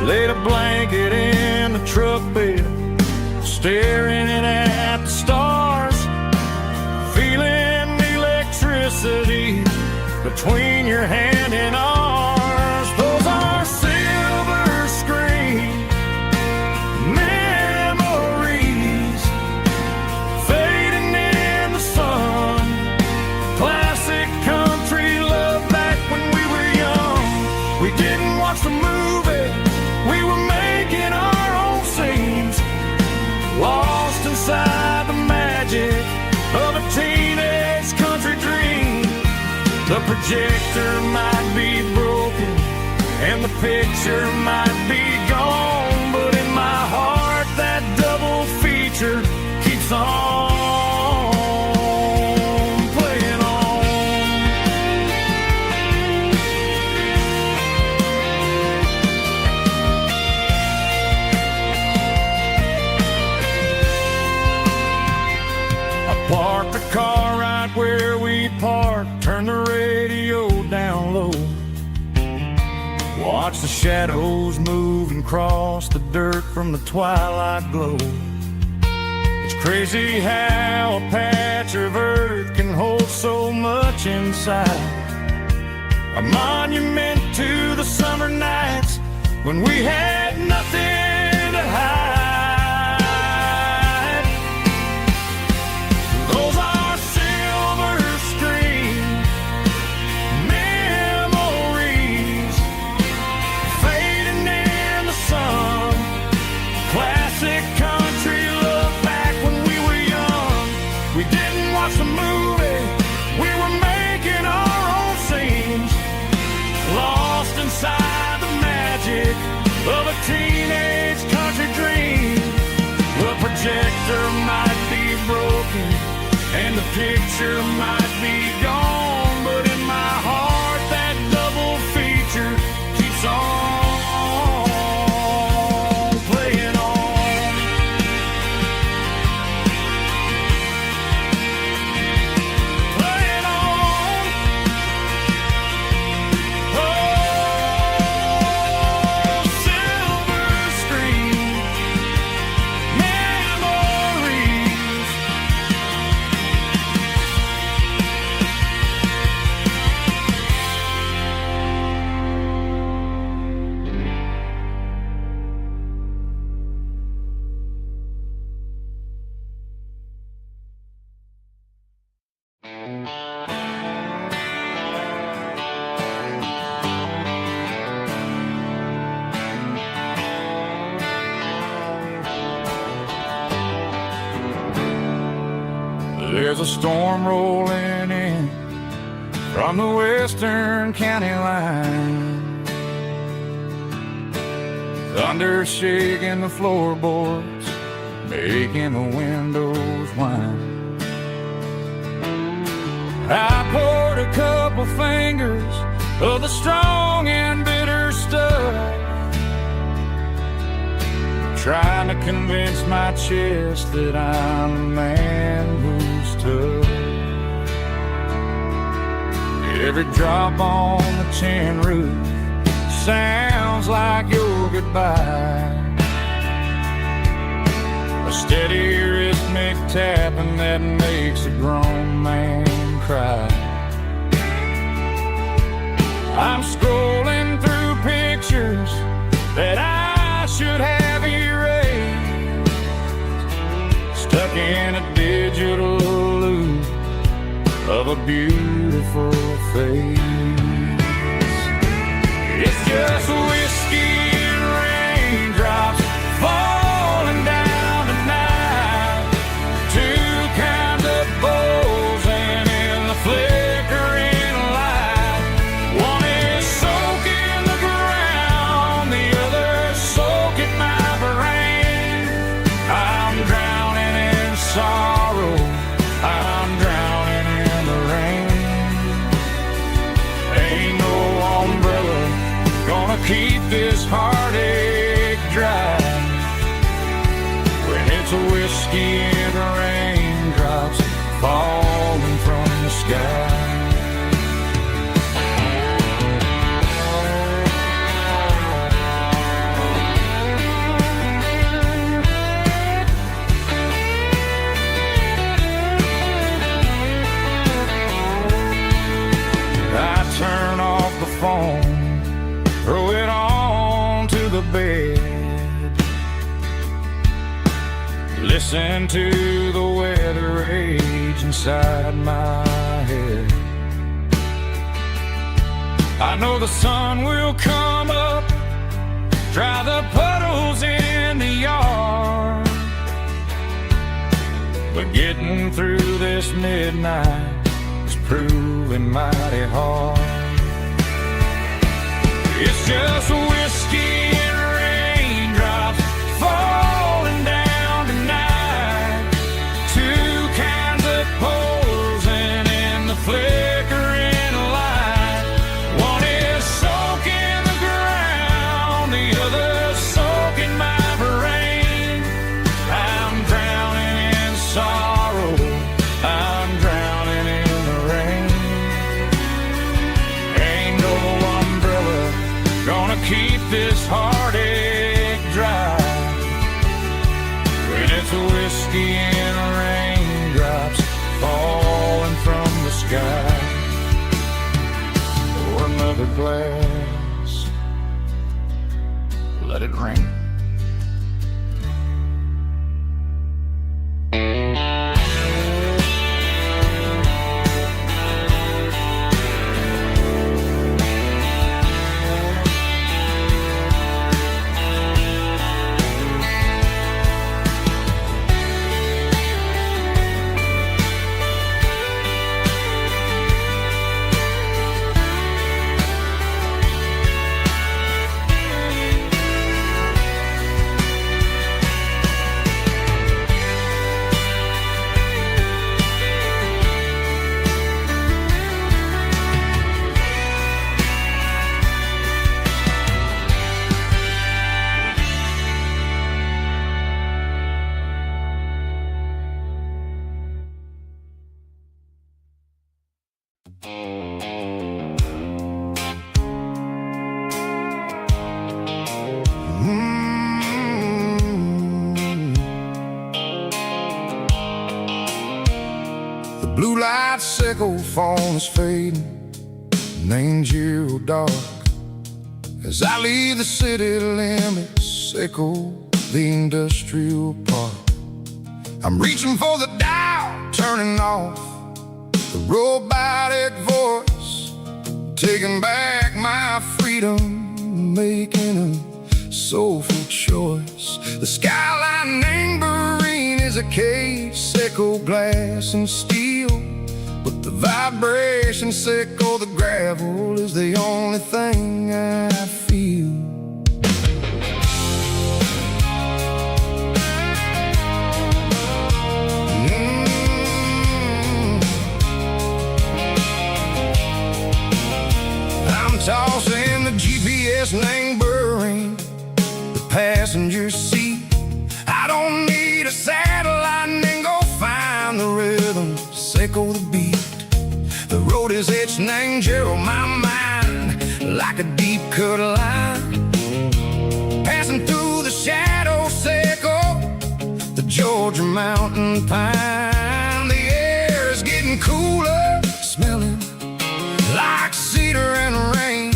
[SPEAKER 3] Laid a blanket in the truck bed, staring at the stars, feeling the electricity between your hand and ours. Those are silver screen memories fading in the sun. Classic country love back when we were young. We didn't watch the movie, we were making our own scenes, lost inside the magic of a teenage country dream. The projector might be broken and the picture might be gone, but in my heart that double feature keeps on playing on. I parked the car right where we parked, turned the radio down low, watch the shadows move and cross the dirt from the twilight glow. It's crazy how a patch of earth can hold so much inside. A monument to the summer nights when we had nothing to hide. Those are silver screen memories fading in the sun. Classic country love back when we were young. We didn't watch the movie, we were making our own scenes, lost inside the magic of a teenage country dream. The projector might be broken and the picture might be gone, but in my heart that double feature keeps on playing on. Playing on. Oh, silver screen memories. There's a storm rolling in from the western county line. Thunder shaking the floorboards, making the windows whine. I poured a couple fingers of the strong and bitter stuff, trying to convince my chest that I'm a man who's tough. Every drop on the tin roof sounds like your goodbye, a steady rhythmic tapping that makes a grown man cry. I'm scrolling through pictures that I should have erased, stuck in a digital loop of a beautiful face. It's just whiskey and raindrops falling down tonight to this heartache dry. When it's a whiskey and raindrops falling from the sky. Turn off the phone, throw it on to the bed, listen to the weather rage inside my head. I know the sun will come up, dry the puddles in the yard, but getting through this midnight is proving mighty hard. It's just whiskey and raindrops falling down tonight. Two kinds of posing in the flickering light. One is soaking the ground, the other soaking my brain. I'm drowning in sorrow, I'm drowning in the rain. Ain't no umbrella gonna keep this heartache dry. When it's a whiskey and raindrops falling from the sky. Pour another glass, let it rain.
[SPEAKER 2] The blue light sickle phone is fading, name's you dark. As I leave the city limits, sickle the industrial park. I'm reaching for the dial, turning off the robotic voice, taking back my freedom, making a soulful choice. The skyline neighboring is a cage, sickle glass and steel, but the vibration sickle, the gravel is the only thing I feel. I'm tossing the GPS neighboring the passenger seat. I don't need a satellite and go find the rhythm, sickle the beat. The road is etching angel my mind like a deep cut line, passing through the shadow sickle, the Georgia mountain pine. The air is getting cooler, smelling like cedar and rain,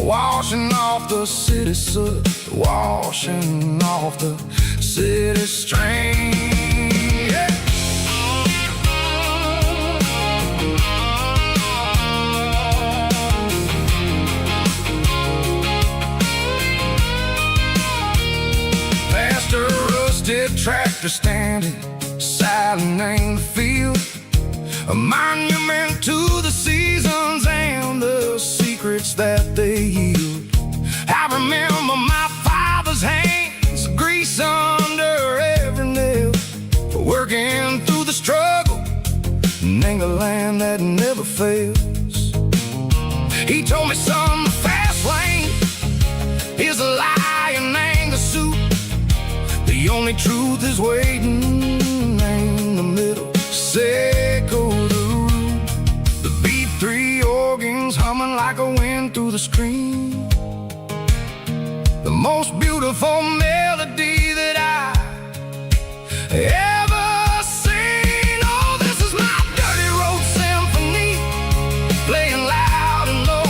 [SPEAKER 2] washing off the city soot, washing off the city strain. Yeah. Past a rusted tractor standing silent in the field, a monument to the seasons and the secrets that they yield. I remember my father's hands, grease under every nail, for working through the struggle, and a land that never fails. He told me, son, the fast lane is the The only truth is waiting in the middle. Seco the room, the B3 organs humming like a wind through the screen. The most beautiful melody that I ever seen. Oh, this is my dirty road symphony, playing loud and low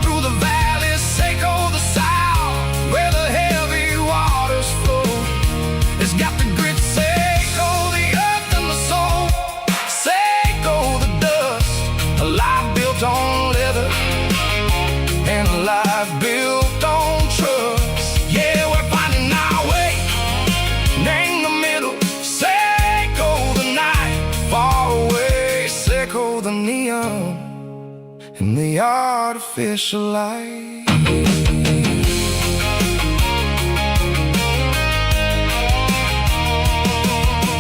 [SPEAKER 2] through the valleys, Seco the south, where the heavy waters flow. It's got the grit, Seco the earth and the soul, Seco the dust, a life built on leather and a life built on trust. Yeah, we're finding our way in the middle. Seco the night, far away. Seco the neon and the artificial light.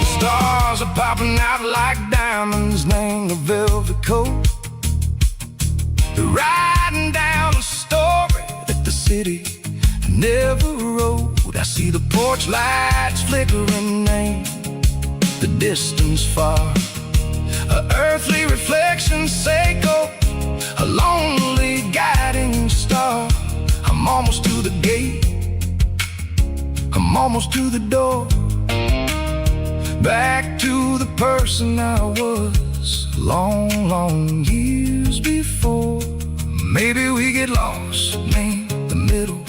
[SPEAKER 2] The stars are popping out like diamonds, named the velvet coat. They're riding down a story that the city never wrote. I see the porch lights flickering, name the distance far. A earthly reflection, Seco, a lonely guiding star. I'm almost to the gate, I'm almost to the door, back to the person I was long, long years before. Maybe we get lost in the middle,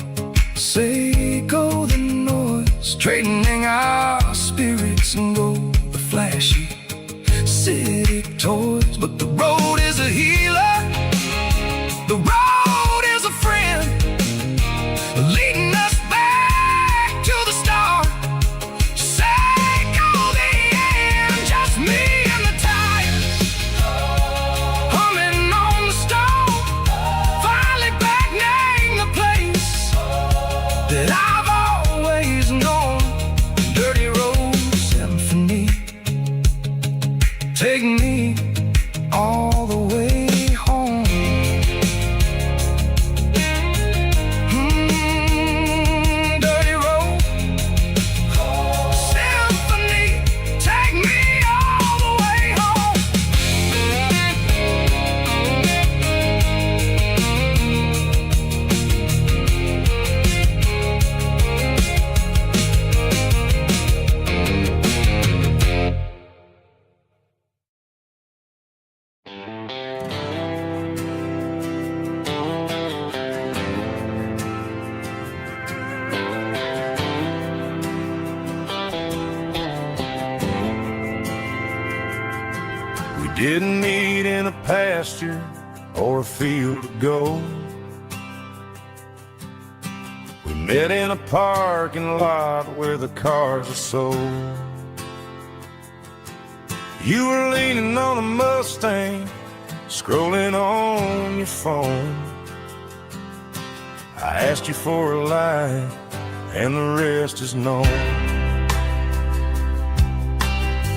[SPEAKER 2] Seco the noise, trading our spirits and go the flashy city toys. But the road is a healer, the road is a friend, leading us back to the start. Seco the end, just me and the tires, humming on the stone. Finally back, name the place that I've always known. Dirty road symphony, take me all the way home. Dirty road symphony, take me all the way home.
[SPEAKER 3] We didn't meet in a pasture or a field of gold. We met in a parking lot where the cars are sold. You were leaning on a Mustang, scrolling on your phone. I asked you for a light, and the rest is known.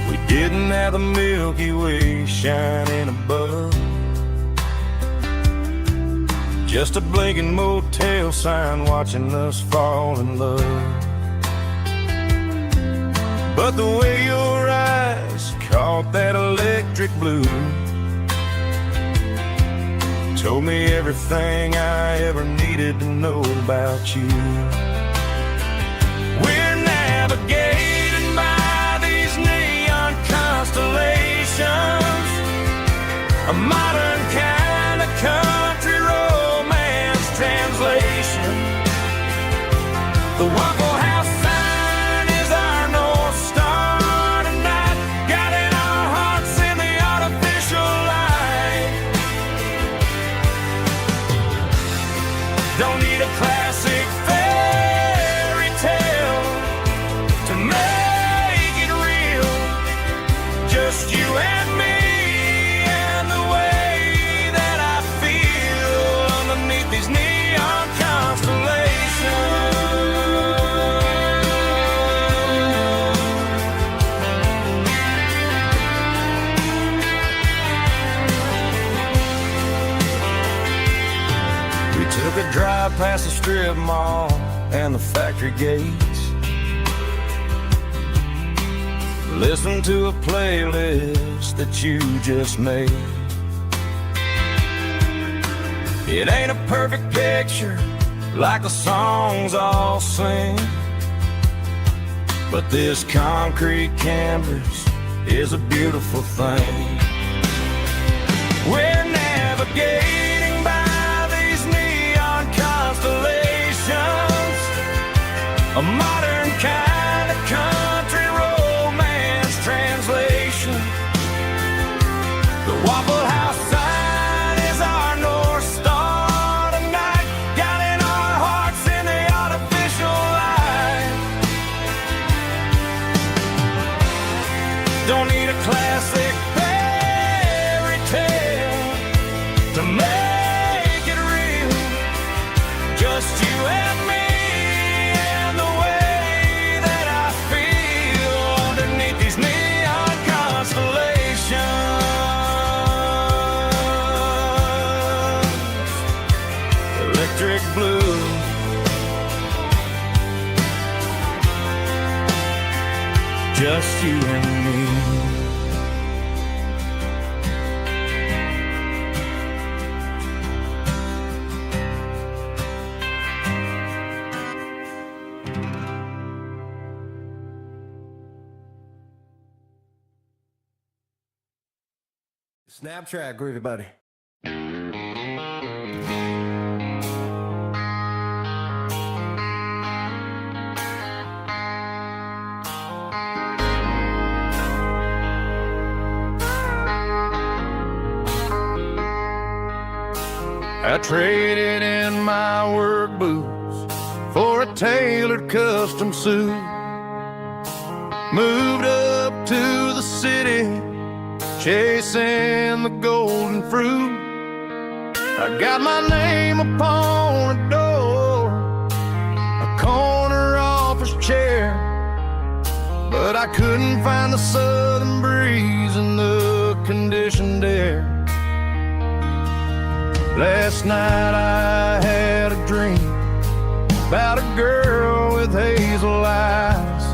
[SPEAKER 3] We didn't have the Milky Way shining above, just a blinking motel sign watching us fall in love. But the way your eyes caught that electric blue told me everything I ever needed to know about you. We're navigated by these neon constellations, a modern kind of country romance translation. The Waffle House sign is our North Star tonight, guiding our hearts in the artificial light. Don't need a classic fairy tale to make it real, just you and me and the way that I feel underneath these neon constellations. We took a drive past the strip mall and the factory gates, listen to a playlist that you just made. It ain't a perfect picture like the songs all sing, but this concrete canvas is a beautiful thing. We're navigating by these neon constellations, a modern kind of country romance translation. The Waffle House sign is our North Star tonight, guiding our hearts in the artificial light. Don't need a classic fairy tale to make it real, just you and me and the way that I feel underneath these neon constellations. Electric blue, just you and me.
[SPEAKER 5] Snap track, everybody.
[SPEAKER 2] I traded in my work boots for a tailored custom suit. Moved up to the city, chasing the golden fruit. I got my name upon a door, a corner office chair, but I couldn't find the southern breeze in the conditioned air. Last night I had a dream about a girl with hazel eyes.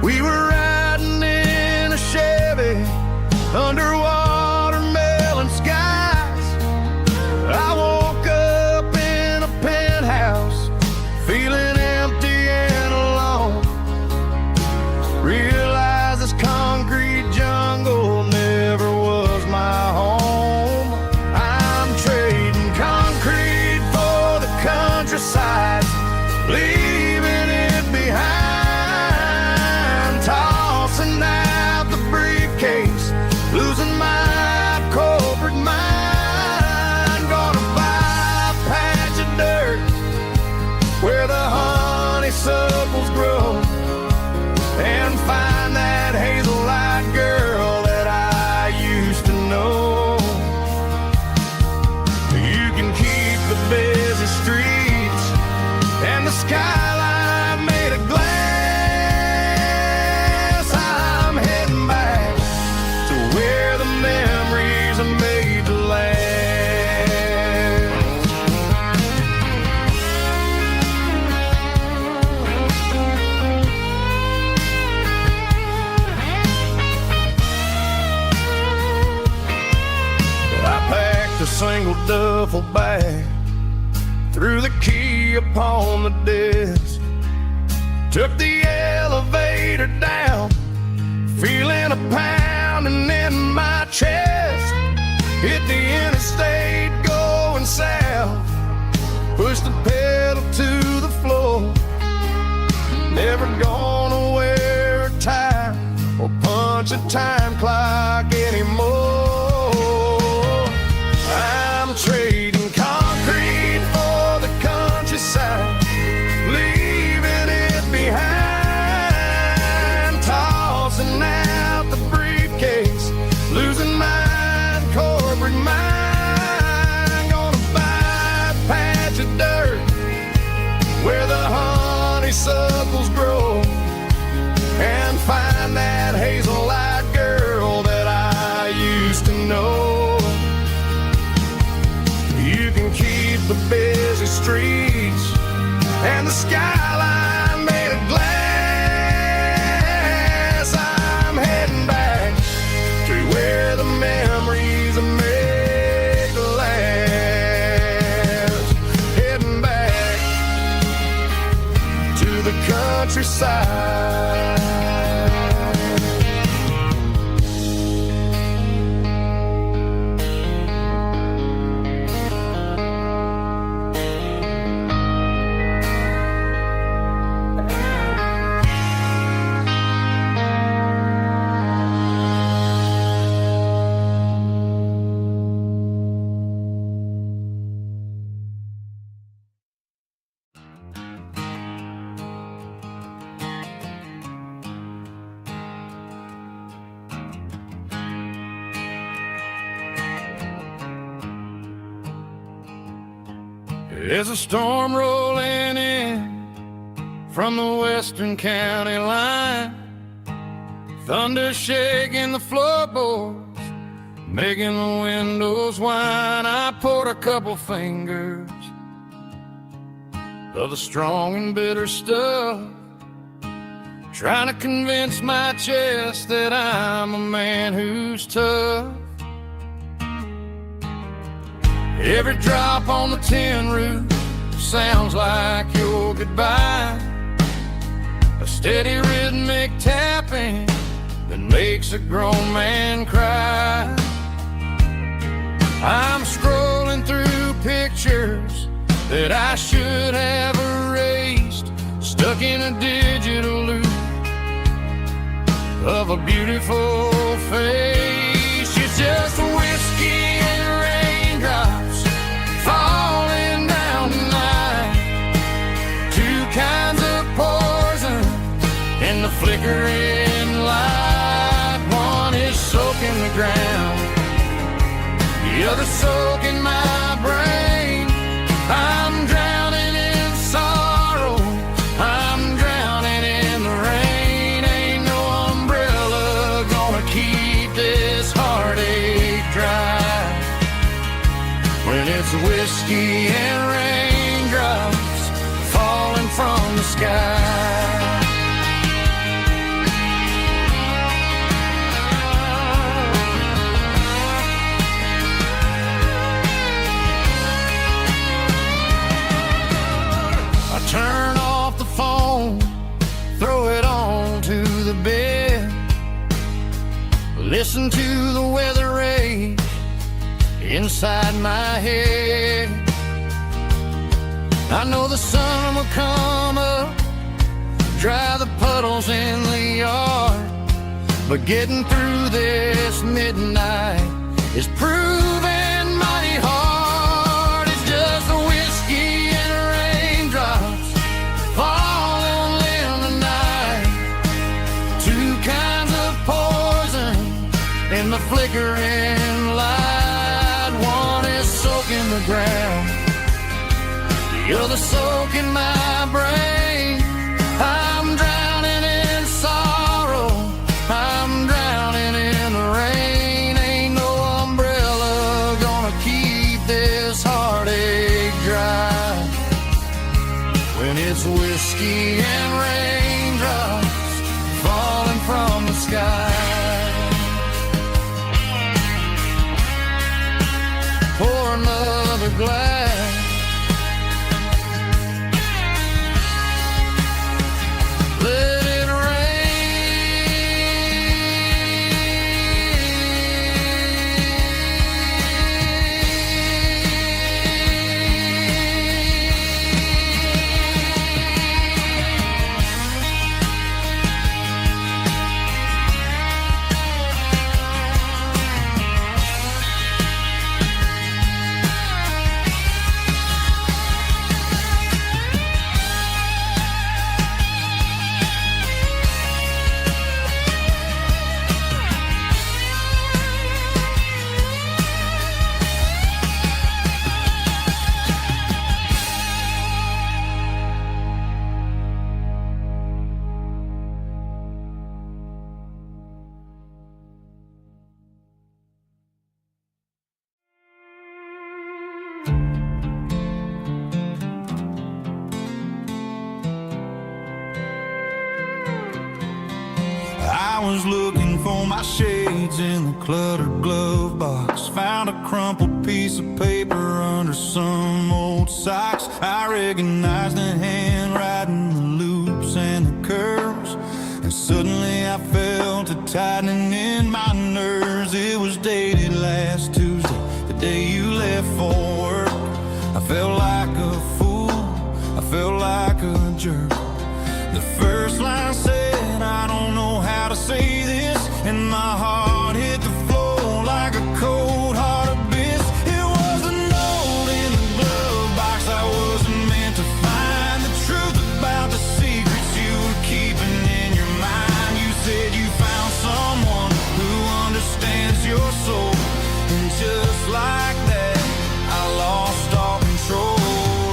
[SPEAKER 2] We were riding in a Chevy under watermelon skies. I woke up in a penthouse, feeling empty and alone. Realized this concrete jungle never was my home. I'm trading concrete for the countryside, leaving it behind, tossing out the briefcase, losing my corporate mind. Gonna buy a patch of dirt where the honeysuckles grow, and find that hazel-eyed girl that I used to know. You can keep the busy streets and the skyline made of glass. I'm heading back to where the memories are made to last. I packed a single duffel bag, threw the key upon the desk, took the elevator down, feeling a pounding in my chest. Hit the interstate going south, pushed the pedal to the floor. Never gonna wear a tie or punch a time clock anymore. I'm trading concrete for the countryside, leaving it behind, tossing out the briefcase, losing my corporate mind. Gonna buy a patch of dirt where the honeysuckles grow, and find that hazel-eyed girl that I used to know. You can keep the busy streets and the skyline made of glass. countryside. There's a storm rolling in from the western county line, thunder shaking the floorboards, making the windows whine. I poured a couple fingers of the strong and bitter stuff, trying to convince my chest that I'm a man who's tough. Every drop on the tin roof sounds like your goodbye, a steady rhythmic tapping that makes a grown man cry. I'm scrolling through pictures that I should have erased, stuck in a digital loop of a beautiful face. It's just whiskey and raindrops falling down tonight, two kinds of poison in the flickering light. One is soaking the ground, the other soaking my brain. I'm drowning in sorrow, I'm drowning in the rain. Ain't no umbrella gonna keep this heartache dry when it's whiskey and raindrops falling from the sky. Turn off the phone, throw it on to the bed, listen to the weather rage inside my head. I know the sun will come up, dry the puddles in the yard, but getting through this midnight is proving mighty hard. It's just the whiskey and raindrops falling in the night, two kinds of poison in the flickering light. One is soaking the ground, the other soaking my brain. I'm drowning in sorrow, I'm drowning in the rain. Ain't no umbrella gonna keep this heartache dry when it's whiskey and raindrops falling from the sky. Pour another glass, let it
[SPEAKER 4] I was looking for my shades in the cluttered glove box, found a crumpled piece of paper under some old socks. I recognized the handwriting, the loops and the curves. Suddenly I felt a tightening in my nerves. It was dated last Tuesday, the day you left for work. I felt like a fool, I felt like a jerk. The first line said, I don't know how to say this, and my heart hit the floor like a cold hard abyss. It was a note in the glove box I wasn't meant to find. The truth about the secrets you were keeping in your mind. You said you found someone who understands your soul, and just like that I lost all control.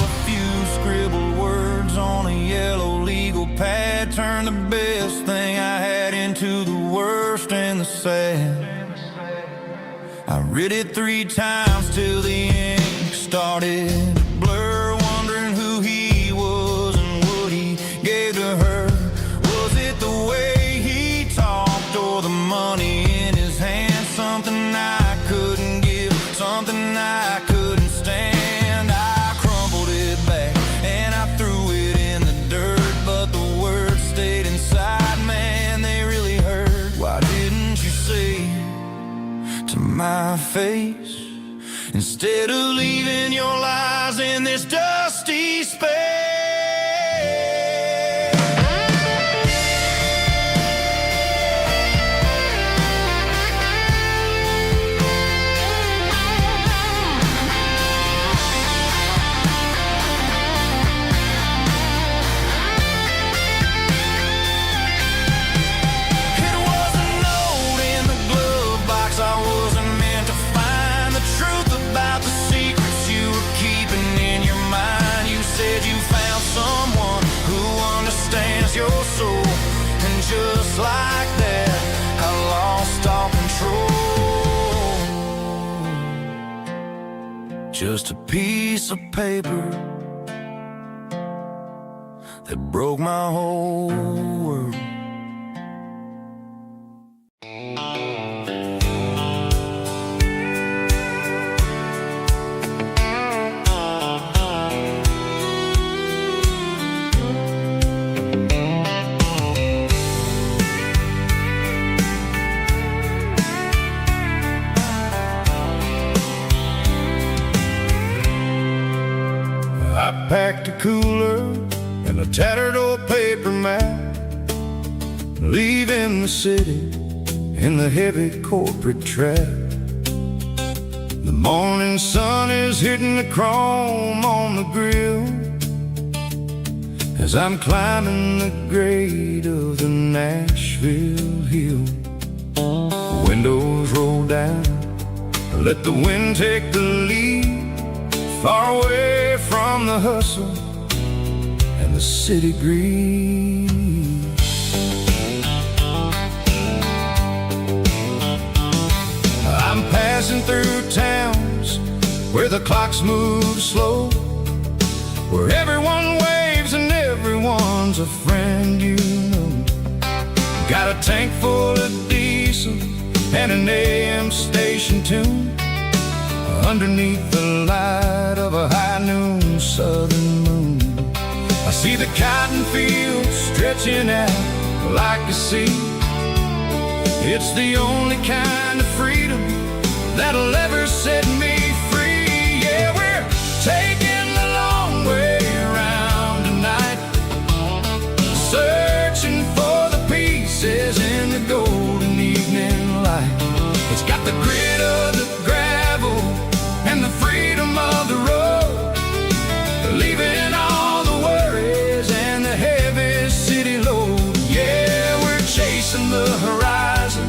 [SPEAKER 4] A few scribbled words on a yellow legal pad turned the best thing I had into the worst and the sad. I read it 3 times till the ink started to blur, wondering who he was and what he gave to her. Was it the way he talked or the money in his hand? Something I couldn't give, something I couldn't stand. I crumpled it back and I threw it in the dirt, but the words stayed inside, man, they really hurt. Why didn't you say to my face, instead of leaving your lies in this dusty space? It was a note in the glove box I wasn't meant to find. The truth about the secrets you were keeping in your mind. You said you found someone who understands your soul, and just like that I lost all control. Just a piece of paper that broke my whole world.
[SPEAKER 2] I packed a cooler and a tattered old paper map, leaving the city in the heavy corporate trap. The morning sun is hitting the chrome on the grill as I'm climbing the grade of the Nashville hill. Windows roll down, let the wind take the lead, far away from the hustle and the city breeze. I'm passing through towns where the clocks move slow, where everyone waves and everyone's a friend you know. Got a tank full of diesel and an AM station tune underneath the light of a high noon southern moon. I see the cotton fields stretching out like a sea. It's the only kind of freedom that'll ever set me free. Yeah, we're taking the long way around tonight, searching for the pieces in the golden evening light. It's got the grit of the gravel and the freedom of the road, leaving all the worries and the heavy city load. Yeah, we're chasing the horizon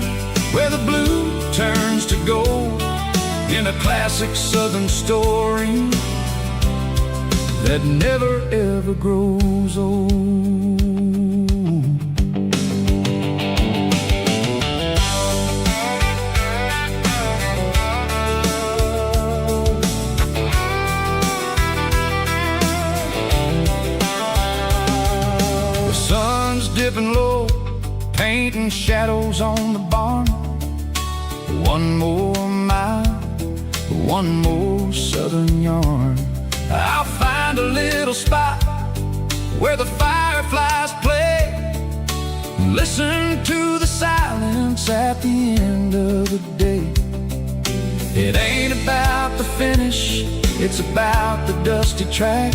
[SPEAKER 2] where the blue turns to gold, in a classic southern story that never ever grows old. Dipping low, painting shadows on the barn. One more mile, one more southern yarn. I'll find a little spot where the fireflies play, Listen to the silence at the end of the day. It ain't about the finish, it's about the dusty track.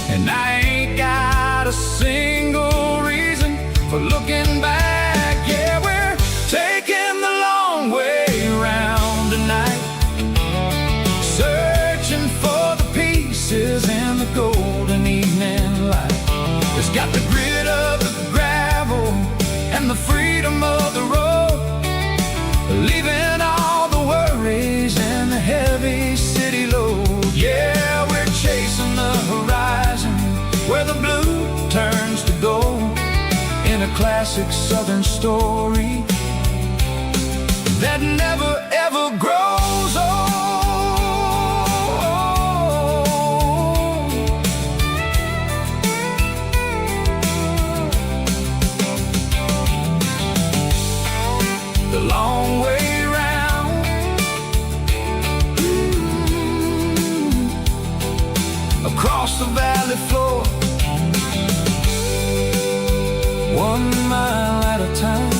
[SPEAKER 2] And I ain't got a single reason for looking back. Yeah, we're taking the long way around tonight, searching for the pieces in the golden evening light. It's got the grit of the gravel and the freedom of the road, leaving all the worries and the heavy city load. Yeah, we're chasing the horizon where the blue turns to gold, in a classic southern story that never ever grows old. The long way round, across the valley floor, 1 mile at a time.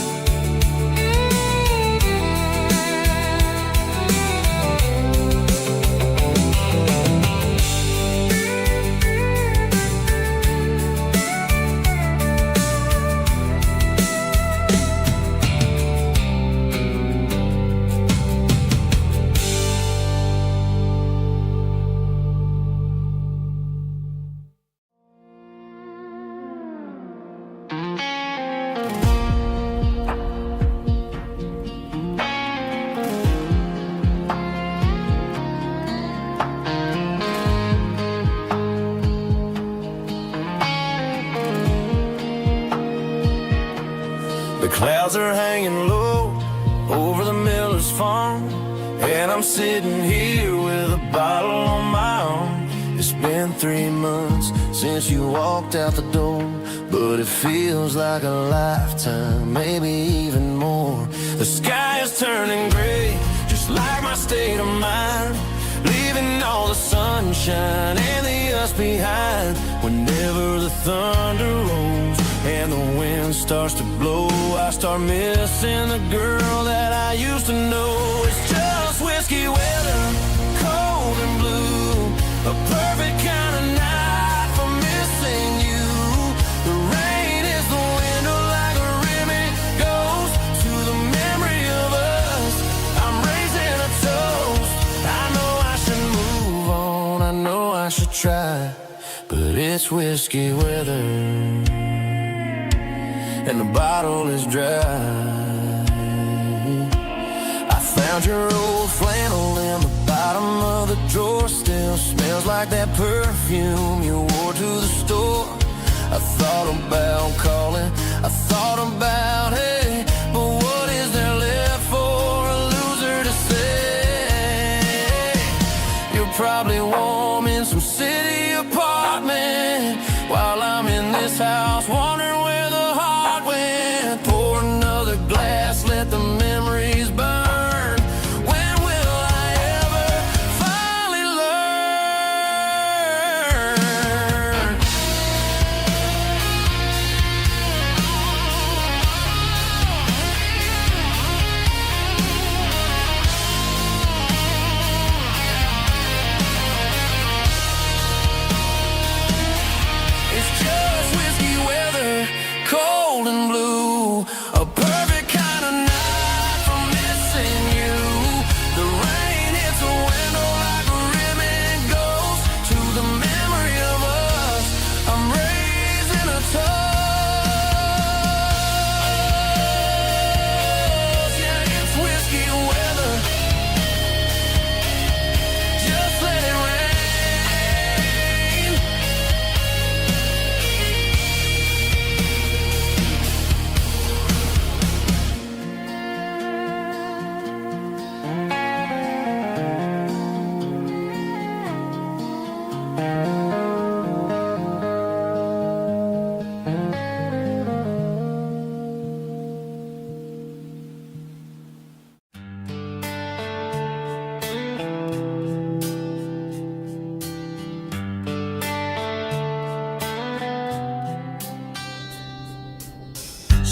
[SPEAKER 3] The clouds are hanging low over the miller's farm, and I'm sitting here with a bottle on my arm. It's been 3 months since you walked out the door, but it feels like a lifetime, maybe even more. The sky is turning gray, just like my state of mind, leaving all the sunshine and the us behind. Whenever the thunder rolls and the wind starts to blow, I start missing the girl that I used to know. It's just whiskey weather, cold and blue, a perfect kind of night for missing you. The rain is the window like a ribbon goes to the memory of us. I'm raising a toast. I know I should move on, I know I should try, but it's whiskey weather and the bottle is dry. I found your old flannel in the bottom of the drawer, still smells like that perfume you wore to the store. I thought about calling, I thought about, hey, but what is there left for a loser to say? You're probably warm in some city apartment, while I'm in this house wondering where the heart went. Pour another glass, let the memories burn. When will I ever finally learn?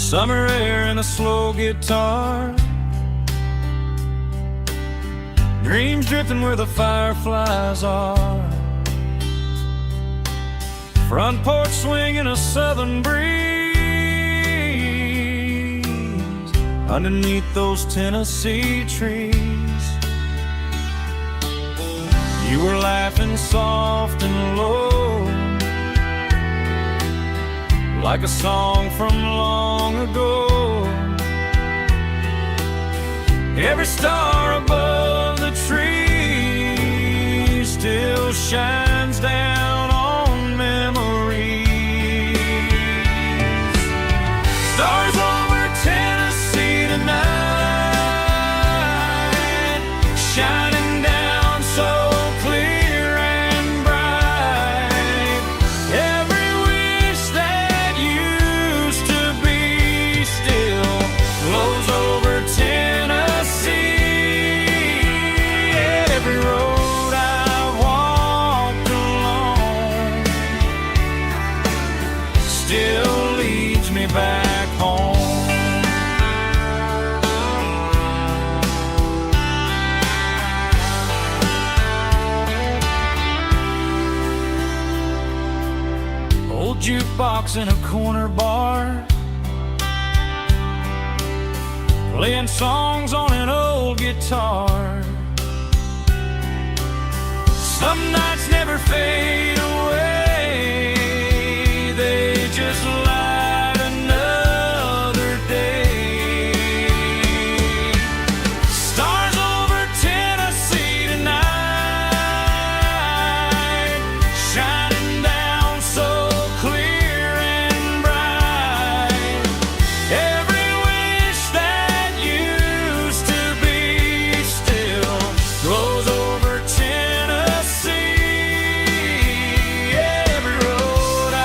[SPEAKER 3] Summer air and a slow guitar, dreams drifting where the fireflies are. Front porch swinging a southern breeze underneath those Tennessee trees. You were laughing soft and low, like a song from long ago. Every star above the tree still shines down on memories. Stars over Tennessee tonight, shining down so clear and bright. Every wish that used to be still glows over Tennessee. Every road I've walked along still leads me back home. Old jukebox in a corner bar, playing songs on an old guitar. Some nights never fade away, they just light another day. Stars over Tennessee tonight, shining down so clear and bright. Every wish that used to be still glows over Tennessee. Every road I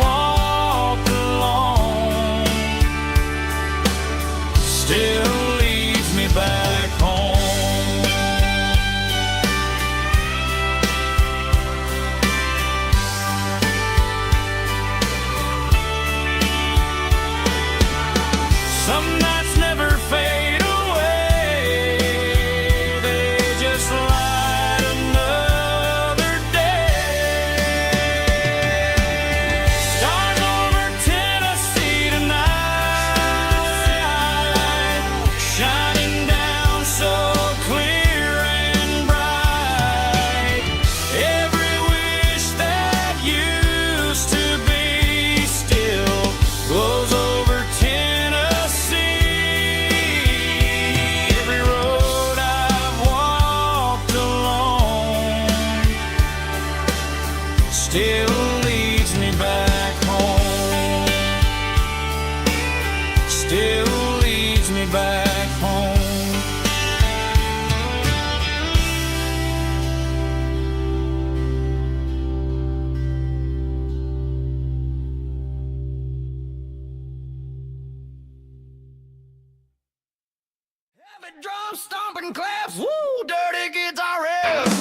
[SPEAKER 3] walked along still leads me back home. Some nights never fade away, they just light another day. Stars over Tennessee tonight, shining down so clear and bright. Every wish that used to be still glows over Tennessee. Every road I've walked along still leads me back home. Still leads me back home. Heavy drum stomping claps, woo, dirty guitar riffs.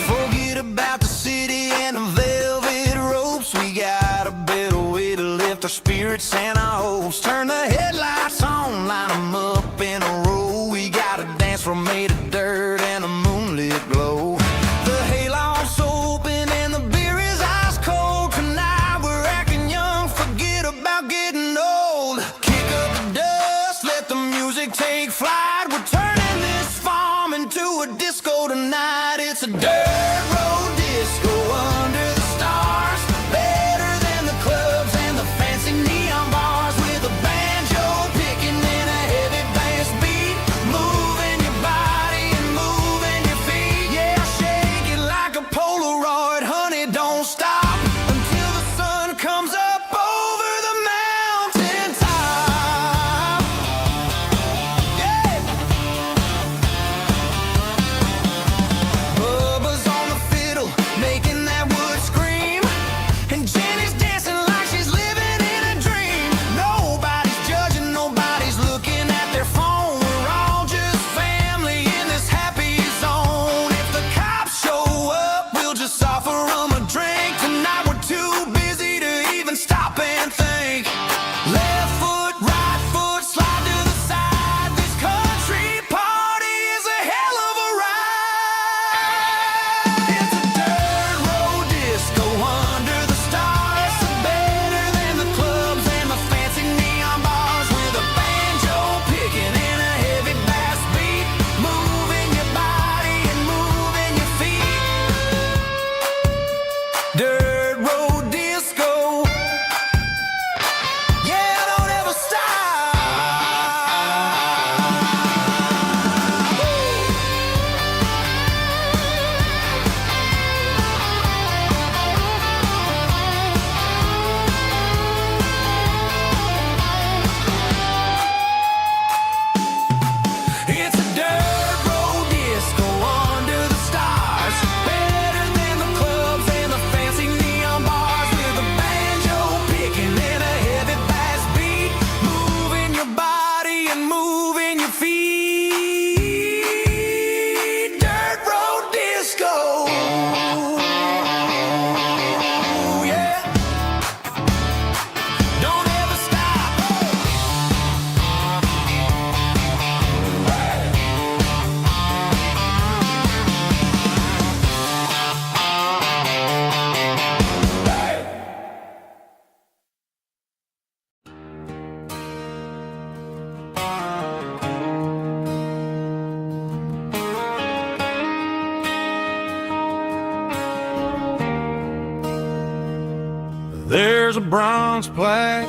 [SPEAKER 3] Forget about the city and the velvet ropes. We got a better way to lift our spirits and our hopes. Turn the headlights on, line them up in a row. We got a dance floor made of dirt and a moonlit glow. The hayloft's open and the beer is ice cold. Tonight we're acting young, forget about getting old. Kick up the dust, let the music take flight. We're turning this farm into a disco tonight. It's a dirt road disco under the stars, better than the clubs and the fancy neon bars, with a banjo picking in a heavy There's a bronze plaque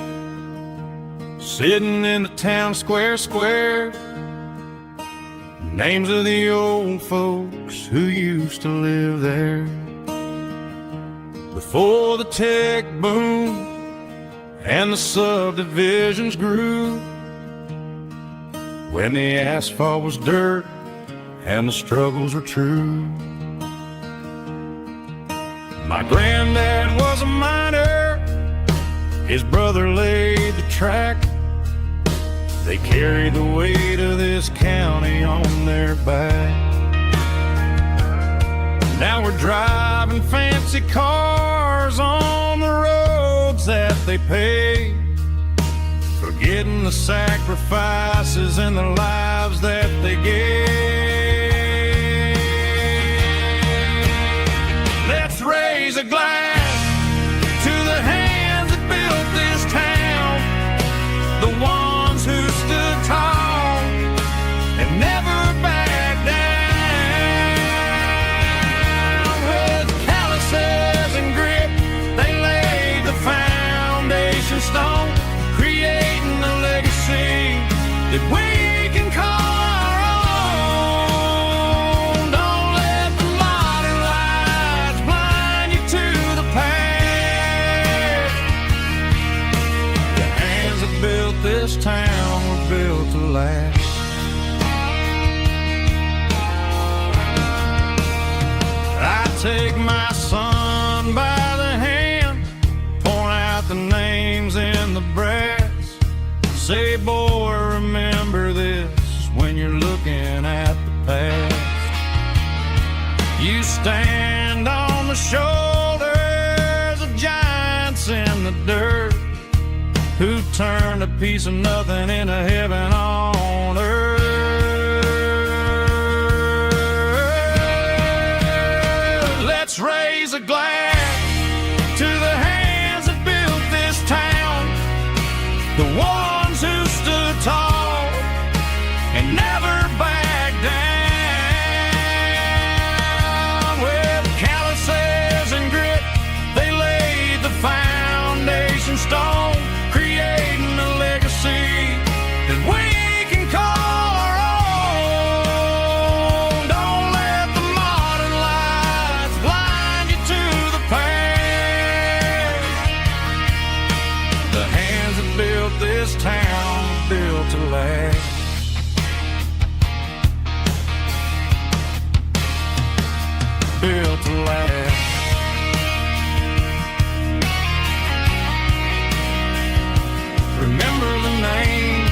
[SPEAKER 3] sitting in the town square. Names of the old folks who used to live there before the tech boom and the subdivisions grew, when the asphalt was dirt and the struggles were true. My granddad was a miner, his brother laid the track. They carried the weight of this county on their back. Now we're driving fancy cars on the roads that they paved, forgetting the sacrifices and the lives that they gave. Let's raise a glass to the hands that built this town, the ones who stood tall and never backed down. With calluses and grit, they laid the foundation stone, creating a legacy that we can call our own. Don't let the modern lights blind you to the past. The hands that built this town were built to last. I take my son by the hand, point out the names in the brass, say, boy, remember this when you're looking at the past. You stand on the shoulders of giants in the dirt, who turned a piece of nothing into heaven on earth. Let's raise a glass to the hands that built this town, the ones who stood tall and never backed down. With calluses and grit, they laid the foundation stone, creating a legacy that we can call our own. Don't let the modern lights blind you to the past. The hands that built this town built to last. Built to last. Remember the names.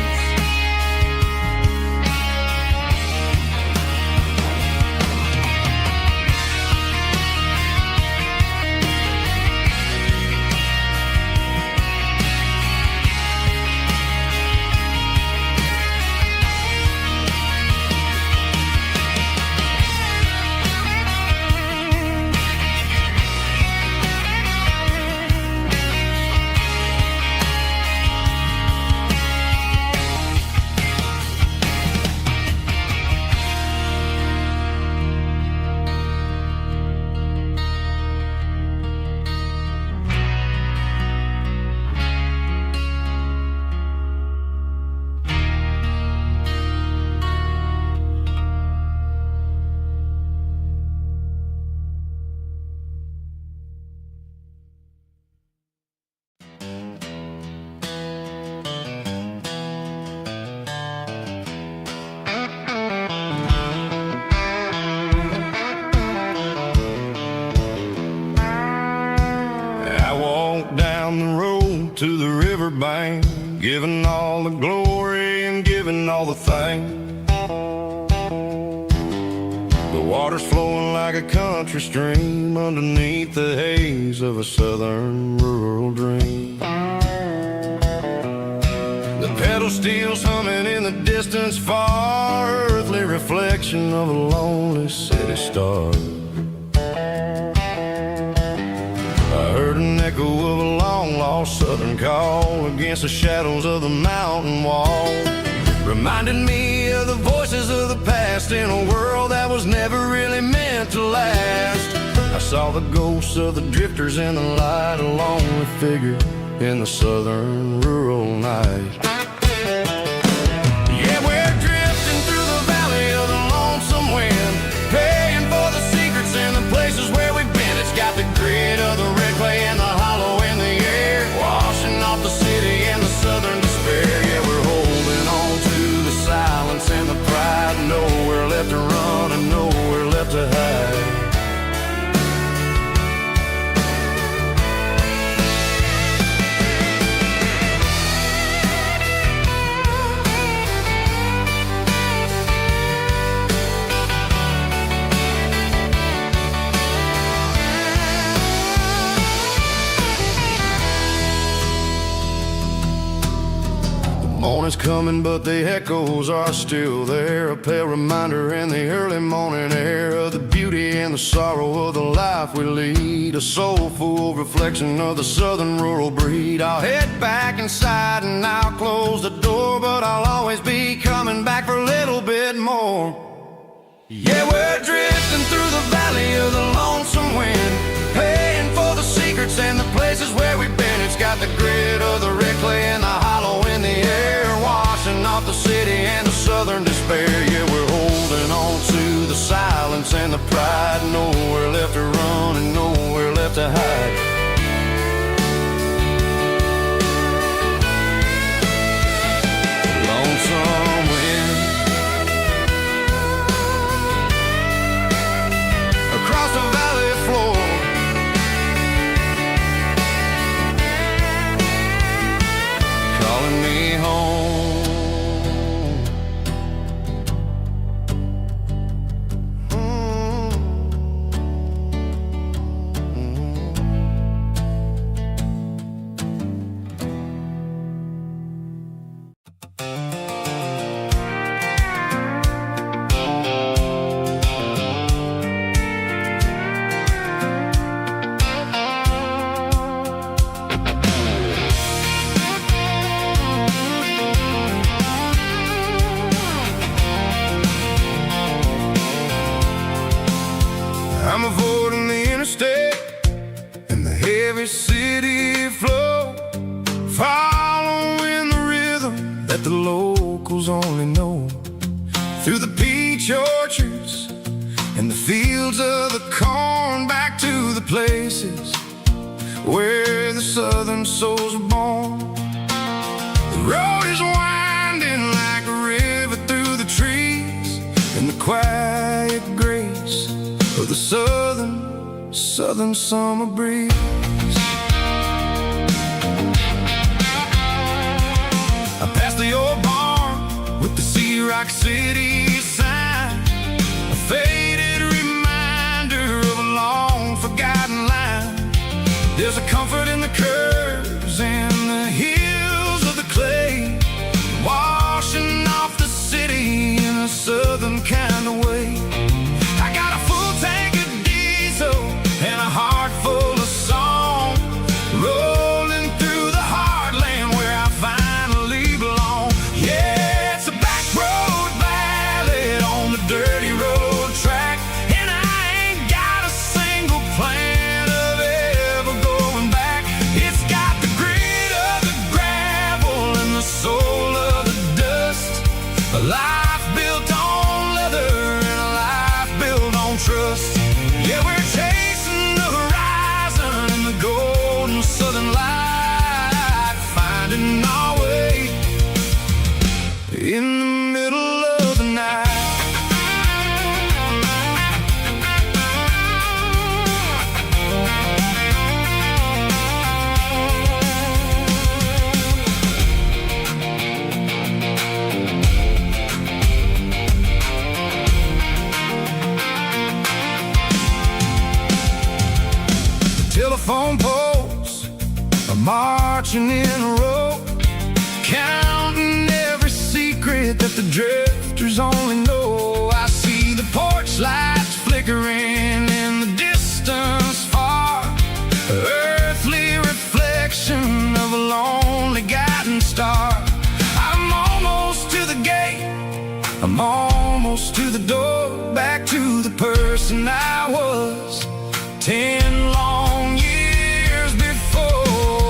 [SPEAKER 3] To the riverbank, giving all the glory and giving all the thanks. The water's flowing like a country stream underneath the haze of a southern rural dream. The pedal steel's humming in the distance far, earthly reflection of a lonely city star. I heard an echo of a long-lost southern call against the shadows of the mountain wall, reminded me of the voices of the past in a world that was never really meant to last. I saw the ghosts of the drifters in the light, along with
[SPEAKER 2] figure in the southern rural night.
[SPEAKER 1] Yeah, we're drifting through the valley of the lonesome wind, paying for the secrets and the places where we've been. It's got the grit of the red clay and the hollow in the air, washing off the city and the southern despair. Yeah, we're holding on to the silence and the pride, nowhere left to run and nowhere left to hide.
[SPEAKER 2] Morning's coming, but the echoes are still there, a pale reminder in the early morning air of the beauty and the sorrow of the life we lead, a soulful reflection of the southern rural breed. I'll head back inside and I'll close the door, but I'll always be coming back for a little bit more.
[SPEAKER 1] Yeah, we're drifting through the valley of the lonesome wind, paying for the secrets and the places where we've been. It's got the grit of the red clay and the hollow in the air, washing off the city and the southern despair. Yeah, we're holding on to the silence and the pride, nowhere left to run and nowhere left to hide. Lonesome wind across the valley floor, calling me home.
[SPEAKER 2] I'm avoiding the interstate and the heavy city flow, following the rhythm that the locals only know, through the peach orchards and the fields of the corn, back to the places where the southern souls were born. The road is winding like a river through the trees, and the quiet grace of the southern summer breeze. I passed the old barn with the Sea Rock City sign, a faded reminder of a long forgotten line. There's a comfort in the curves and the hills of the clay, washing off the city in a southern kind of way. I got a full tank of diesel and a heart full of song, rolling through the heartland where I finally belong. Yeah, it's a back road ballad on the dirty road track, and I ain't got a single plan of ever going back. It's got the grit of the gravel and the soul of the dust, a life built on leather and a life built on trust. Yeah, we're chasing the horizon in the golden southern light, finding our way in the middle of the night. Telephone poles are marching in a row, counting every secret that the drifters only know. I see the porch lights flickering in the distance far, earthly reflection of a lonely guiding star. I'm almost to the gate, I'm almost to the door, back to the person I was 10 long years before.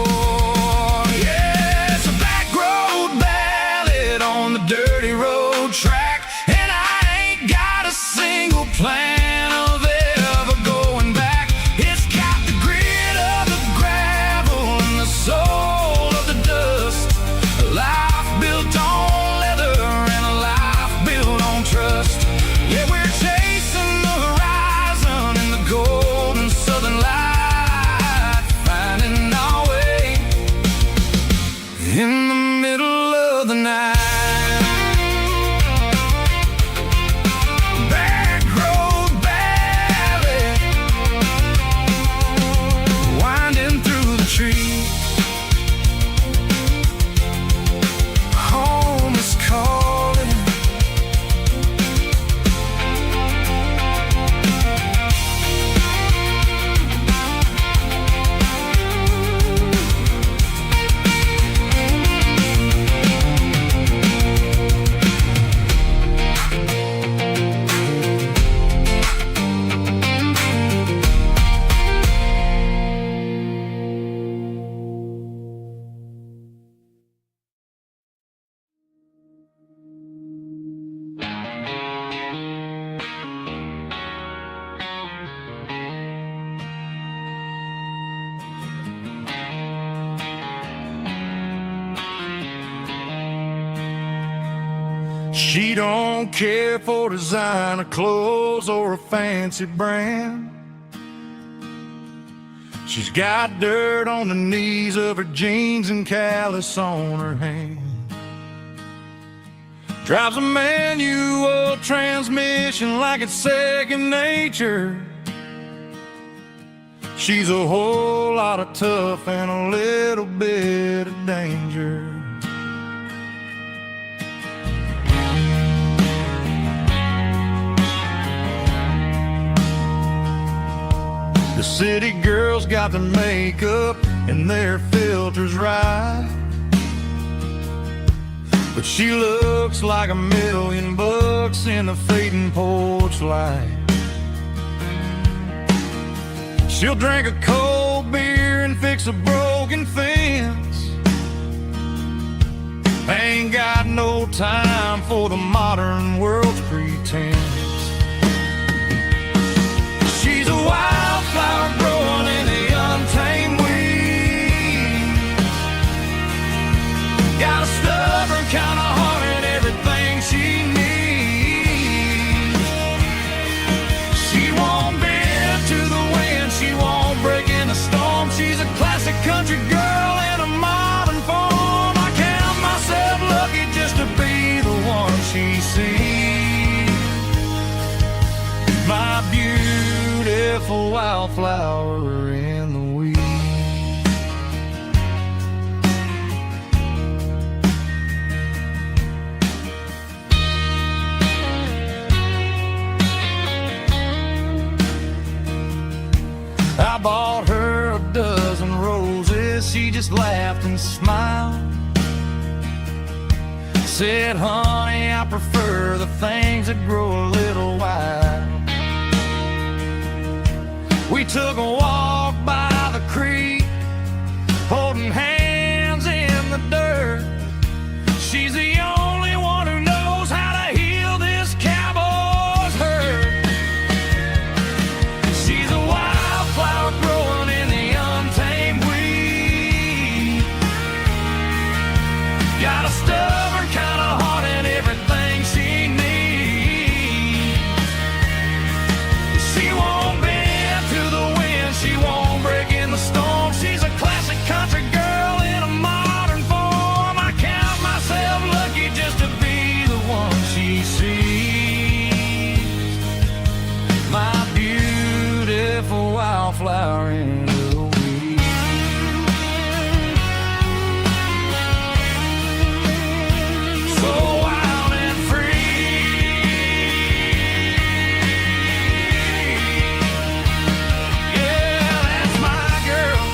[SPEAKER 2] She don't care for designer clothes or a fancy brand. She's got dirt on the knees of her jeans and callus on her hand. Drives a manual transmission like it's second nature. She's a whole lot of tough and a little bit of danger. The city girls got their makeup and their filters right, but she looks like $1,000,000 in a fading porch light. She'll drink a cold beer and fix a broken fence. Ain't got no time for the modern world's pretense. She's a wildflower growing in the untamed weeds. Got a stubborn kind of heart and everything she needs. She won't bend to the wind, she won't break in the storm. She's a classic country girl in a modern form. I count myself lucky just to be the one she sees. My beautiful wildflower in the weeds. I bought her a dozen roses, she just laughed and smiled. Said, honey, I prefer the things that grow a little wild. We took a walk by the creek, holding hands in the dirt. She's the only one who knows how to heal this cowboy's hurt. She's a wildflower growing in the untamed weed. Got a stubborn kind of heart and everything she needs. She won't bend to the wind, she won't break in the storm. She's a classic country girl in a modern form. I count myself lucky just to be the one she sees. My beautiful wildflower in the weeds. So wild and free. Yeah, that's my girl.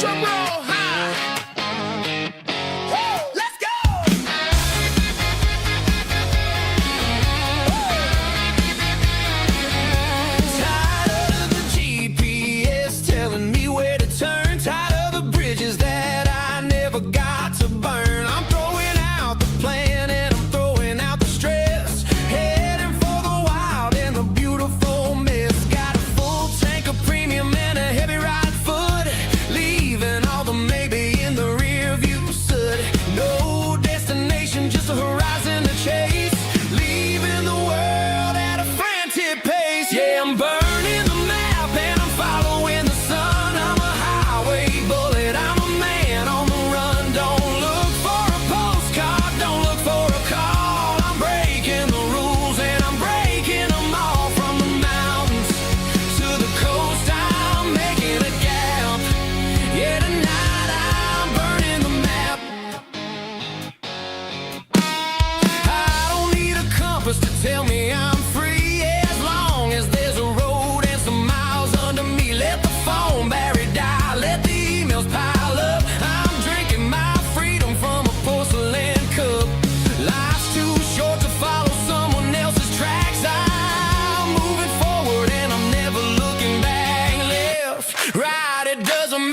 [SPEAKER 1] Drum roll high. Woo, let's go. Tired of the GPS telling me where to turn. Tired of the bridges that I never got to burn. I'm throwing out the plan and I'm throwing out the stress. Heading for the wild and the beautiful mist. Got a full tank of premium and a heavy right foot. Leaving all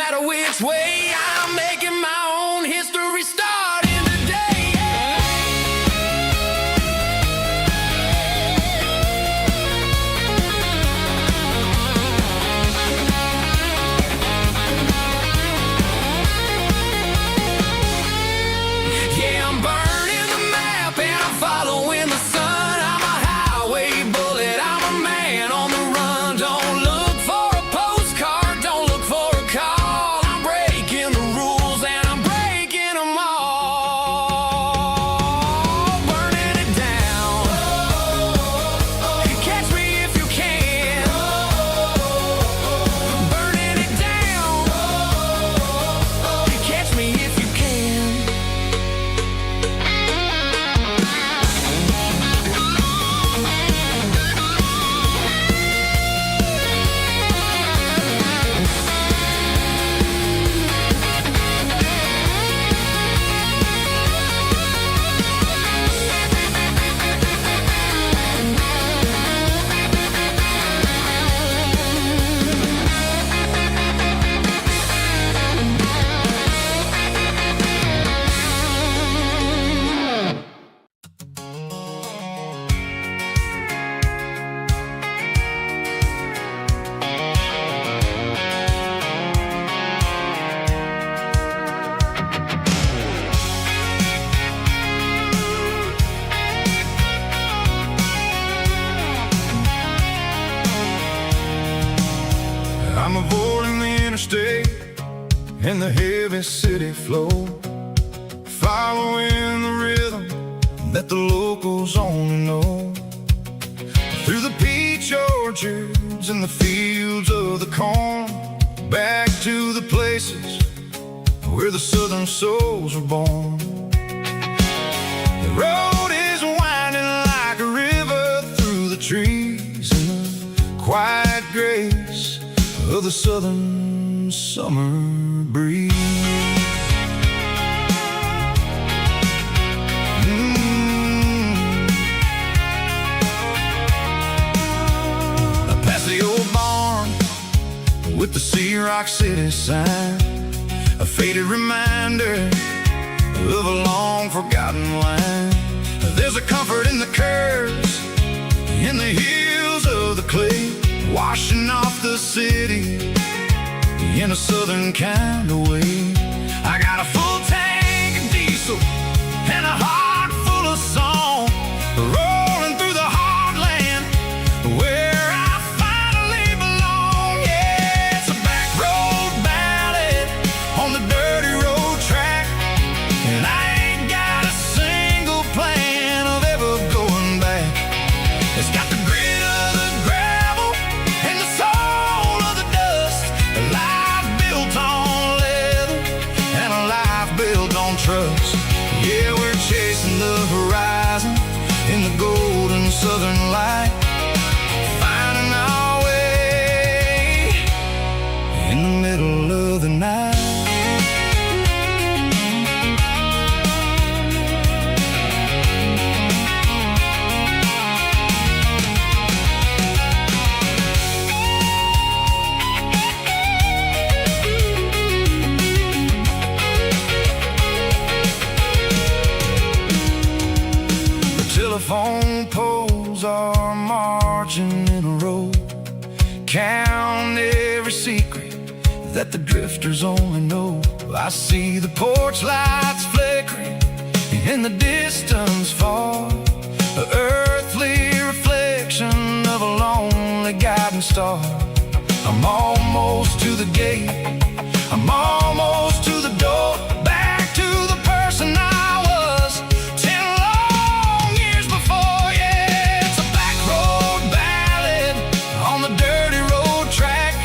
[SPEAKER 1] matter which way, I'm making my own history starting today. Yeah, I'm burning the map and I'm following the sun. I'm a highway bullet, I'm a man on the run. Don't look for a postcard, don't look for a call. I'm breaking the rules and I'm breaking them all. Burning it down. Catch me if you can. Burning it down. Catch me if you can.
[SPEAKER 2] I'm avoiding the interstate and the heavy city flow, following the rhythm that the locals only know. Through the peach orchards and the fields of the corn, back to the places where the southern souls were born. The road is winding like a river through the trees in the quiet grace of the southern summer breeze. Past the old barn with the Sea Rock City sign, a faded reminder of a long forgotten line. There's a comfort in the curves, in the hills of the clay, washing off the city in a southern kind of way. I got a full tank of diesel and a heart full of song, rolling through the heartland where I finally belong. Yeah, it's a back road ballad on the dirty road track, and I ain't got a single plan of ever going back. It's got the grit of the gravel and the soul of the dust, a life built on leather and a life built on trust. Yeah, we're chasing the horizon in the golden southern light, finding our way in the middle of the night. Telephone poles are marching in a row, count every secret that the drifters only know. I see the porch lights flickering in the distance far, an earthly reflection of a lonely guiding star. I'm almost to the gate, I'm almost to the door, back to the person I was 10 long years before. Yeah, it's a back road ballad on the dirty road track,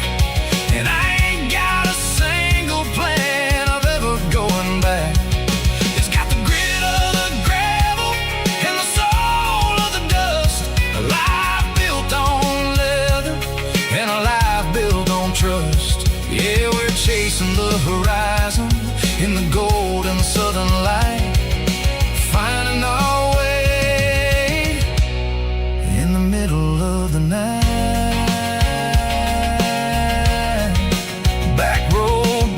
[SPEAKER 2] and I ain't got a single plan of ever going back. It's got the grit of the gravel and the soul of the dust, a life built on leather and a life built on trust. Yeah, we're chasing the horizon in the golden southern light, finding our way in the middle of the night. Back road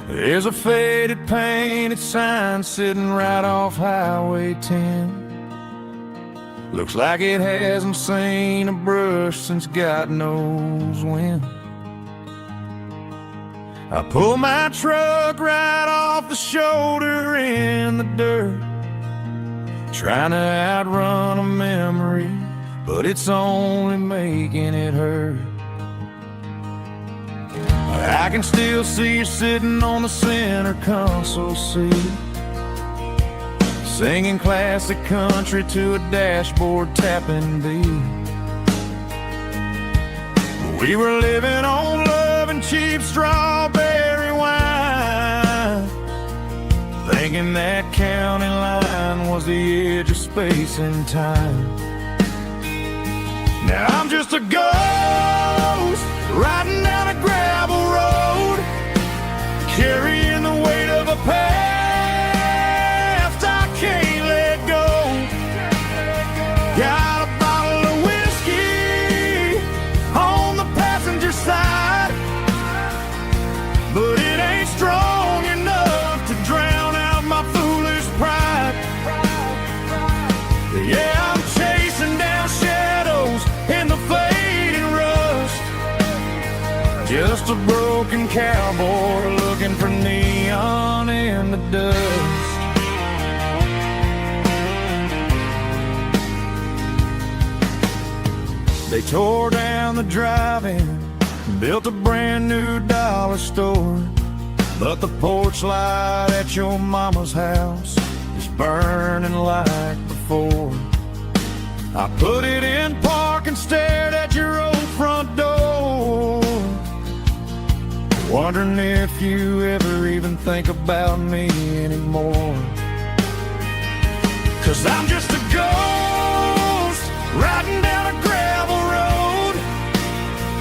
[SPEAKER 3] There's a faded painted sign sitting right off Highway 10. Looks like it hasn't seen a brush since God knows when. I pull my truck right off the shoulder in the dirt, trying to outrun a memory, but it's only making it hurt. I can still see you sitting on the center console seat, singing classic country to a dashboard tapping beat. We were living on love and cheap strawberry wine, thinking that county line was the edge of space and time. Now I'm just a ghost riding down a gravel road, carrying the weight of a past I can't let go. Got a bottle of whiskey on the passenger side, but it ain't strong enough to drown out my foolish pride. Yeah, I'm chasing down shadows in the fading rust, just a broken cowboy looking for neon in the dust. They tore down the drive-in, built a brand new dollar store, but the porch light at your mama's house is burning like before. I put it in park and stared at your old front door, wondering if you ever even think about me anymore. 'Cause I'm just a ghost riding down a gravel road,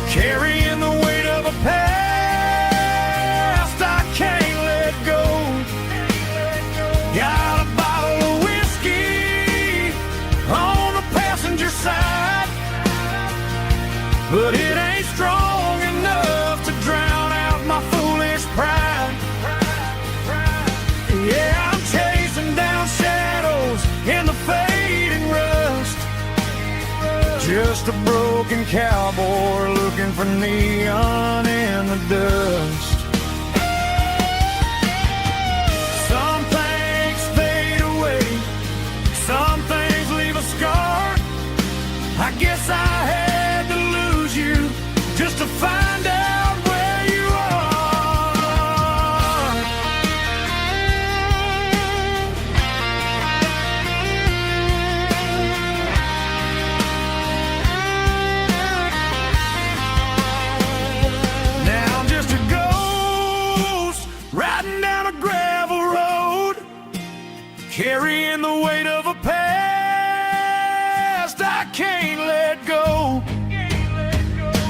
[SPEAKER 3] carrying the weight of a past I can't let go. Got a bottle of whiskey on the passenger side, but it ain't strong enough to drown out my foolish pride. Yeah, I'm chasing down shadows in the fading rust, just a broken cowboy looking for neon in the dust. Some things fade away, some things leave a scar. I guess I had to lose you just to find out where you are. Now I'm just a ghost riding down a gravel road, carrying the weight of a past I can't let go.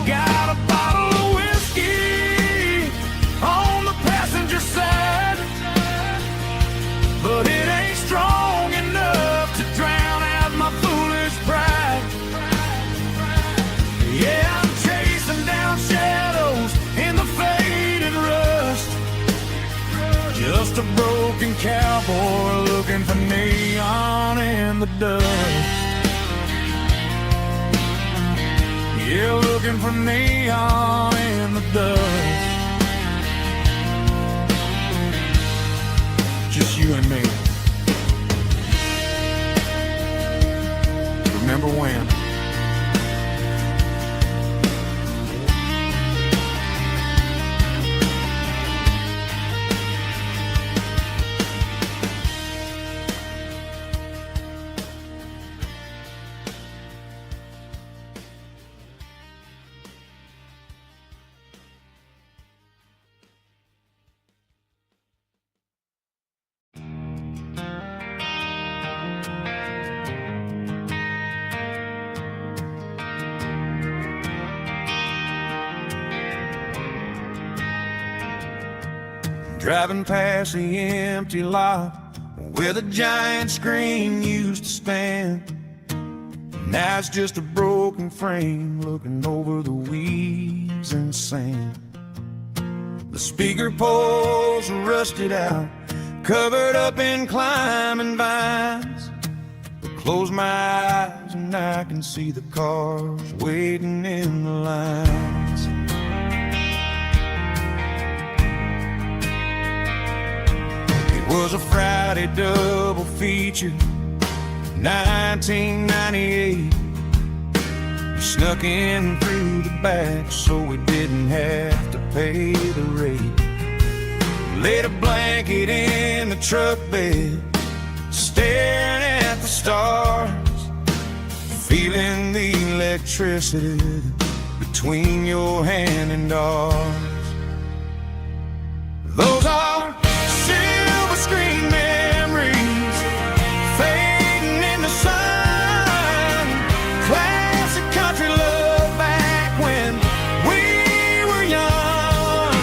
[SPEAKER 3] Got a bottle of whiskey on the passenger side, but it ain't strong enough to drown out my foolish pride. Yeah, I'm chasing down shadows in the faded rust, just a broken cowboy looking for neon in the dust. Yeah, looking for neon in the dust. Just you and me. Remember when?
[SPEAKER 2] driving past the empty lot where the giant screen used to stand. Now it's just a broken frame looking over the weeds and sand. The speaker poles are rusted out, covered up in climbing vines. But close my eyes and I can see the cars waiting in the lines. It was a Friday double feature, 1998. We snuck in through the back so we didn't have to pay the rate. Laid a blanket in the truck bed, staring at the stars, feeling the electricity between your hand and ours. Those are silver screen memories fading in the sun. Classic country love back when we were young.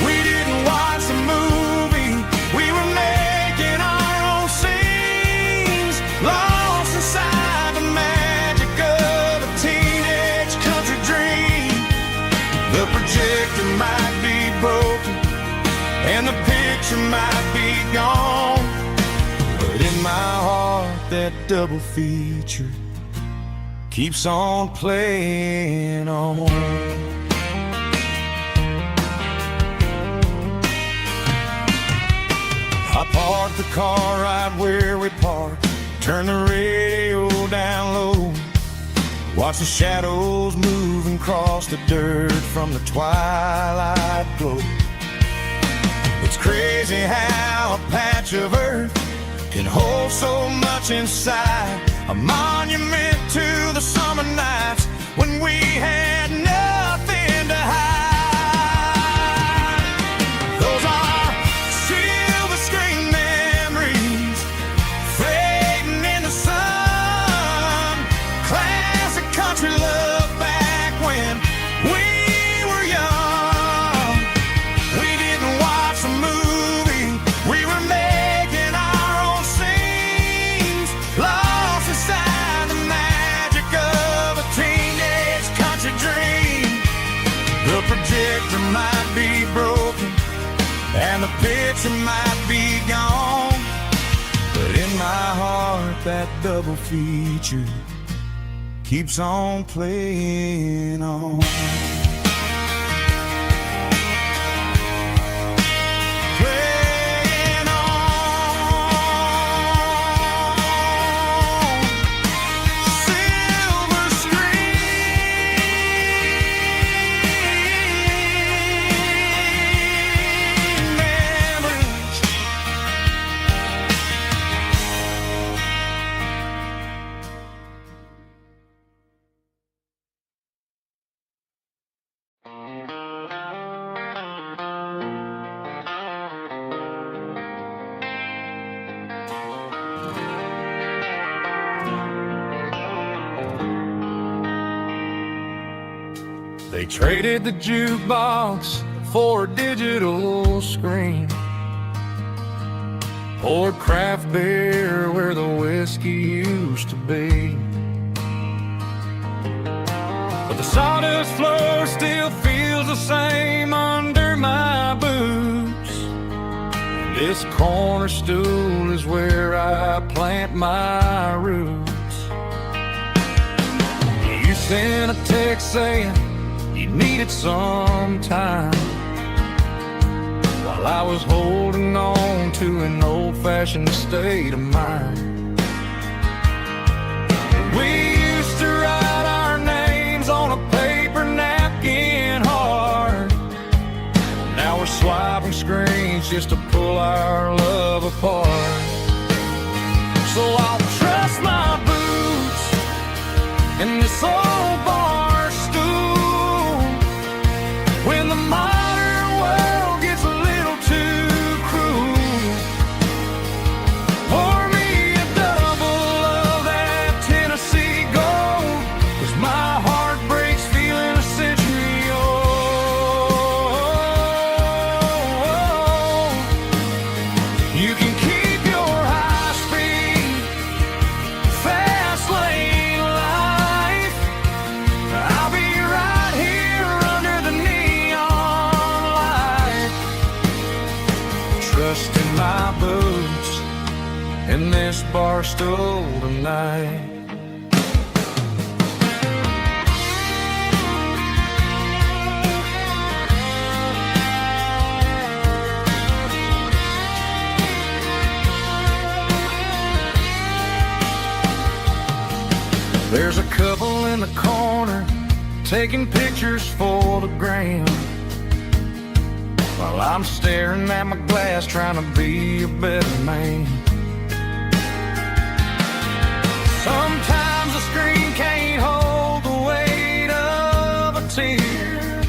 [SPEAKER 2] We didn't watch the movie, we were making our own scenes, lost inside the magic of a teenage country dream. The projector might be broken and the picture might be gone, but in my heart that double feature keeps on playing on. I parked the car right where we parked, turned the radio down low, watch the shadows move and cross the dirt from the twilight glow. It's crazy how a patch of earth can hold so much inside, a monument to the summer nights when we had nothing to hide. Those are silver screen memories fading in the sun. Classic country love back when we were young. We didn't watch a movie, we were making our own scenes, lost inside the magic of a teenage country dream. The projector might be broken and the picture might be gone, but in my heart that double feature keeps on playing on. Playing on. Silver screen memories. They traded the jukebox for a digital screen, poured craft beer where the whiskey used to be. But the sawdust floor still feels the same under my boots. This corner stool is where I plant my roots. You sent a text saying you needed some time, while I was holding on to an old-fashioned state of mind. We used to write our names on a paper napkin hard. Now we're swiping screens just to pull our love apart. So I'll trust my boots in this old bar stool when the modern world gets a little too cruel. Pour me a double of that Tennessee Gold, 'cause my heart breaks feeling a century old.
[SPEAKER 3] this bar stool tonight. There's a couple in the corner taking pictures for the gram, while I'm staring at my glass trying to be a better man. Sometimes the screen can't hold the weight of a tear,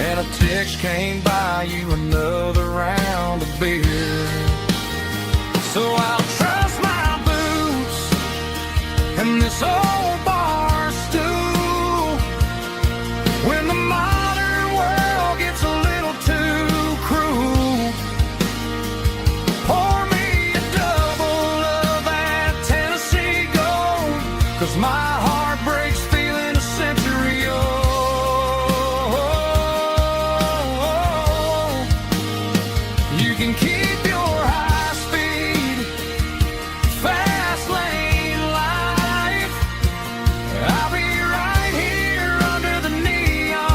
[SPEAKER 3] and a text can't buy you another round of beer. So I'll trust my boots and this old bar stool when the modern world gets a little too cruel. Pour me a double of that Tennessee Gold, 'cause my heart